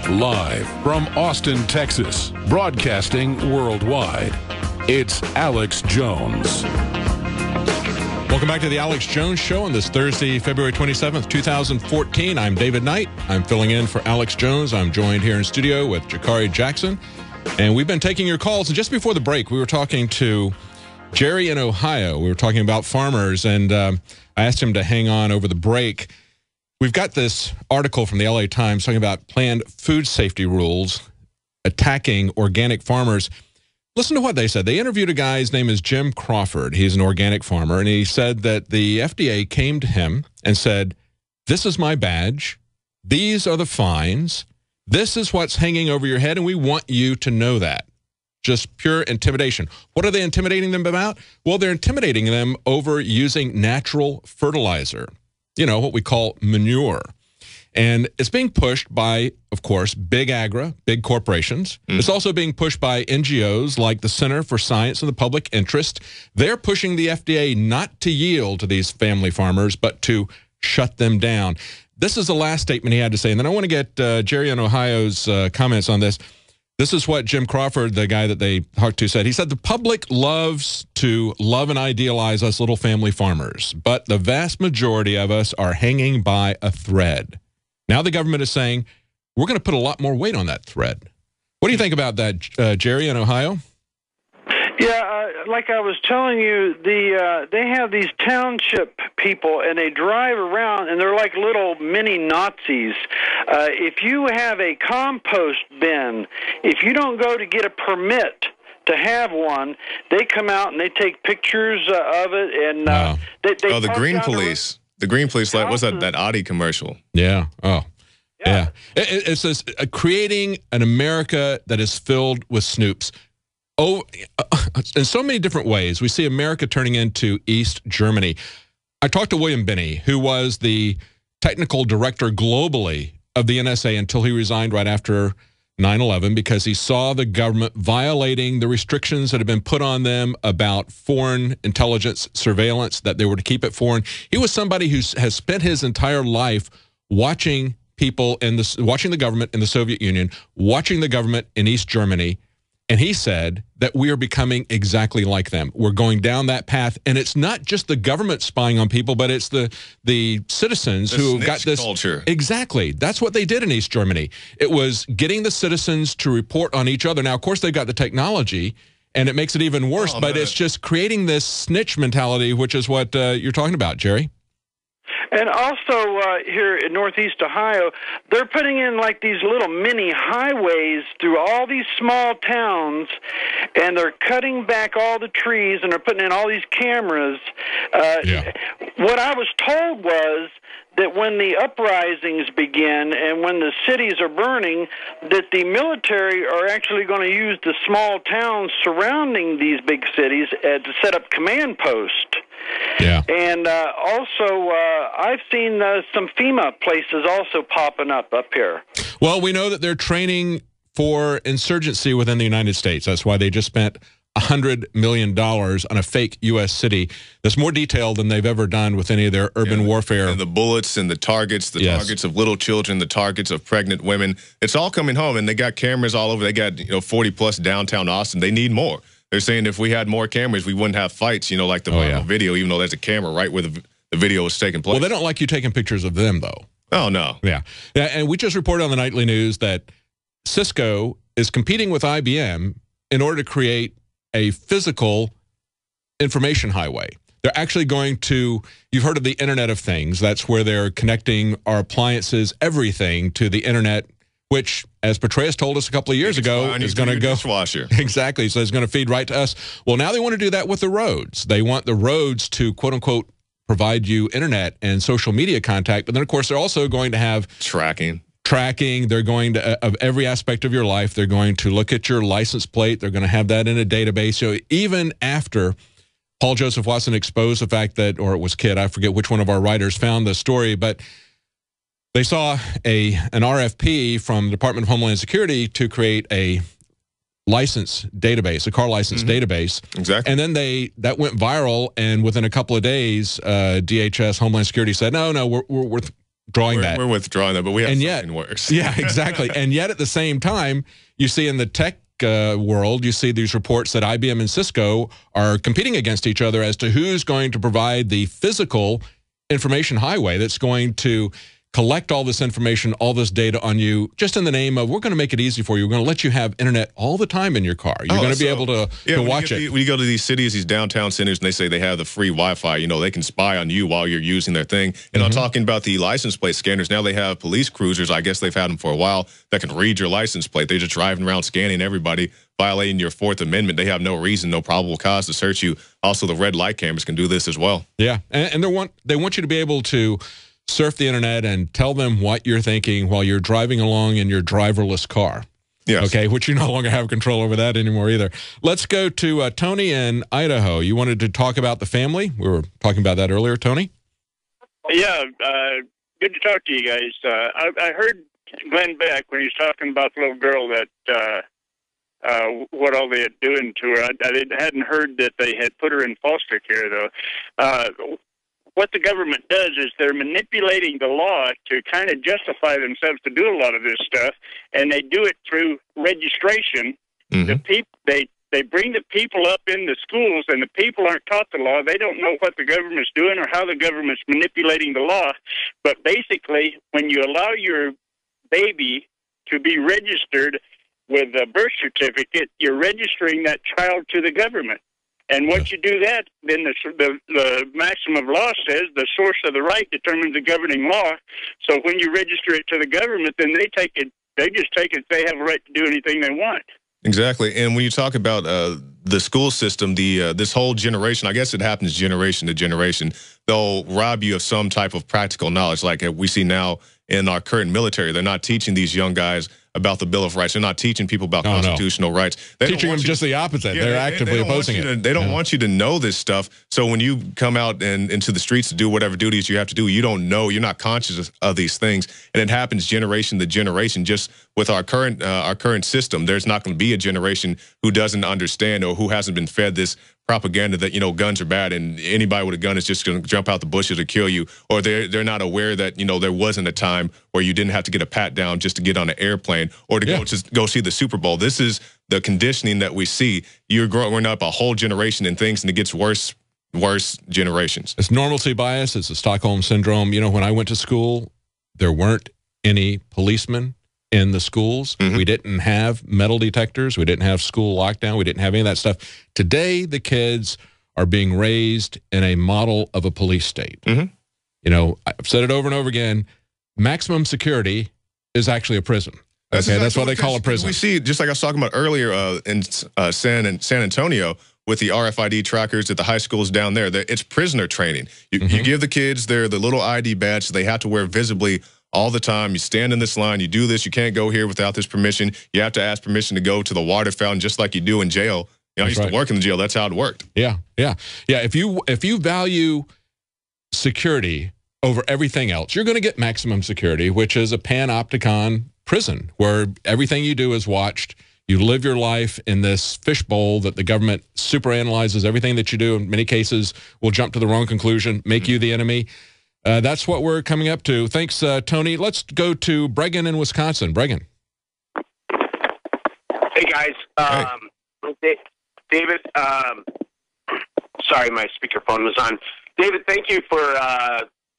Live from Austin, Texas, broadcasting worldwide, it's Alex Jones. Welcome back to the Alex Jones Show on this Thursday, February 27th, 2014. I'm David Knight. I'm filling in for Alex Jones. I'm joined here in studio with Jakari Jackson. And we've been taking your calls. And just before the break, we were talking to Jerry in Ohio. We were talking about farmers, and I asked him to hang on over the break. We've got this article from the LA Times talking about planned food safety rules attacking organic farmers. Listen to what they said. They interviewed a guy, his name is Jim Crawford. He's an organic farmer, and he said that the FDA came to him and said, this is my badge. These are the fines. This is what's hanging over your head, and we want you to know that. Just pure intimidation. What are they intimidating them about? Well, they're intimidating them over using natural fertilizer, you know, what we call manure. And it's being pushed by, of course, big agri, big corporations. It's also being pushed by NGOs like the Center for Science and the Public Interest. They're pushing the FDA not to yield to these family farmers, but to shut them down. This is the last statement he had to say. And then I want to get Jerry in Ohio's comments on this. This is what Jim Crawford, the guy that they talked to, said. He said, the public loves to love and idealize us little family farmers, but the vast majority of us are hanging by a thread. Now the government is saying, we're going to put a lot more weight on that thread. What do you think about that, Jerry in Ohio? Yeah, like I was telling you, they have these township people, and they drive around, and they're like little mini Nazis. If you have a compost bin, if you don't go to get a permit to have one, they come out and they take pictures of it, and they the Green Police. The Green Police, like, what's that Audi commercial? Yeah. Oh, yeah. It says creating an America that is filled with snoops. Oh, in so many different ways, we see America turning into East Germany. I talked to William Binney, who was the technical director globally of the NSA until he resigned right after 9/11 because he saw the government violating the restrictions that had been put on them about foreign intelligence surveillance, that they were to keep it foreign. He was somebody who has spent his entire life watching people watching the government in the Soviet Union, watching the government in East Germany. And he said that we are becoming exactly like them. We're going down that path. And it's not just the government spying on people, but it's the citizens who got this culture. Exactly. That's what they did in East Germany. It was getting the citizens to report on each other. Now, of course, they've got the technology, and it makes it even worse. But it's just creating this snitch mentality, which is what you're talking about, Jerry. And also here in Northeast Ohio, they're putting in like these little mini highways through all these small towns, and they're cutting back all the trees, and they're putting in all these cameras. What I was told was that when the uprisings begin and when the cities are burning, that the military are actually going to use the small towns surrounding these big cities to set up command posts. Yeah. And also, I've seen some FEMA places also popping up here. Well, we know that they're training for insurgency within the United States. That's why they just spent $100 million on a fake U.S. city that's more detailed than they've ever done with any of their urban warfare. And the bullets and the targets of little children, the targets of pregnant women. It's all coming home, and they got cameras all over. They got 40-plus downtown Austin. They need more. They're saying if we had more cameras, we wouldn't have fights, like the viral video, even though there's a camera right where the video is taking place. Well, they don't like you taking pictures of them, though. Oh, no. Yeah, and we just reported on the nightly news that Cisco is competing with IBM in order to create a physical information highway. They're actually going to, you've heard of the Internet of Things. That's where they're connecting our appliances, everything, to the Internet, which, as Petraeus told us a couple of years ago, is going to go dishwasher. Exactly. So it's going to feed right to us. Well, now they want to do that with the roads. They want the roads to, quote unquote, provide you internet and social media contact. But then, of course, they're also going to have tracking. They're going to, of every aspect of your life, they're going to look at your license plate. They're going to have that in a database. So even after Paul Joseph Watson exposed the fact that, or it was Kidd, I forget which one of our writers found the story, but they saw an RFP from the Department of Homeland Security to create a license database, a car license database. Exactly. And then that went viral, and within a couple of days, DHS, Homeland Security said, no, we're withdrawing that. We're withdrawing that, but we have something worse. Yeah, exactly. And yet at the same time, you see in the tech world, you see these reports that IBM and Cisco are competing against each other as to who's going to provide the physical information highway that's going to collect all this information, all this data on you, just in the name of, we're going to make it easy for you. We're going to let you have internet all the time in your car. You're going to be able to watch it. When you go to these cities, these downtown centers, and they say they have the free Wi-Fi, they can spy on you while you're using their thing. And I'm talking about the license plate scanners. Now they have police cruisers. I guess they've had them for a while that can read your license plate. They're just driving around scanning everybody, violating your Fourth Amendment. They have no reason, no probable cause to search you. Also, the red light cameras can do this as well. Yeah, and they want you to be able to surf the internet and tell them what you're thinking while you're driving along in your driverless car. Yes. Okay, which you no longer have control over that anymore either. Let's go to Tony in Idaho. You wanted to talk about the family. We were talking about that earlier, Tony. Yeah, good to talk to you guys. I heard Glenn Beck when he was talking about the little girl that what all they had doing to her. I hadn't heard that they had put her in foster care, though. What the government does is they're manipulating the law to kind of justify themselves to do a lot of this stuff, and they do it through registration. The they bring the people up in the schools, and the people aren't taught the law. They don't know what the government's doing or how the government's manipulating the law. But basically, when you allow your baby to be registered with a birth certificate, you're registering that child to the government. And once you do that, then the maxim of law says the source of the right determines the governing law. So when you register it to the government, then they just take it. They have a right to do anything they want. Exactly. And when you talk about the school system, this whole generation, I guess it happens generation to generation, they'll rob you of some type of practical knowledge, like we see now in our current military. They're not teaching these young guys about the Bill of Rights. They're not teaching people about constitutional rights. They're teaching them just the opposite. They're actively opposing it. They don't want you to know this stuff. So when you come out and into the streets to do whatever duties you have to do, you don't know. You're not conscious of these things, and it happens generation to generation. Just with our current system, there's not going to be a generation who doesn't understand or who hasn't been fed this propaganda that guns are bad and anybody with a gun is just going to jump out the bushes or kill you, or they're not aware that there wasn't a time where you didn't have to get a pat down just to get on an airplane or to go see the Super Bowl. This is the conditioning that we see. You're growing up a whole generation in things, and it gets worse generations. It's normalcy bias. It's the Stockholm syndrome. When I went to school, there weren't any policemen in the schools. We didn't have metal detectors. We didn't have school lockdown. We didn't have any of that stuff. Today, the kids are being raised in a model of a police state. I've said it over and over again. Maximum security is actually a prison. That's why they call it prison. We see, just like I was talking about earlier in San Antonio, with the RFID trackers at the high schools down there, it's prisoner training. You give the kids the little ID badge they have to wear visibly all the time. You stand in this line, you do this, you can't go here without this permission. You have to ask permission to go to the water fountain, just like you do in jail. I used to work in the jail. That's how it worked. Yeah. If you value security over everything else, you're going to get maximum security, which is a panopticon prison where everything you do is watched. You live your life in this fishbowl that the government superanalyzes everything that you do. In many cases, will jump to the wrong conclusion, make you the enemy. That's what we're coming up to. Thanks, Tony. Let's go to Bregan in Wisconsin. Bregan. Hey, guys. David, sorry, my speakerphone was on. David, thank you for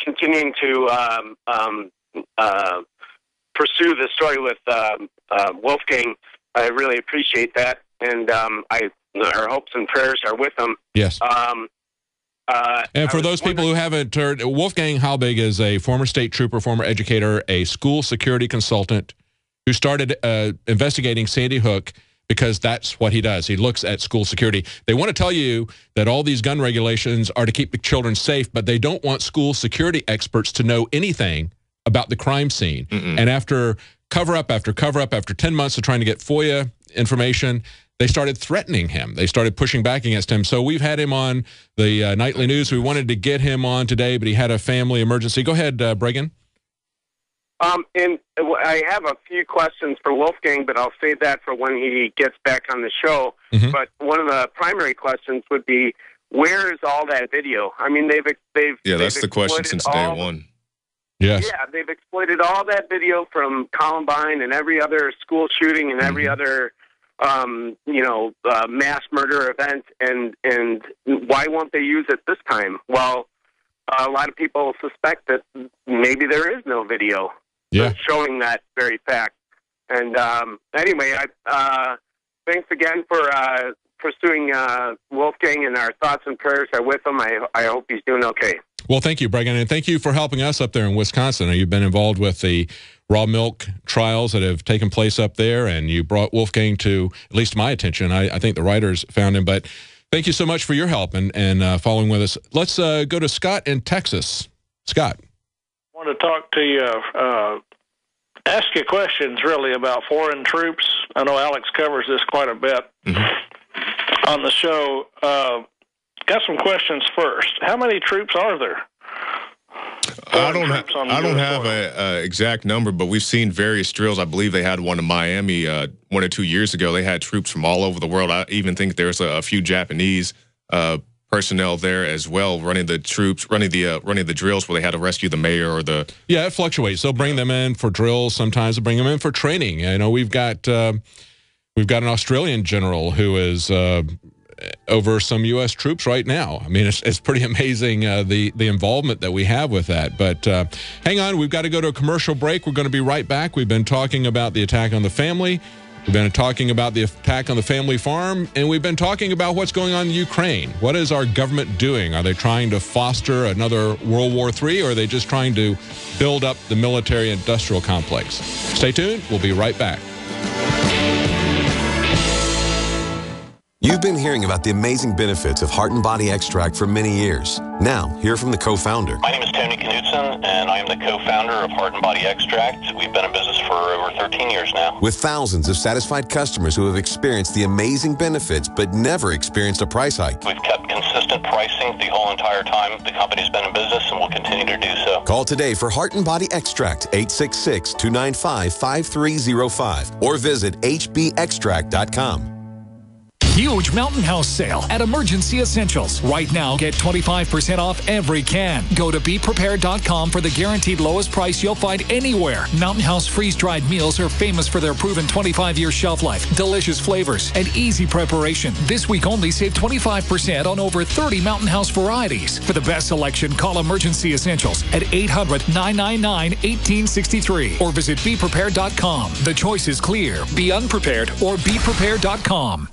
continuing to pursue the story with Wolfgang. I really appreciate that, and our hopes and prayers are with him. Yes. And for those people who haven't heard, Wolfgang Halbig is a former state trooper, former educator, a school security consultant who started investigating Sandy Hook because that's what he does. He looks at school security. They want to tell you that all these gun regulations are to keep the children safe, but they don't want school security experts to know anything about the crime scene. And after cover-up after cover-up, after 10 months of trying to get FOIA information, they started threatening him. They started pushing back against him. So we've had him on the Nightly News. We wanted to get him on today, but he had a family emergency. Go ahead, Bregan. And I have a few questions for Wolfgang, but I'll save that for when he gets back on the show. But one of the primary questions would be, where is all that video? I mean, that's the question since day one. Yes. Yeah, they've exploited all that video from Columbine and every other school shooting and every other mass murder event, and why won't they use it this time? Well, a lot of people suspect that maybe there is no video showing that very fact. And anyway, thanks again for pursuing Wolfgang, and our thoughts and prayers are with him. I hope he's doing okay. Well, thank you, Bregan, and thank you for helping us up there in Wisconsin. You've been involved with the raw milk trials that have taken place up there, and you brought Wolfgang to at least my attention. I think the writers found him, but thank you so much for your help and following with us. Let's go to Scott in Texas. Scott. I want to talk to you, ask you questions really about foreign troops. I know Alex covers this quite a bit on the show. Got some questions first. How many troops are there? I don't have an exact number, but we've seen various drills. I believe they had one in Miami 1 or 2 years ago. They had troops from all over the world. I even think there's a few Japanese personnel there as well, running the drills where they had to rescue the mayor or the. Yeah, it fluctuates. They'll bring them in for drills. Sometimes they'll bring them in for training. You know, we've got an Australian general who is over some U.S. troops right now. I mean, it's pretty amazing the involvement that we have with that. But hang on, we've got to go to a commercial break. We're going to be right back. We've been talking about the attack on the family. We've been talking about the attack on the family farm, and we've been talking about what's going on in Ukraine. What is our government doing? Are they trying to foster another World War III, or are they just trying to build up the military-industrial complex? Stay tuned. We'll be right back. You've been hearing about the amazing benefits of Heart and Body Extract for many years. Now, hear from the co-founder. My name is Tony Knudsen, and I am the co-founder of Heart and Body Extract. We've been in business for over 13 years now. With thousands of satisfied customers who have experienced the amazing benefits but never experienced a price hike. We've kept consistent pricing the whole entire time the company's been in business, and will continue to do so. Call today for Heart and Body Extract, 866-295-5305, or visit hbextract.com. Huge Mountain House sale at Emergency Essentials. Right now, get 25% off every can. Go to BePrepared.com for the guaranteed lowest price you'll find anywhere. Mountain House freeze-dried meals are famous for their proven 25-year shelf life, delicious flavors, and easy preparation. This week only, save 25% on over 30 Mountain House varieties. For the best selection, call Emergency Essentials at 800-999-1863 or visit BePrepared.com. The choice is clear. Be unprepared or BePrepared.com.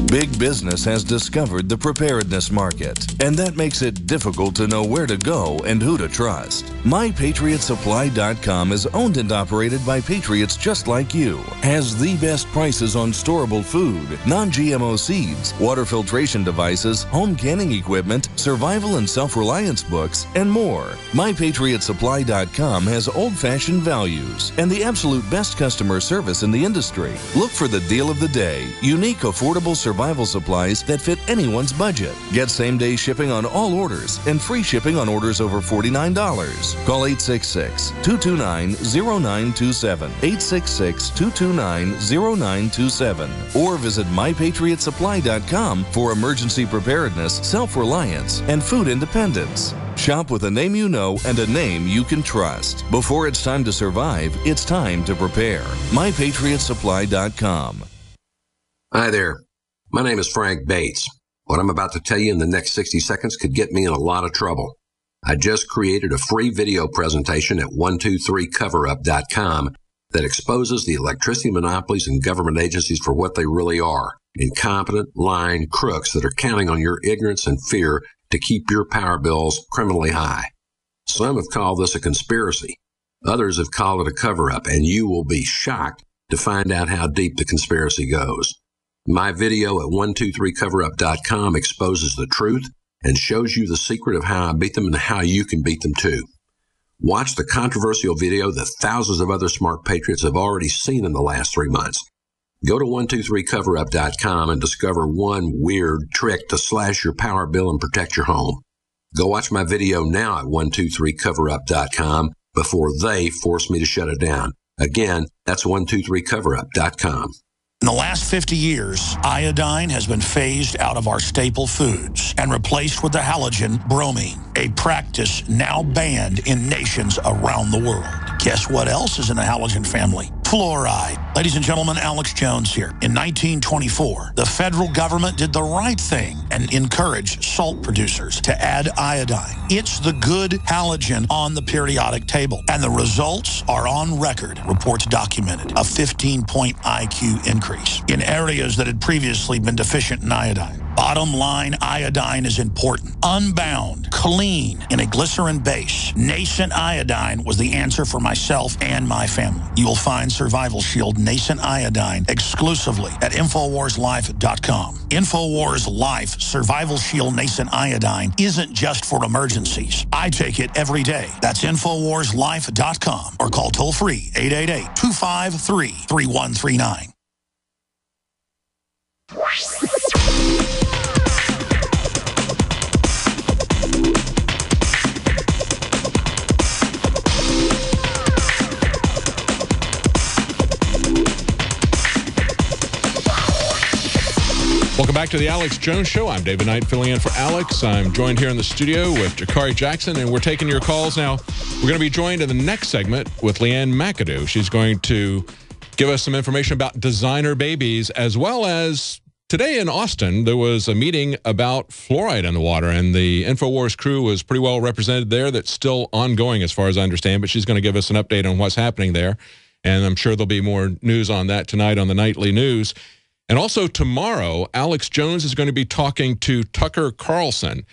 Big business has discovered the preparedness market, and that makes it difficult to know where to go and who to trust. MyPatriotSupply.com is owned and operated by patriots just like you, has the best prices on storable food, non-GMO seeds, water filtration devices, home canning equipment, survival and self-reliance books, and more. MyPatriotSupply.com has old-fashioned values and the absolute best customer service in the industry. Look for the deal of the day, unique, affordable survival supplies that fit anyone's budget. Get same-day shipping on all orders and free shipping on orders over $49. Call 866-229-0927, 866-229-0927, or visit MyPatriotSupply.com for emergency preparedness, self-reliance, and food independence. Shop with a name you know and a name you can trust. Before it's time to survive, it's time to prepare. MyPatriotSupply.com. Hi there. My name is Frank Bates. What I'm about to tell you in the next 60 seconds could get me in a lot of trouble. I just created a free video presentation at 123coverup.com that exposes the electricity monopolies and government agencies for what they really are: incompetent, lying crooks that are counting on your ignorance and fear to keep your power bills criminally high. Some have called this a conspiracy. Others have called it a cover-up, and you will be shocked to find out how deep the conspiracy goes. My video at 123coverup.com exposes the truth and shows you the secret of how I beat them and how you can beat them too. Watch the controversial video that thousands of other smart patriots have already seen in the last 3 months. Go to 123coverup.com and discover one weird trick to slash your power bill and protect your home. Go watch my video now at 123coverup.com before they force me to shut it down. Again, that's 123coverup.com. In the last 50 years, iodine has been phased out of our staple foods and replaced with the halogen bromine, a practice now banned in nations around the world. Guess what else is in the halogen family? Fluoride. Ladies and gentlemen, Alex Jones here. In 1924, the federal government did the right thing and encouraged salt producers to add iodine. It's the good halogen on the periodic table, and the results are on record. Reports documented a 15-point IQ increase in areas that had previously been deficient in iodine. Bottom line, iodine is important. Unbound, clean, in a glycerin base. Nascent iodine was the answer for myself and my family. You will find Survival Shield Nascent Iodine exclusively at InfoWarsLife.com. InfoWars Life Survival Shield Nascent Iodine isn't just for emergencies. I take it every day. That's InfoWarsLife.com or call toll-free 888-253-3139. Welcome back to the Alex Jones Show. I'm David Knight, filling in for Alex. I'm joined here in the studio with Jakari Jackson, and we're taking your calls now. We're going to be joined in the next segment with Leanne McAdoo. She's going to give us some information about designer babies, as well as today in Austin, there was a meeting about fluoride in the water, and the InfoWars crew was pretty well represented there. That's still ongoing as far as I understand, but she's going to give us an update on what's happening there, and I'm sure there'll be more news on that tonight on the Nightly News. And also tomorrow, Alex Jones is going to be talking to Tucker Carlson.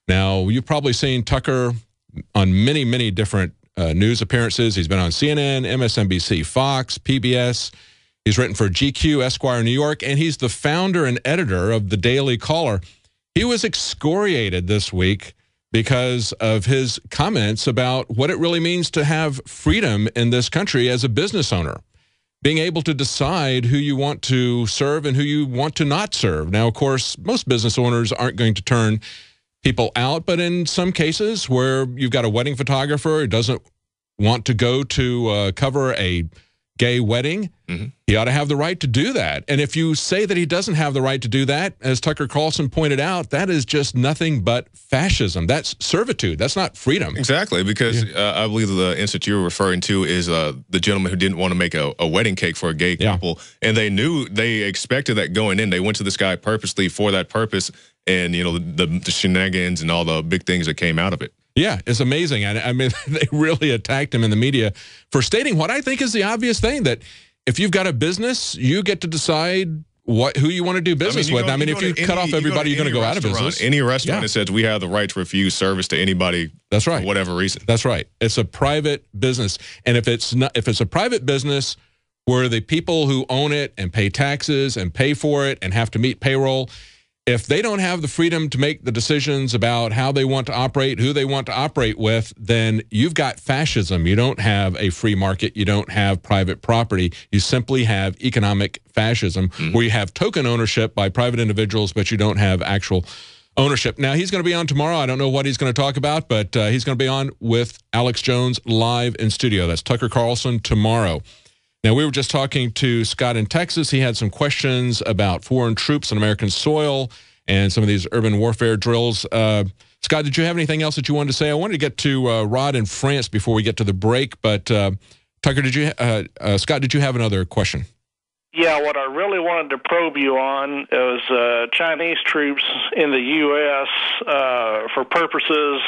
Now, you've probably seen Tucker on many, many different news appearances. He's been on CNN, MSNBC, Fox, PBS. He's written for GQ, Esquire, New York, and he's the founder and editor of the Daily Caller. He was excoriated this week because of his comments about what it really means to have freedom in this country as a business owner. Being able to decide who you want to serve and who you want to not serve. Now, of course, most business owners aren't going to turn people out, but in some cases where you've got a wedding photographer who doesn't want to go to cover a gay wedding, he ought to have the right to do that. And if you say that he doesn't have the right to do that, as Tucker Carlson pointed out, that is just nothing but fascism. That's servitude. That's not freedom. Exactly, because I believe the incident you were referring to is the gentleman who didn't want to make a wedding cake for a gay couple, and they expected that going in. They went to this guy purposely for that purpose, and you know the shenanigans and all the big things that came out of it. Yeah, it's amazing. I mean, they really attacked him in the media for stating what I think is the obvious thing, that if you've got a business, you get to decide who you want to do business with. I mean, if you cut off everybody, you're going to go out of business. Any restaurant that says we have the right to refuse service to anybody, that's right, for whatever reason. That's right. It's a private business, and if it's a private business where the people who own it and pay taxes and pay for it and have to meet payroll, if they don't have the freedom to make the decisions about how they want to operate, who they want to operate with, then you've got fascism. You don't have a free market. You don't have private property. You simply have economic fascism, where you have token ownership by private individuals, but you don't have actual ownership. Now, he's going to be on tomorrow. I don't know what he's going to talk about, but he's going to be on with Alex Jones live in studio. That's Tucker Carlson tomorrow. Now, we were just talking to Scott in Texas. He had some questions about foreign troops on American soil and some of these urban warfare drills. Scott, did you have anything else that you wanted to say? I wanted to get to Rod in France before we get to the break, but Tucker, Scott, did you have another question? Yeah, what I really wanted to probe you on is Chinese troops in the U.S. For purposes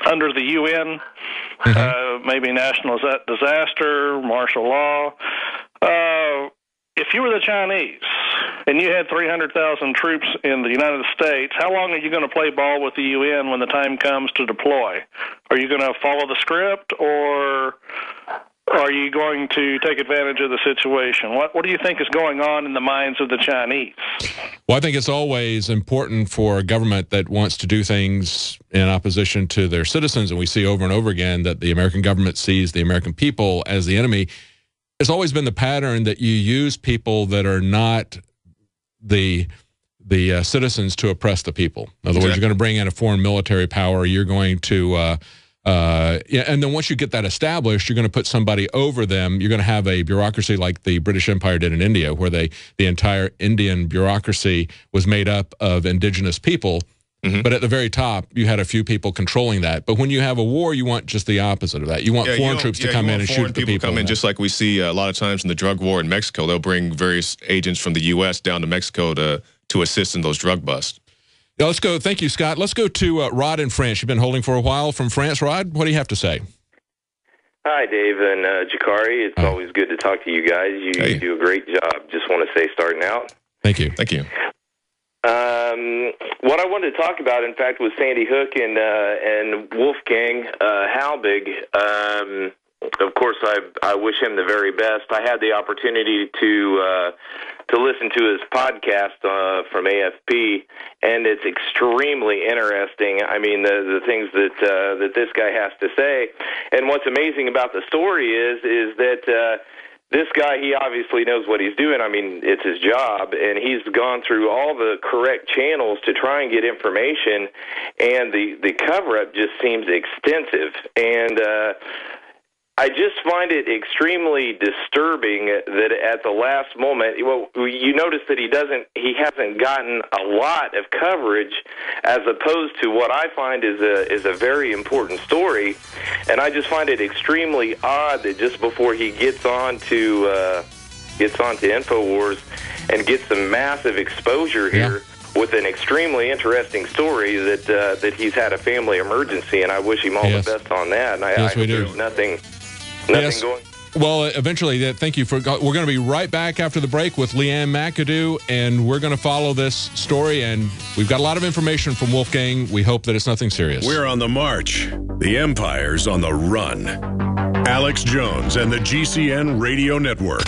under the UN, maybe national disaster, martial law. If you were the Chinese and you had 300,000 troops in the United States, how long are you going to play ball with the UN when the time comes to deploy? Are you going to follow the script, or are you going to take advantage of the situation? What do you think is going on in the minds of the Chinese? Well, I think it's always important for a government that wants to do things in opposition to their citizens, and we see over and over again that the American government sees the American people as the enemy. It's always been the pattern that you use people that are not the citizens to oppress the people. In other words, you're going to bring in a foreign military power. You're going to and then once you get that established, you're going to put somebody over them. You're going to have a bureaucracy like the British Empire did in India, where the entire Indian bureaucracy was made up of indigenous people But at the very top, you had a few people controlling that. But when you have a war, you want just the opposite of that. You want foreign troops to come in and shoot the people. Come in, just like we see a lot of times in the drug war in Mexico. They'll bring various agents from the U.S. down to Mexico to assist in those drug busts. Now, let's go. Thank you, Scott. Let's go to Rod in France. You've been holding for a while from France. Rod, what do you have to say? Hi, Dave and Jakari. It's always good to talk to you guys. You do a great job. Just want to say, starting out. Thank you. Thank you. What I wanted to talk about, in fact, was Sandy Hook and Wolfgang Halbig. Of course, I wish him the very best. I had the opportunity to listen to his podcast from AFP, and it's extremely interesting. I mean, the things that this guy has to say. And what's amazing about the story is that this guy, he obviously knows what he's doing. I mean, it's his job, and he's gone through all the correct channels to try and get information, and the cover-up just seems extensive. And I just find it extremely disturbing that at the last moment, well, you notice that he hasn't gotten a lot of coverage, as opposed to what I find is a very important story, and I just find it extremely odd that just before he gets on to InfoWars and gets some massive exposure here. With an extremely interesting story that he's had a family emergency, and I wish him all the best on that. And I we do. There's nothing going. Well, eventually, thank you for. We're going to be right back after the break with Leanne McAdoo, and we're going to follow this story. And we've got a lot of information from Wolfgang. We hope that it's nothing serious. We're on the march. The Empire's on the run. Alex Jones and the GCN Radio Network.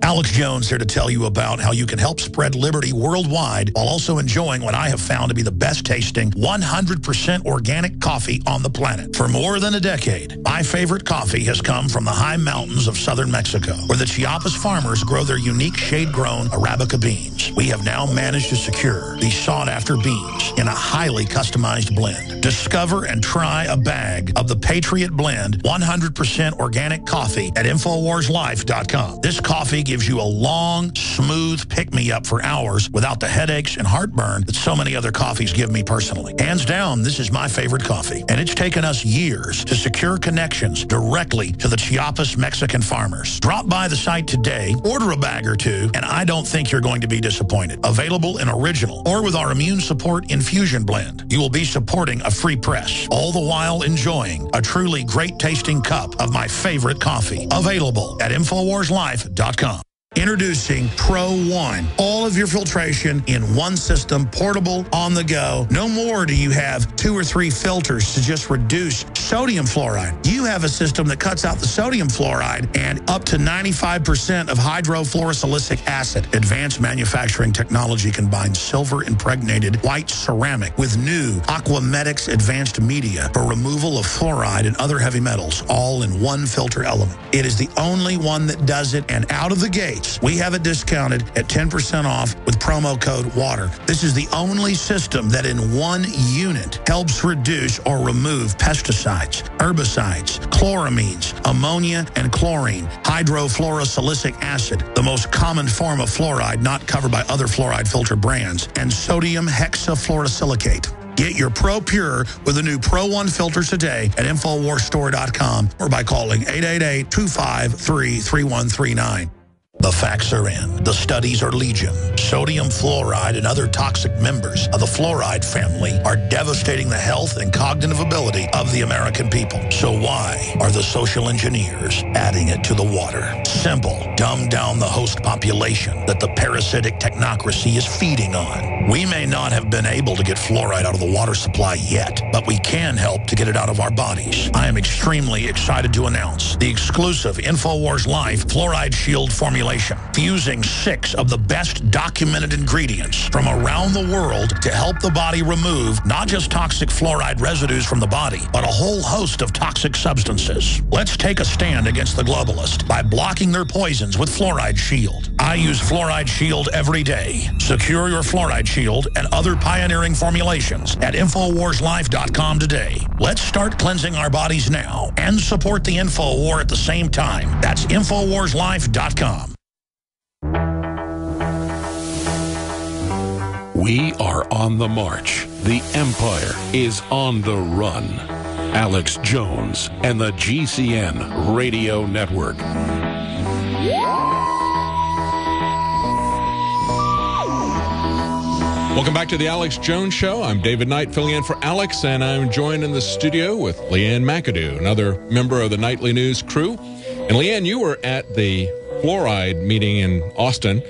Alex Jones here to tell you about how you can help spread liberty worldwide while also enjoying what I have found to be the best tasting 100% organic coffee on the planet. For more than a decade, my favorite coffee has come from the high mountains of southern Mexico, where the Chiapas farmers grow their unique shade-grown Arabica beans. We have now managed to secure these sought-after beans in a highly customized blend. Discover and try a bag of the Patriot Blend 100% organic coffee at InfoWarsLife.com. This coffee gives you a long, smooth pick-me-up for hours without the headaches and heartburn that so many other coffees give me personally. Hands down, this is my favorite coffee, and it's taken us years to secure connections directly to the Chiapas Mexican farmers. Drop by the site today, order a bag or two, and I don't think you're going to be disappointed. Available in original or with our Immune Support Infusion Blend. You will be supporting a free press, all the while enjoying a truly great-tasting cup of my favorite coffee. Available at InfoWarsLife.com. Introducing Pro One. All of your filtration in one system, portable, on the go. No more do you have 2 or 3 filters to just reduce sodium fluoride. You have a system that cuts out the sodium fluoride and up to 95% of hydrofluorosilicic acid. Advanced manufacturing technology combines silver-impregnated white ceramic with new Aquamedics advanced media for removal of fluoride and other heavy metals, all in one filter element. It is the only one that does it, and out of the gate, we have it discounted at 10% off with promo code WATER. This is the only system that in one unit helps reduce or remove pesticides, herbicides, chloramines, ammonia, and chlorine, hydrofluorosilicic acid, the most common form of fluoride not covered by other fluoride filter brands, and sodium hexafluorosilicate. Get your Pro Pure with the new Pro One filter today at InfoWarsStore.com or by calling 888-253-3139. The facts are in. The studies are legion. Sodium fluoride and other toxic members of the fluoride family are devastating the health and cognitive ability of the American people. So why are the social engineers adding it to the water? Simple. Dumb down the host population that the parasitic technocracy is feeding on. We may not have been able to get fluoride out of the water supply yet, but we can help to get it out of our bodies. I am extremely excited to announce the exclusive InfoWars Life Fluoride Shield formulation, fusing 6 of the best documented ingredients from around the world to help the body remove not just toxic fluoride residues from the body, but a whole host of toxic substances. Let's take a stand against the globalists by blocking their poisons with Fluoride Shield. I use Fluoride Shield every day. Secure your Fluoride Shield and other pioneering formulations at InfoWarsLife.com today. Let's start cleansing our bodies now and support the Info War at the same time. That's InfoWarsLife.com. We are on the march. The empire is on the run. Alex Jones and the GCN Radio Network. Welcome back to the Alex Jones Show. I'm David Knight, filling in for Alex, and I'm joined in the studio with Leanne McAdoo, another member of the Nightly News crew. And Leanne, you were at the fluoride meeting in Austin,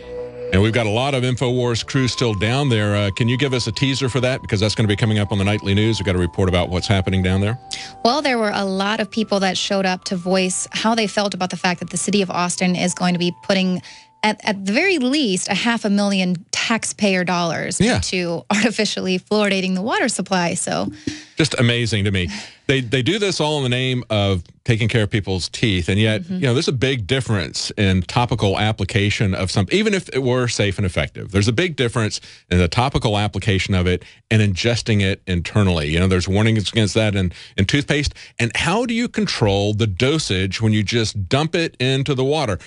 and we've got a lot of InfoWars crew still down there. Can you give us a teaser for that? Because that's going to be coming up on the Nightly News. We've got a report about what's happening down there. Well, there were a lot of people that showed up to voice how they felt about the fact that the city of Austin is going to be putting, at the very least, $500,000 taxpayer dollars into artificially fluoridating the water supply. So, just amazing to me. They do this all in the name of taking care of people's teeth, and yet you know there's a big difference in topical application of something. Even if it were safe and effective, there's a big difference in the topical application of it and ingesting it internally. You know, there's warnings against that in toothpaste. And how do you control the dosage when you just dump it into the water?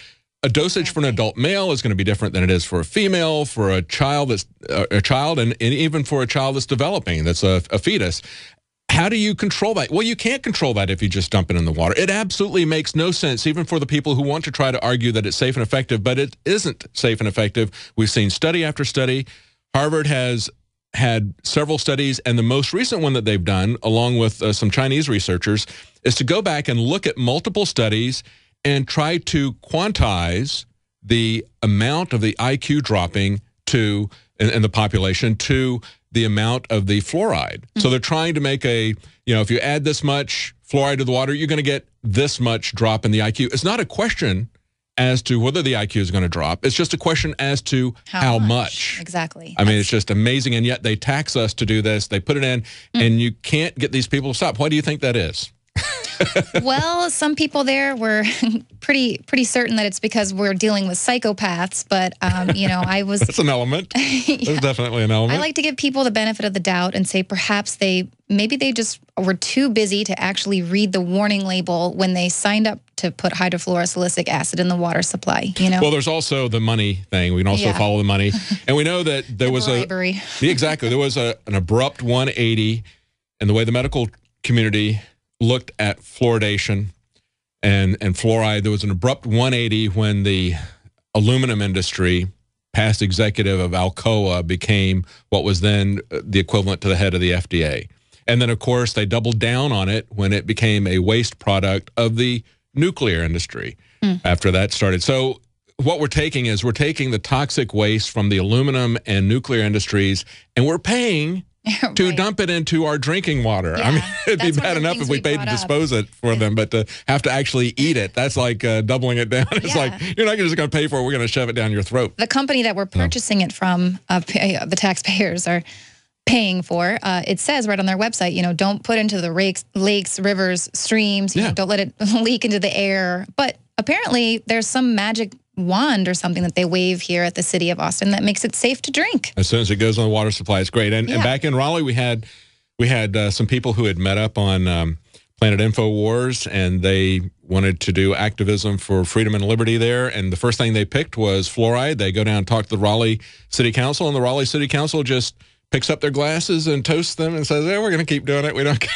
A dosage for an adult male is going to be different than it is for a female, for a child that's and even for a child that's developing, that's a fetus. How do you control that? Well, you can't control that if you just dump it in the water. It absolutely makes no sense, even for the people who want to try to argue that it's safe and effective, but it isn't safe and effective. We've seen study after study. Harvard has had several studies, and the most recent one that they've done, along with some Chinese researchers, is to go back and look at multiple studies and try to quantize the amount of the IQ dropping to in the population to the amount of the fluoride. So they're trying to make if you add this much fluoride to the water, you're going to get this much drop in the IQ. It's not a question as to whether the IQ is going to drop. It's just a question as to how much. Exactly. I mean, it's just amazing, and yet they tax us to do this. They put it in, and you can't get these people to stop. Why do you think that is? Well, some people there were pretty certain that it's because we're dealing with psychopaths, but I was... That's an element. There's definitely an element. I like to give people the benefit of the doubt and say perhaps maybe they just were too busy to actually read the warning label when they signed up to put hydrofluorosilicic acid in the water supply, Well, there's also the money thing. We can also follow the money. And we know that there was bribery. Exactly. There was an abrupt 180 in the way the medical community looked at fluoridation and fluoride. There was an abrupt 180 when the aluminum industry, past executive of Alcoa, became what was then the equivalent to the head of the FDA. And then, of course, they doubled down on it when it became a waste product of the nuclear industry after that started. So what we're taking the toxic waste from the aluminum and nuclear industries, and we're paying to dump it into our drinking water. I mean, it'd be bad enough if we paid to dispose it for them, but to have to actually eat it, that's like doubling it down. It's like, you're not just going to pay for it, we're going to shove it down your throat. The company that we're purchasing it from, the taxpayers are paying for, it says right on their website, don't put into the lakes, rivers, streams, don't let it leak into the air. But apparently there's some magic wand or something that they wave here at the city of Austin that makes it safe to drink. As soon as it goes on the water supply, it's great. And back in Raleigh, we had some people who had met up on Planet InfoWars, and they wanted to do activism for freedom and liberty there. And the first thing they picked was fluoride. They go down and talk to the Raleigh City Council, and the Raleigh City Council just picks up their glasses and toasts them and says, we're going to keep doing it. We don't care.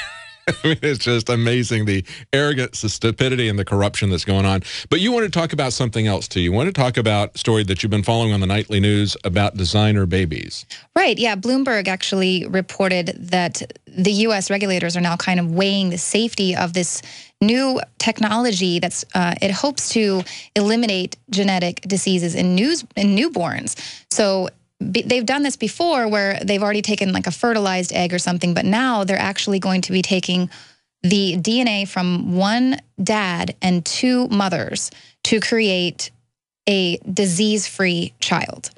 I mean, it's just amazing, the arrogance, the stupidity, and the corruption that's going on. But you want to talk about something else, too. You want to talk about a story that you've been following on the Nightly News about designer babies. Right, yeah. Bloomberg actually reported that the U.S. regulators are now kind of weighing the safety of this new technology that's it hopes to eliminate genetic diseases in newborns. So they've done this before where they've already taken like a fertilized egg or something, but now they're actually going to be taking the DNA from one dad and two mothers to create a disease-free child.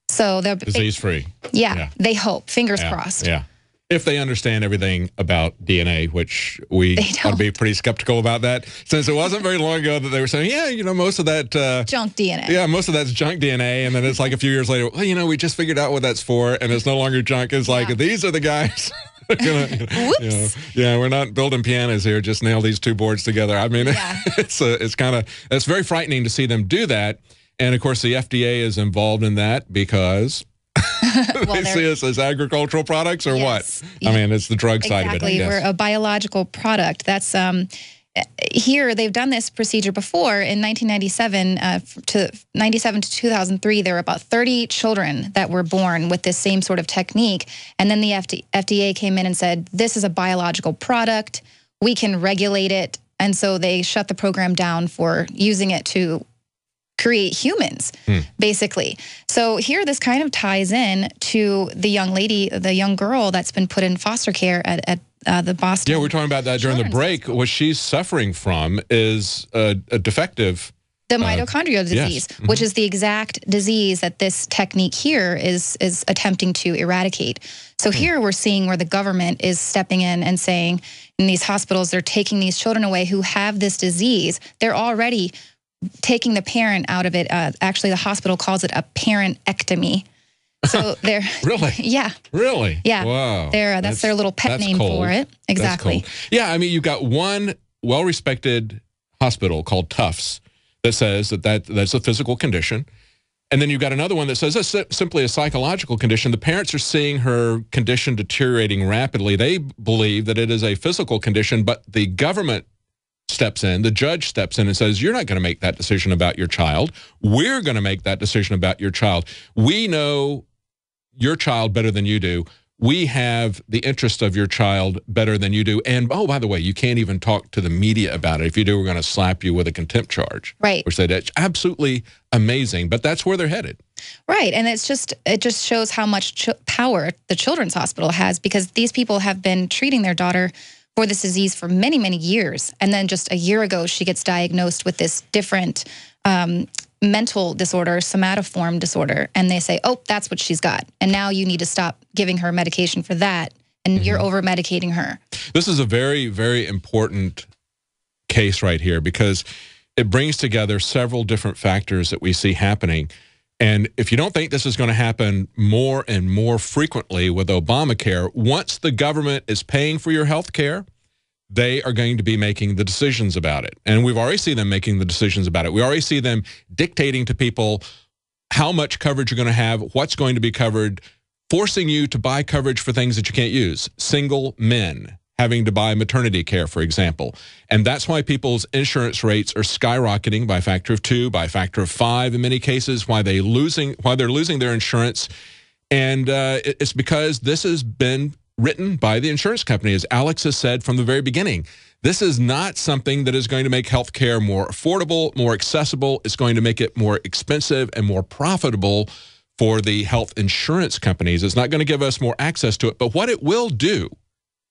So they're disease-free. Yeah, they hope. Fingers crossed. Yeah. If they understand everything about DNA, which we ought to be pretty skeptical about that, since it wasn't very long ago that they were saying, most of that... junk DNA. Yeah, most of that's junk DNA, and then it's like a few years later, well, we just figured out what that's for, and it's no longer junk. It's like, these are the guys... Whoops. We're not building pianos here, just nail these two boards together. I mean, it's very frightening to see them do that, and of course the FDA is involved in that because... They see us as agricultural products or what? I mean, it's the drug side of it. Exactly. We're a biological product. That's here, they've done this procedure before. In 1997 to 2003, there were about 30 children that were born with this same sort of technique. And then the FDA came in and said, this is a biological product. We can regulate it. And so they shut the program down for using it to create humans, basically. So here, this kind of ties in to the young lady, the young girl that's been put in foster care at the Boston. Yeah, we were talking about that during the break. What she's suffering from is a defective... The mitochondrial disease, yes. which is the exact disease that this technique here is attempting to eradicate. So here we're seeing where the government is stepping in and saying, in these hospitals, they're taking these children away who have this disease. They're already taking the parent out of it. Actually, the hospital calls it a parentectomy. So they're really, yeah, really, yeah. Wow, that's their little pet name for it. Exactly. Yeah, I mean, you've got one well-respected hospital called Tufts that says that's a physical condition, and then you've got another one that says that's simply a psychological condition. The parents are seeing her condition deteriorating rapidly. They believe that it is a physical condition, but the government steps in, the judge steps in and says, you're not going to make that decision about your child. We're going to make that decision about your child. We know your child better than you do. We have the interest of your child better than you do. And, oh, by the way, you can't even talk to the media about it. If you do, we're going to slap you with a contempt charge. Right. Which that's absolutely amazing. But that's where they're headed. Right. And it just shows how much power the Children's Hospital has, because these people have been treating their daughter for this disease for many, many years. And then just a year ago, she gets diagnosed with this different mental disorder, somatoform disorder. And they say, oh, that's what she's got. And now you need to stop giving her medication for that. And you're over-medicating her. This is a very, very important case right here, because it brings together several different factors that we see happening. And if you don't think this is going to happen more and more frequently with Obamacare, once the government is paying for your health care, they are going to be making the decisions about it. And we've already seen them making the decisions about it. We already see them dictating to people how much coverage you're going to have, what's going to be covered, forcing you to buy coverage for things that you can't use. Single men having to buy maternity care, for example. And that's why people's insurance rates are skyrocketing by a factor of 2, by a factor of 5 in many cases, why they're losing their insurance. And it's because this has been written by the insurance company. As Alex has said from the very beginning, this is not something that is going to make health care more affordable, more accessible. It's going to make it more expensive and more profitable for the health insurance companies. It's not going to give us more access to it. But what it will do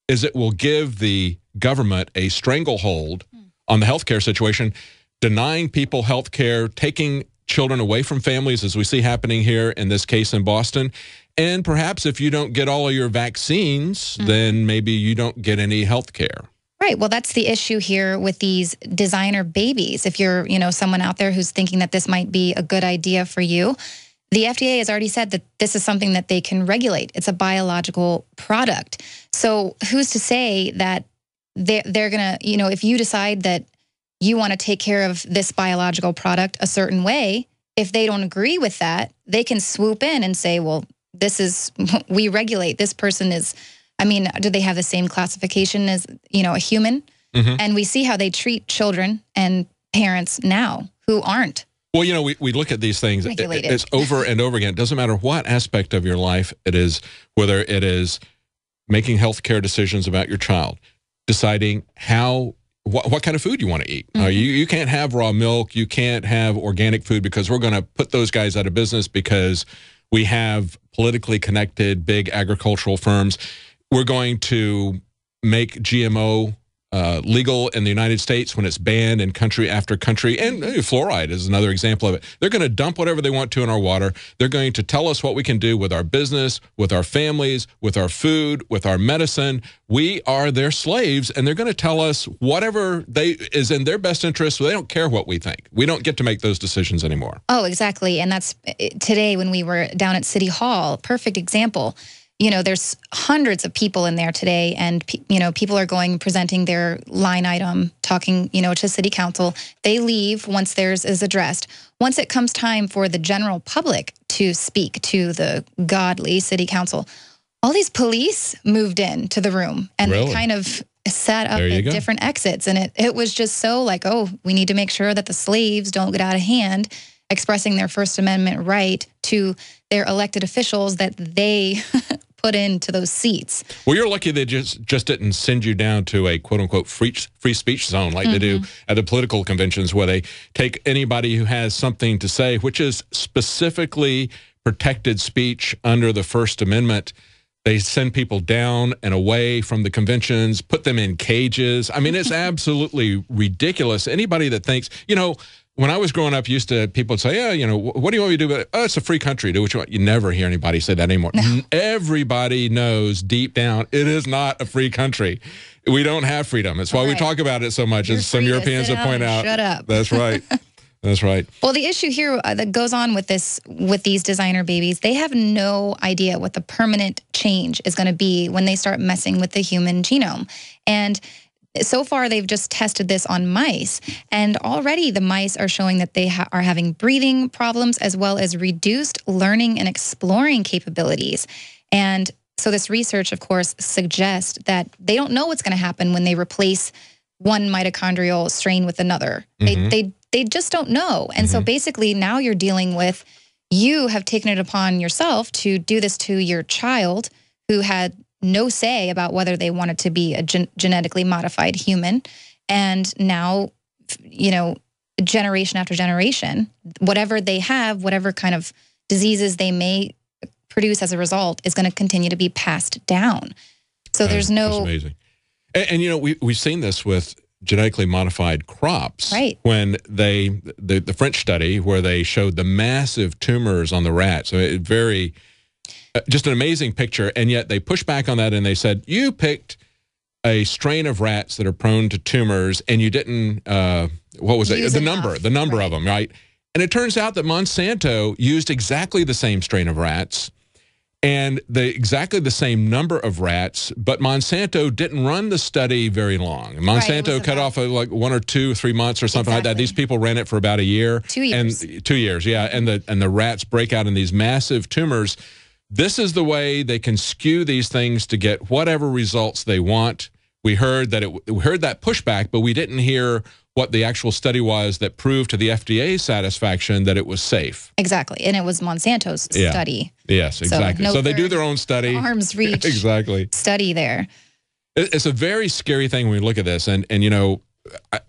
is it will give the government a stranglehold on the healthcare situation, denying people health care, taking children away from families, as we see happening here in this case in Boston. And perhaps if you don't get all of your vaccines, then maybe you don't get any health care. Right. Well, that's the issue here with these designer babies. If you're, someone out there who's thinking that this might be a good idea for you, the FDA has already said that this is something that they can regulate. It's a biological product. So who's to say that they're going to, if you decide that you want to take care of this biological product a certain way, if they don't agree with that, they can swoop in and say, well, we regulate. This person is, do they have the same classification as, a human? And we see how they treat children and parents now who aren't. Well, we look at these things, it's over and over again. It doesn't matter what aspect of your life it is, whether it is making health care decisions about your child, deciding what kind of food you want to eat. You can't have raw milk. You can't have organic food because we're going to put those guys out of business because we have politically connected big agricultural firms. We're going to make GMO legal in the United States when it's banned in country after country. And fluoride is another example of it. They're going to dump whatever they want to in our water. They're going to tell us what we can do with our business, with our families, with our food, with our medicine. We are their slaves, and they're going to tell us whatever is in their best interest. So they don't care what we think. We don't get to make those decisions anymore. Oh, exactly. And that's today when we were down at City Hall, perfect example. you know, there's hundreds of people in there today, and, you know, people are going, presenting their line item, talking, you know, to city council. They leave once theirs is addressed. Once it comes time for the general public to speak to the godly city council, all these police moved in to the room, and they kind of sat up at different exits. And it was just so like, oh, we need to make sure that the slaves don't get out of hand, expressing their First Amendment right to their elected officials that they put into those seats. Well, you're lucky they just didn't send you down to a quote-unquote free speech zone like they do at the political conventions, where they take anybody who has something to say, which is specifically protected speech under the First Amendment. They send people down and away from the conventions, put them in cages. I mean, it's absolutely ridiculous. Anybody that thinks, you know, when I was growing up, people would say, yeah, you know, what do you want me to do? Oh, it's a free country. Do what you want. You never hear anybody say that anymore. No. Everybody knows deep down it is not a free country. We don't have freedom. That's why we talk about it so much, as some Europeans have pointed out. Shut up. That's right. That's right. Well, the issue here that goes on with these designer babies, they have no idea what the permanent change is going to be when they start messing with the human genome. And so far, they've just tested this on mice, and already the mice are showing that they are having breathing problems, as well as reduced learning and exploring capabilities. And so this research, of course, suggests that they don't know what's going to happen when they replace one mitochondrial strain with another. They just don't know. And so basically now you're dealing with, you have taken it upon yourself to do this to your child who had no say about whether they wanted to be a genetically modified human. And now, you know, generation after generation, whatever they have, whatever kind of diseases they may produce as a result, is going to continue to be passed down. So there's no... That's amazing. And you know, we've seen this with genetically modified crops. Right. When the French study where they showed the massive tumors on the rats. So it very... just an amazing picture, and yet they pushed back on that and they said, you picked a strain of rats that are prone to tumors, and you didn't, what was it? The number of them, right? And it turns out that Monsanto used exactly the same strain of rats and exactly the same number of rats, but Monsanto didn't run the study very long. Monsanto cut off like 1 or 2 or 3 months or something like that. These people ran it for about a year. 2 years. And 2 years, yeah. And the rats break out in these massive tumors. This is the way they can skew these things to get whatever results they want. We heard that pushback, but we didn't hear what the actual study was that proved to the FDA's satisfaction that it was safe. Exactly, and it was Monsanto's study. Yes, exactly. So they do their own study. Arm's reach. Exactly. Study there. It's a very scary thing when we look at this, and you know,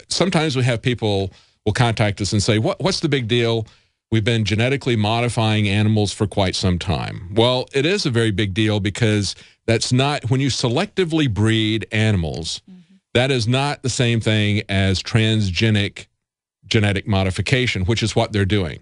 sometimes we have people will contact us and say, "What's the big deal? We've been genetically modifying animals for quite some time." Well, it is a very big deal, because that's not, when you selectively breed animals, that is not the same thing as transgenic genetic modification, which is what they're doing.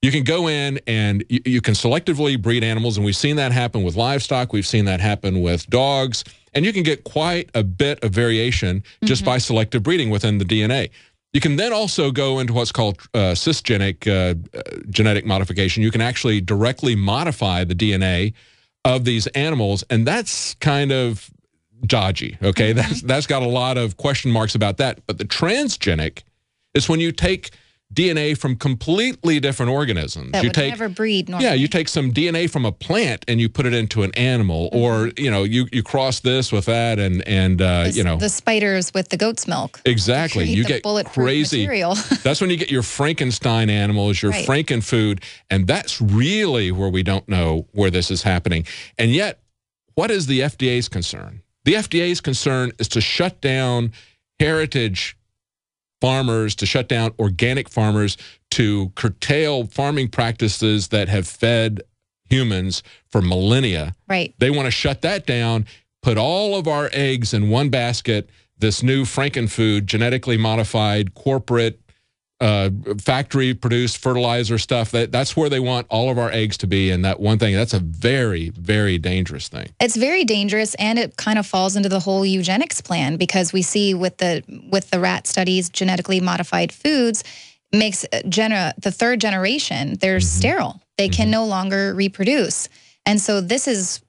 You can go in and you can selectively breed animals, and we've seen that happen with livestock. We've seen that happen with dogs, and you can get quite a bit of variation just by selective breeding within the DNA. You can then also go into what's called cisgenic genetic modification. You can actually directly modify the DNA of these animals, and that's kind of dodgy, okay? That's got a lot of question marks about that. But the transgenic is when you take DNA from completely different organisms. That would never breed normally. Yeah, you take some DNA from a plant and you put it into an animal, or you know, you cross this with that, and you know, the spiders with the goat's milk. Exactly, you get crazy material. That's when you get your Frankenstein animals, your Frankenfood, and that's really where we don't know where this is happening. And yet, what is the FDA's concern? The FDA's concern is to shut down heritage farmers, to shut down organic farmers, to curtail farming practices that have fed humans for millennia. Right. They want to shut that down, put all of our eggs in one basket, this new Frankenfood, genetically modified, corporate, factory-produced fertilizer stuff. That's where they want all of our eggs to be, and that one thing, that's a very, very dangerous thing. It's very dangerous, and it kind of falls into the whole eugenics plan, because we see with the rat studies, genetically modified foods makes the third generation, they're sterile. They can no longer reproduce. And so this is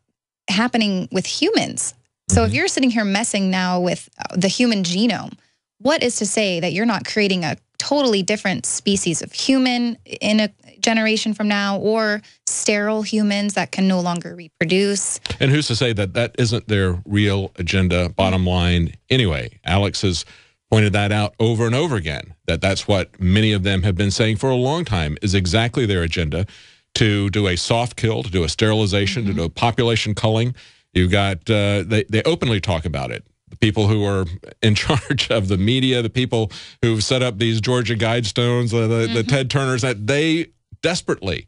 happening with humans. So if you're sitting here messing now with the human genome, what is to say that you're not creating a totally different species of human in a generation from now, or sterile humans that can no longer reproduce? And who's to say that that isn't their real agenda, bottom line? Anyway, Alex has pointed that out over and over again, that that's what many of them have been saying for a long time is exactly their agenda, to do a soft kill, to do a sterilization, to do a population culling. You've got, they openly talk about it. The people who are in charge of the media, the people who've set up these Georgia Guidestones, the Ted Turners, that they desperately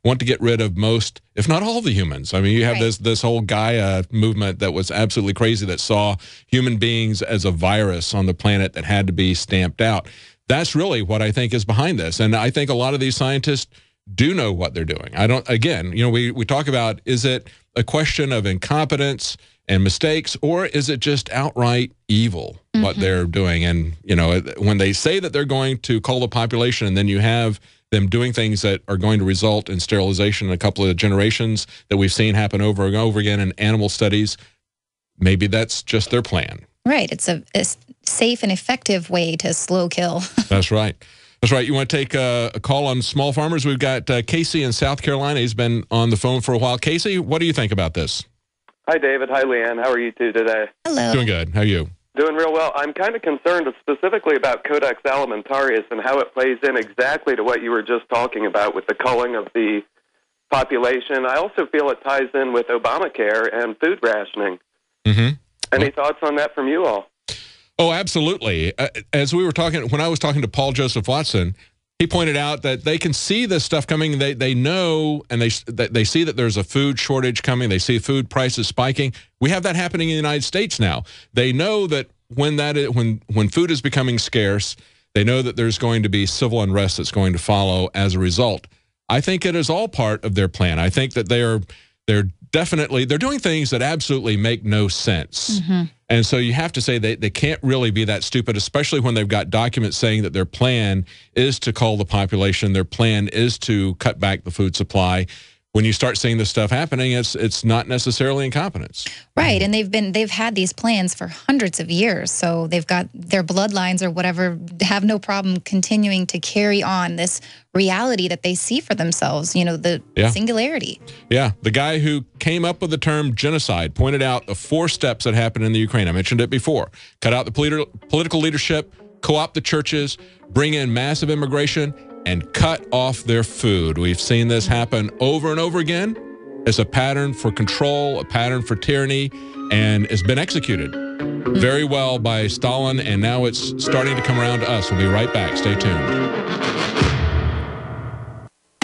want to get rid of most, if not all, the humans. I mean, you have this whole Gaia movement that was absolutely crazy, that saw human beings as a virus on the planet that had to be stamped out. That's really what I think is behind this. And I think a lot of these scientists do know what they're doing. Again, we talk about, is it a question of incompetence and mistakes, or is it just outright evil, what they're doing? And, when they say that they're going to cull the population, and then you have them doing things that are going to result in sterilization in a couple of generations that we've seen happen over and over again in animal studies, maybe that's just their plan. Right. It's a safe and effective way to slow kill. That's right. That's right. You want to take a call on small farmers? We've got Casey in South Carolina. He's been on the phone for a while. Casey, what do you think about this? Hi, David. Hi, Leanne. How are you two today? Hello. Doing good. How are you? Doing real well. I'm kind of concerned specifically about Codex Alimentarius and how it plays in exactly to what you were just talking about with the culling of the population. I also feel it ties in with Obamacare and food rationing. Any thoughts on that from you all? Oh, absolutely. As we were talking, when I was talking to Paul Joseph Watson, he pointed out that they can see this stuff coming. They know, and they see that there's a food shortage coming. They see food prices spiking. We have that happening in the United States now. They know that when food is becoming scarce, they know that there's going to be civil unrest that's going to follow as a result. I think it is all part of their plan. I think that they're doing things that absolutely make no sense. And so you have to say they can't really be that stupid, especially when they've got documents saying that their plan is to cull the population, their plan is to cut back the food supply. When you start seeing this stuff happening, it's not necessarily incompetence. Right, and they've had these plans for hundreds of years, so they've got their bloodlines or whatever have no problem continuing to carry on this reality that they see for themselves, the singularity. Yeah, the guy who came up with the term genocide pointed out the 4 steps that happened in the Ukraine. I mentioned it before. Cut out the political leadership, co-opt the churches, bring in massive immigration, and cut off their food. We've seen this happen over and over again as a pattern for control, a pattern for tyranny, and it's been executed very well by Stalin, and now it's starting to come around to us. We'll be right back. Stay tuned.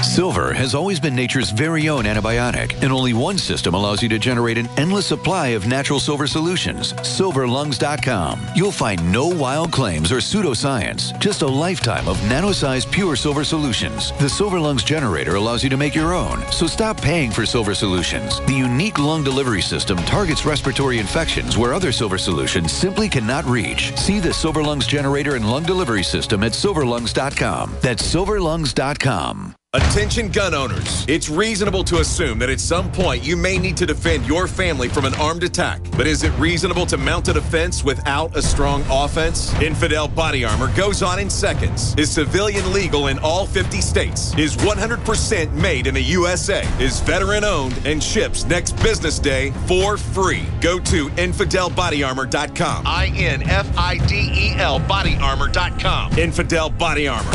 Silver has always been nature's very own antibiotic, and only one system allows you to generate an endless supply of natural silver solutions. SilverLungs.com. You'll find no wild claims or pseudoscience, just a lifetime of nano-sized pure silver solutions. The Silver Lungs generator allows you to make your own, so stop paying for silver solutions. The unique lung delivery system targets respiratory infections where other silver solutions simply cannot reach. See the Silver Lungs generator and lung delivery system at SilverLungs.com. That's SilverLungs.com. Attention gun owners. It's reasonable to assume that at some point you may need to defend your family from an armed attack. But is it reasonable to mount a defense without a strong offense? Infidel Body Armor goes on in seconds, is civilian legal in all 50 states, is 100% made in the USA, is veteran owned, and ships next business day for free. Go to InfidelBodyArmor.com. INFIDEL Bodyarmor.com. Infidel Body Armor.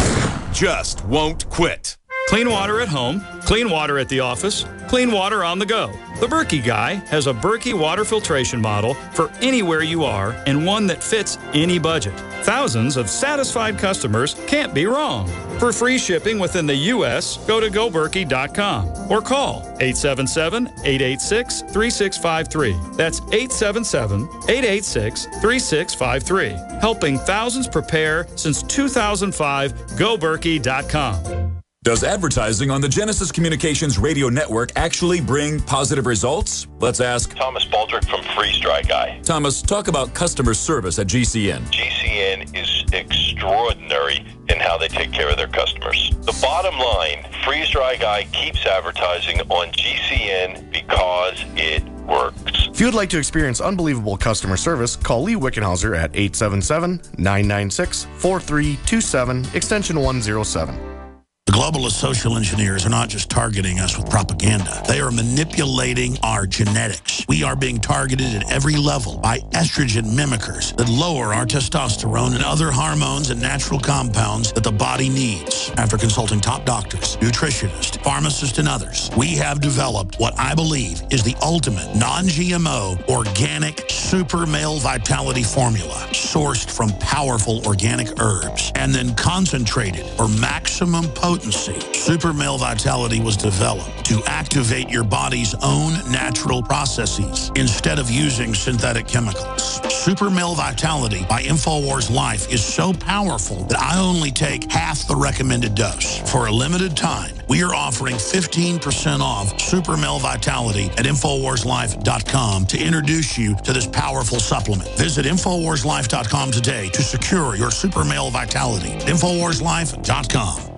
Just won't quit. Clean water at home, clean water at the office, clean water on the go. The Berkey Guy has a Berkey water filtration model for anywhere you are and one that fits any budget. Thousands of satisfied customers can't be wrong. For free shipping within the U.S., go to GoBerkey.com or call 877-886-3653. That's 877-886-3653. Helping thousands prepare since 2005, GoBerkey.com. Does advertising on the Genesis Communications radio network actually bring positive results? Let's ask Thomas Baldrick from Freeze Dry Guy. Thomas, talk about customer service at GCN. GCN is extraordinary in how they take care of their customers. The bottom line, Freeze Dry Guy keeps advertising on GCN because it works. If you would like to experience unbelievable customer service, call Lee Wickenhauser at 877-996-4327, extension 107. The globalist social engineers are not just targeting us with propaganda. They are manipulating our genetics. We are being targeted at every level by estrogen mimickers that lower our testosterone and other hormones and natural compounds that the body needs. After consulting top doctors, nutritionists, pharmacists, and others, we have developed what I believe is the ultimate non-GMO organic super male vitality formula sourced from powerful organic herbs and then concentrated for maximum potency. Super Male Vitality was developed to activate your body's own natural processes instead of using synthetic chemicals. Super Male Vitality by InfoWars Life is so powerful that I only take half the recommended dose. For a limited time, we are offering 15% off Super Male Vitality at InfoWarsLife.com to introduce you to this powerful supplement. Visit InfoWarsLife.com today to secure your Super Male Vitality. InfoWarsLife.com.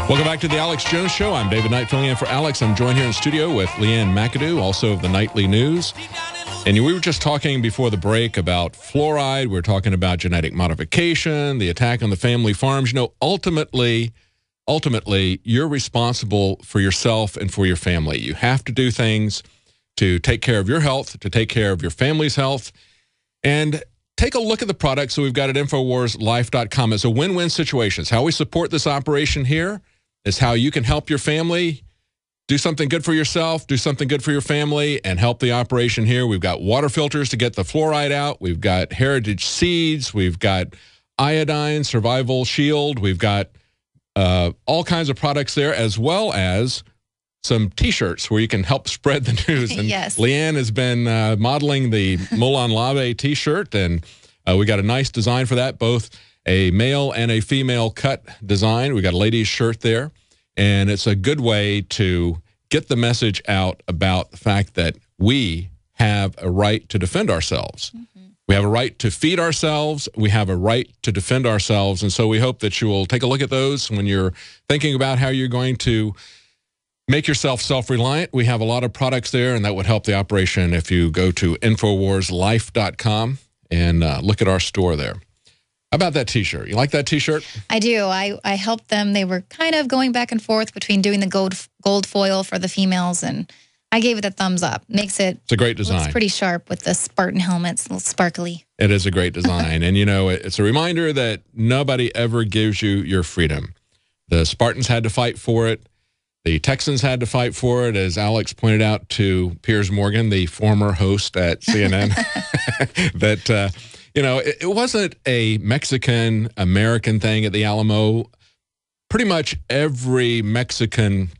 Welcome back to the Alex Jones Show. I'm David Knight filling in for Alex. I'm joined here in studio with Leanne McAdoo, also of the Nightly News. And we were just talking before the break about fluoride. We were talking about genetic modification, the attack on the family farms. You know, ultimately, you're responsible for yourself and for your family. You have to do things to take care of your health, to take care of your family's health. And take a look at the products that we've got at InfoWarsLife.com. It's a win-win situation. It's how we support this operation here. It's how you can help your family do something good for yourself, do something good for your family, and help the operation here. We've got water filters to get the fluoride out. We've got Heritage Seeds. We've got Iodine, Survival Shield. We've got all kinds of products there, as well as some T-shirts where you can help spread the news. And yes. Leanne has been modeling the Molon Labe T-shirt, and we got a nice design for that, both a male and a female cut design. We got a ladies' shirt there, and it's a good way to get the message out about the fact that we have a right to defend ourselves. Mm-hmm. We have a right to feed ourselves. We have a right to defend ourselves, and so we hope that you will take a look at those when you're thinking about how you're going to make yourself self-reliant. We have a lot of products there, and that would help the operation if you go to InfoWarsLife.com and look at our store there. How about that T-shirt? You like that T-shirt? I do. I helped them. They were kind of going back and forth between doing the gold foil for the females, and I gave it a thumbs up. It's a great design. It's pretty sharp with the Spartan helmets, a little sparkly. It is a great design. And, you know, it's a reminder that nobody ever gives you your freedom. The Spartans had to fight for it. The Texans had to fight for it, as Alex pointed out to Piers Morgan, the former host at CNN, that, you know, it wasn't a Mexican-American thing at the Alamo. Pretty much every Mexican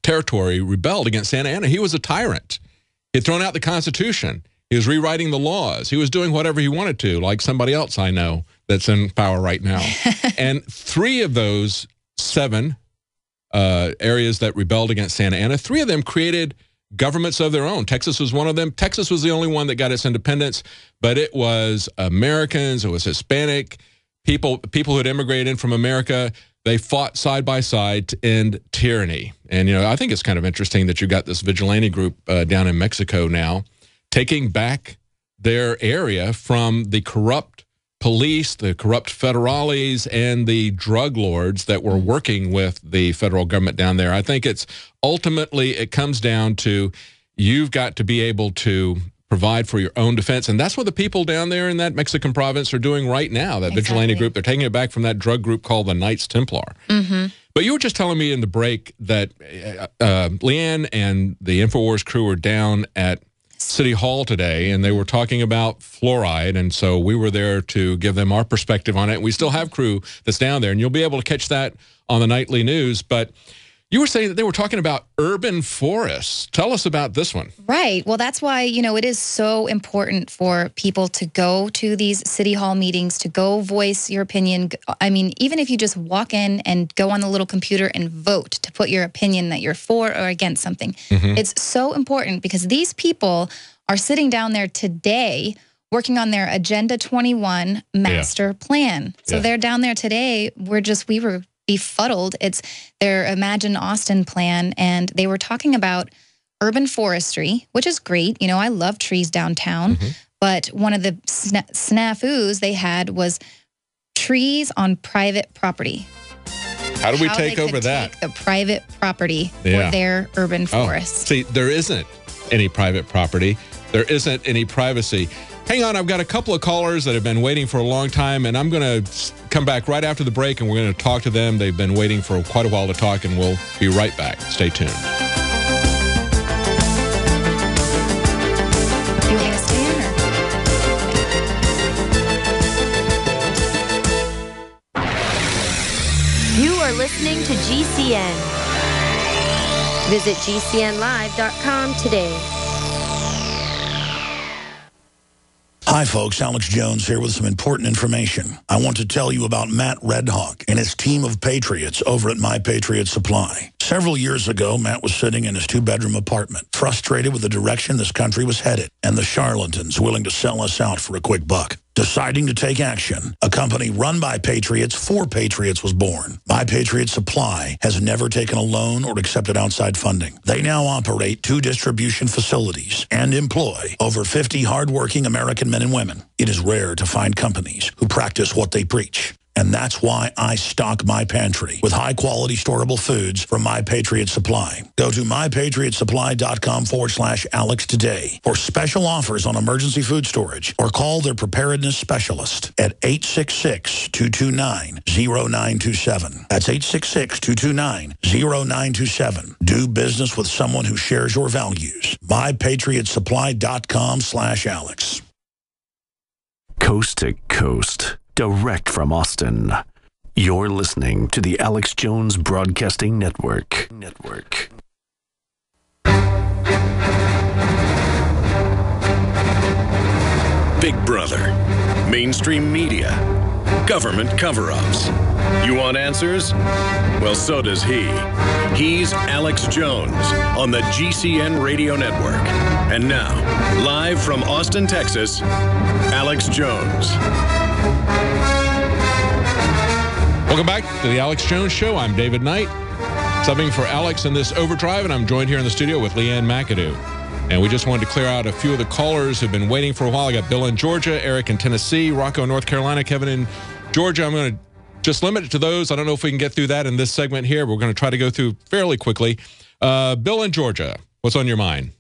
territory rebelled against Santa Anna. He was a tyrant. He had thrown out the Constitution. He was rewriting the laws. He was doing whatever he wanted to, like somebody else I know that's in power right now. And 3 of those 7 areas that rebelled against Santa Anna, 3 of them created governments of their own. Texas was one of them. Texas was the only one that got its independence, but it was Americans, it was Hispanic people who had immigrated in from America. They fought side by side to end tyranny. And, you know, I think it's kind of interesting that you got this vigilante group down in Mexico now taking back their area from the corrupt police, the corrupt federales, and the drug lords that were working with the federal government down there. I think it's ultimately, it comes down to you've got to be able to provide for your own defense. And that's what the people down there in that Mexican province are doing right now, that vigilante group. They're taking it back from that drug group called the Knights Templar. Mm-hmm. But you were just telling me in the break that Leanne and the InfoWars crew were down at City Hall today, and they were talking about fluoride, and so we were there to give them our perspective on it. We still have crew that's down there, and you'll be able to catch that on the Nightly News. But You were saying that they were talking about urban forests. Tell us about this one. Right. Well, that's why, it is so important for people to go to these city hall meetings, to go voice your opinion. I mean, even if you just walk in and go on the little computer and vote to put your opinion that you're for or against something. It's so important because these people are sitting down there today working on their Agenda 21 master plan. So they're down there today. We were befuddled. It's their Imagine Austin plan, and they were talking about urban forestry, which is great. I love trees downtown, but one of the snafus they had was trees on private property. How do we take over that? The private property for their urban forests. See, there isn't any private property. There isn't any privacy. Hang on, I've got a couple of callers that have been waiting for a long time, and I'm going to come back right after the break, and we're going to talk to them. They've been waiting for quite a while to talk, and we'll be right back. Stay tuned. You want me to stay in, or? You are listening to GCN. Visit GCNlive.com today. Hi, folks. Alex Jones here with some important information. I want to tell you about Matt Redhawk and his team of patriots over at My Patriot Supply. Several years ago, Matt was sitting in his two-bedroom apartment, frustrated with the direction this country was headed and the charlatans willing to sell us out for a quick buck. Deciding to take action, a company run by patriots for patriots was born. My Patriot Supply has never taken a loan or accepted outside funding. They now operate 2 distribution facilities and employ over 50 hardworking American men and women. It is rare to find companies who practice what they preach. And that's why I stock my pantry with high-quality storable foods from My Patriot Supply. Go to mypatriotsupply.com/Alex today for special offers on emergency food storage, or call their preparedness specialist at 866-229-0927. That's 866-229-0927. Do business with someone who shares your values. mypatriotsupply.com/Alex. Coast to coast. Direct from Austin, you're listening to the Alex Jones Broadcasting Network. Big Brother, mainstream media, government cover-ups. You want answers? Well, so does he. He's Alex Jones on the GCN Radio Network. And now, live from Austin, Texas, Alex Jones. Welcome back to the Alex Jones Show. I'm David Knight, subbing for Alex in this overdrive, and I'm joined here in the studio with Leanne McAdoo. And we just wanted to clear out a few of the callers who've been waiting for a while. I got Bill in Georgia, Eric in Tennessee, Rocco in North Carolina, Kevin in Georgia. I'm going to just limit it to those. I don't know if we can get through that in this segment here. We're going to try to go through fairly quickly. Bill in Georgia, what's on your mind?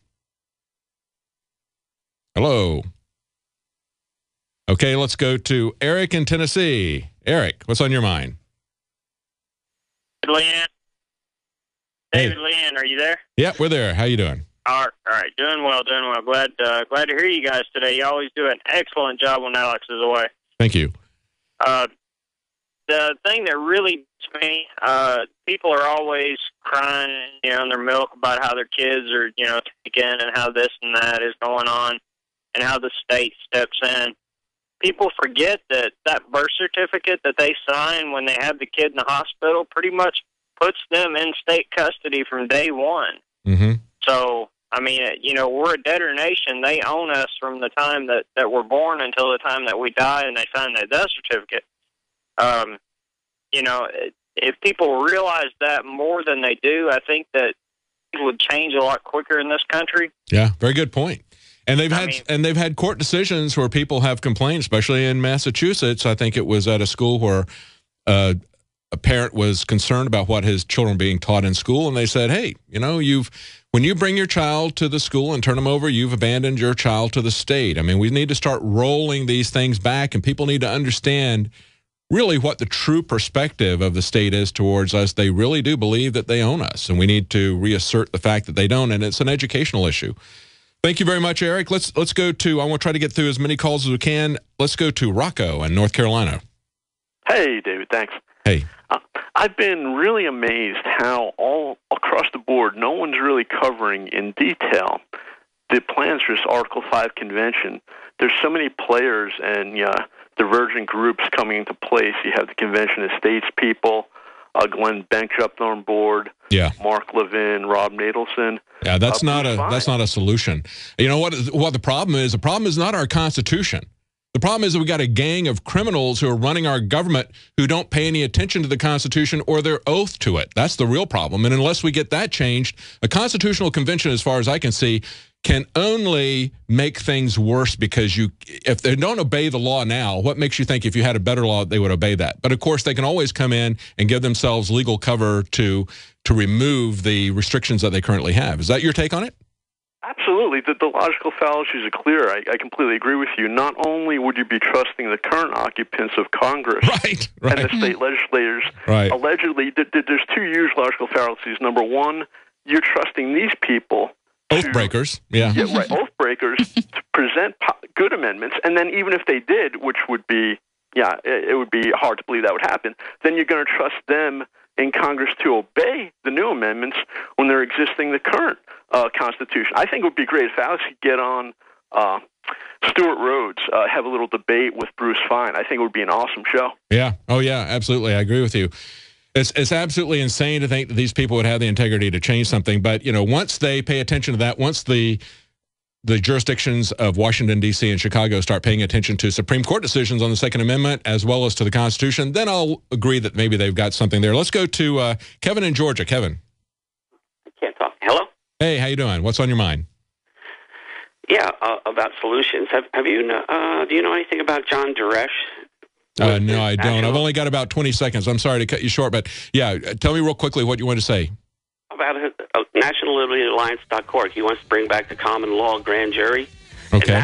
Hello. Okay, let's go to Eric in Tennessee. Eric, what's on your mind? Leanne. David, Leanne, are you there? Yeah, we're there. How you doing? All right. Doing well. Glad to hear you guys today. You always do an excellent job when Alex is away. Thank you. The thing that really gets me, people are always crying, in their milk about how their kids are, taken and how this and that is going on and how the state steps in. People forget that birth certificate that they sign when they have the kid in the hospital pretty much puts them in state custody from day one. Mm-hmm. So, we're a debtor nation. They own us from the time that we're born until the time that we die and they sign that death certificate. If people realize that more than they do, I think that it would change a lot quicker in this country. Yeah, very good point. And they've had court decisions where people have complained, especially in Massachusetts. I think it was at a school where a parent was concerned about what his children were being taught in school, and they said, "Hey, when you bring your child to the school and turn them over, you've abandoned your child to the state." We need to start rolling these things back, and people need to understand really what the true perspective of the state is towards us. They really do believe that they own us, and we need to reassert the fact that they don't, and it's an educational issue. Thank you very much, Eric. Let's go to, I want to try to get through as many calls as we can. Let's go to Rocco in North Carolina. Hey, David, thanks. Hey. I've been really amazed how all across the board, no one's really covering in detail the plans for this Article 5 convention. There's so many players and divergent groups coming into place. You have the Convention of States people, Glenn Bench up on board, Mark Levin, Rob Natelson. Yeah, that's not a solution. You know what the problem is? The problem is not our Constitution. The problem is that we got a gang of criminals who are running our government who don't pay any attention to the Constitution or their oath to it. That's the real problem. And unless we get that changed, a constitutional convention, as far as I can see, can only make things worse, because if they don't obey the law now, what makes you think if you had a better law they would obey that? But of course, they can always come in and give themselves legal cover to remove the restrictions that they currently have. Is that your take on it? Absolutely. The logical fallacies are clear. I completely agree with you. Not only would you be trusting the current occupants of Congress and the state legislators, allegedly, there's two huge logical fallacies. Number one, you're trusting these people, oath breakers, oath breakers, to present good amendments, and then even if they did, which would be, it would be hard to believe that would happen, then you're going to trust them in Congress to obey the new amendments when they're existing the current Constitution. I think it would be great if Alex could get on Stuart Rhodes, have a little debate with Bruce Fein. I think it would be an awesome show. Yeah. Oh, yeah, absolutely. I agree with you. It's absolutely insane to think that these people would have the integrity to change something. But, once they pay attention to that, once the jurisdictions of Washington, D.C. and Chicago start paying attention to Supreme Court decisions on the Second Amendment as well as to the Constitution, then I'll agree that maybe they've got something there. Let's go to Kevin in Georgia. Kevin. I can't talk. Hello? Hey, how you doing? What's on your mind? Yeah, about solutions. Have you do you know anything about John Duresh? No, I don't. I've only got about 20 seconds. I'm sorry to cut you short, but tell me real quickly what you want to say. About NationalLibertyAlliance.org. He wants to bring back the common law grand jury. Okay. And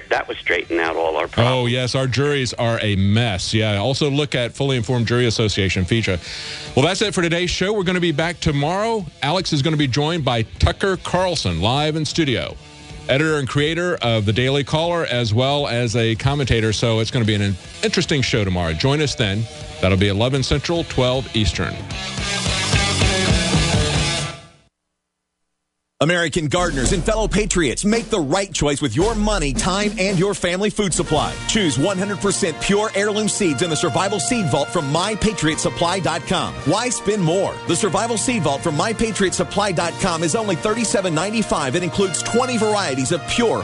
that would straighten out all our problems. Oh, yes, our juries are a mess. Yeah, also look at Fully Informed Jury Association, FIJA. Well, that's it for today's show. We're going to be back tomorrow. Alex is going to be joined by Tucker Carlson, live in studio. Editor and creator of The Daily Caller, as well as a commentator. So it's going to be an interesting show tomorrow. Join us then. That'll be 11 Central, 12 Eastern. American gardeners and fellow patriots, make the right choice with your money, time, and your family food supply. Choose 100% pure heirloom seeds in the Survival Seed Vault from MyPatriotSupply.com. Why spend more? The Survival Seed Vault from MyPatriotSupply.com is only $37.95 and includes 20 varieties of pure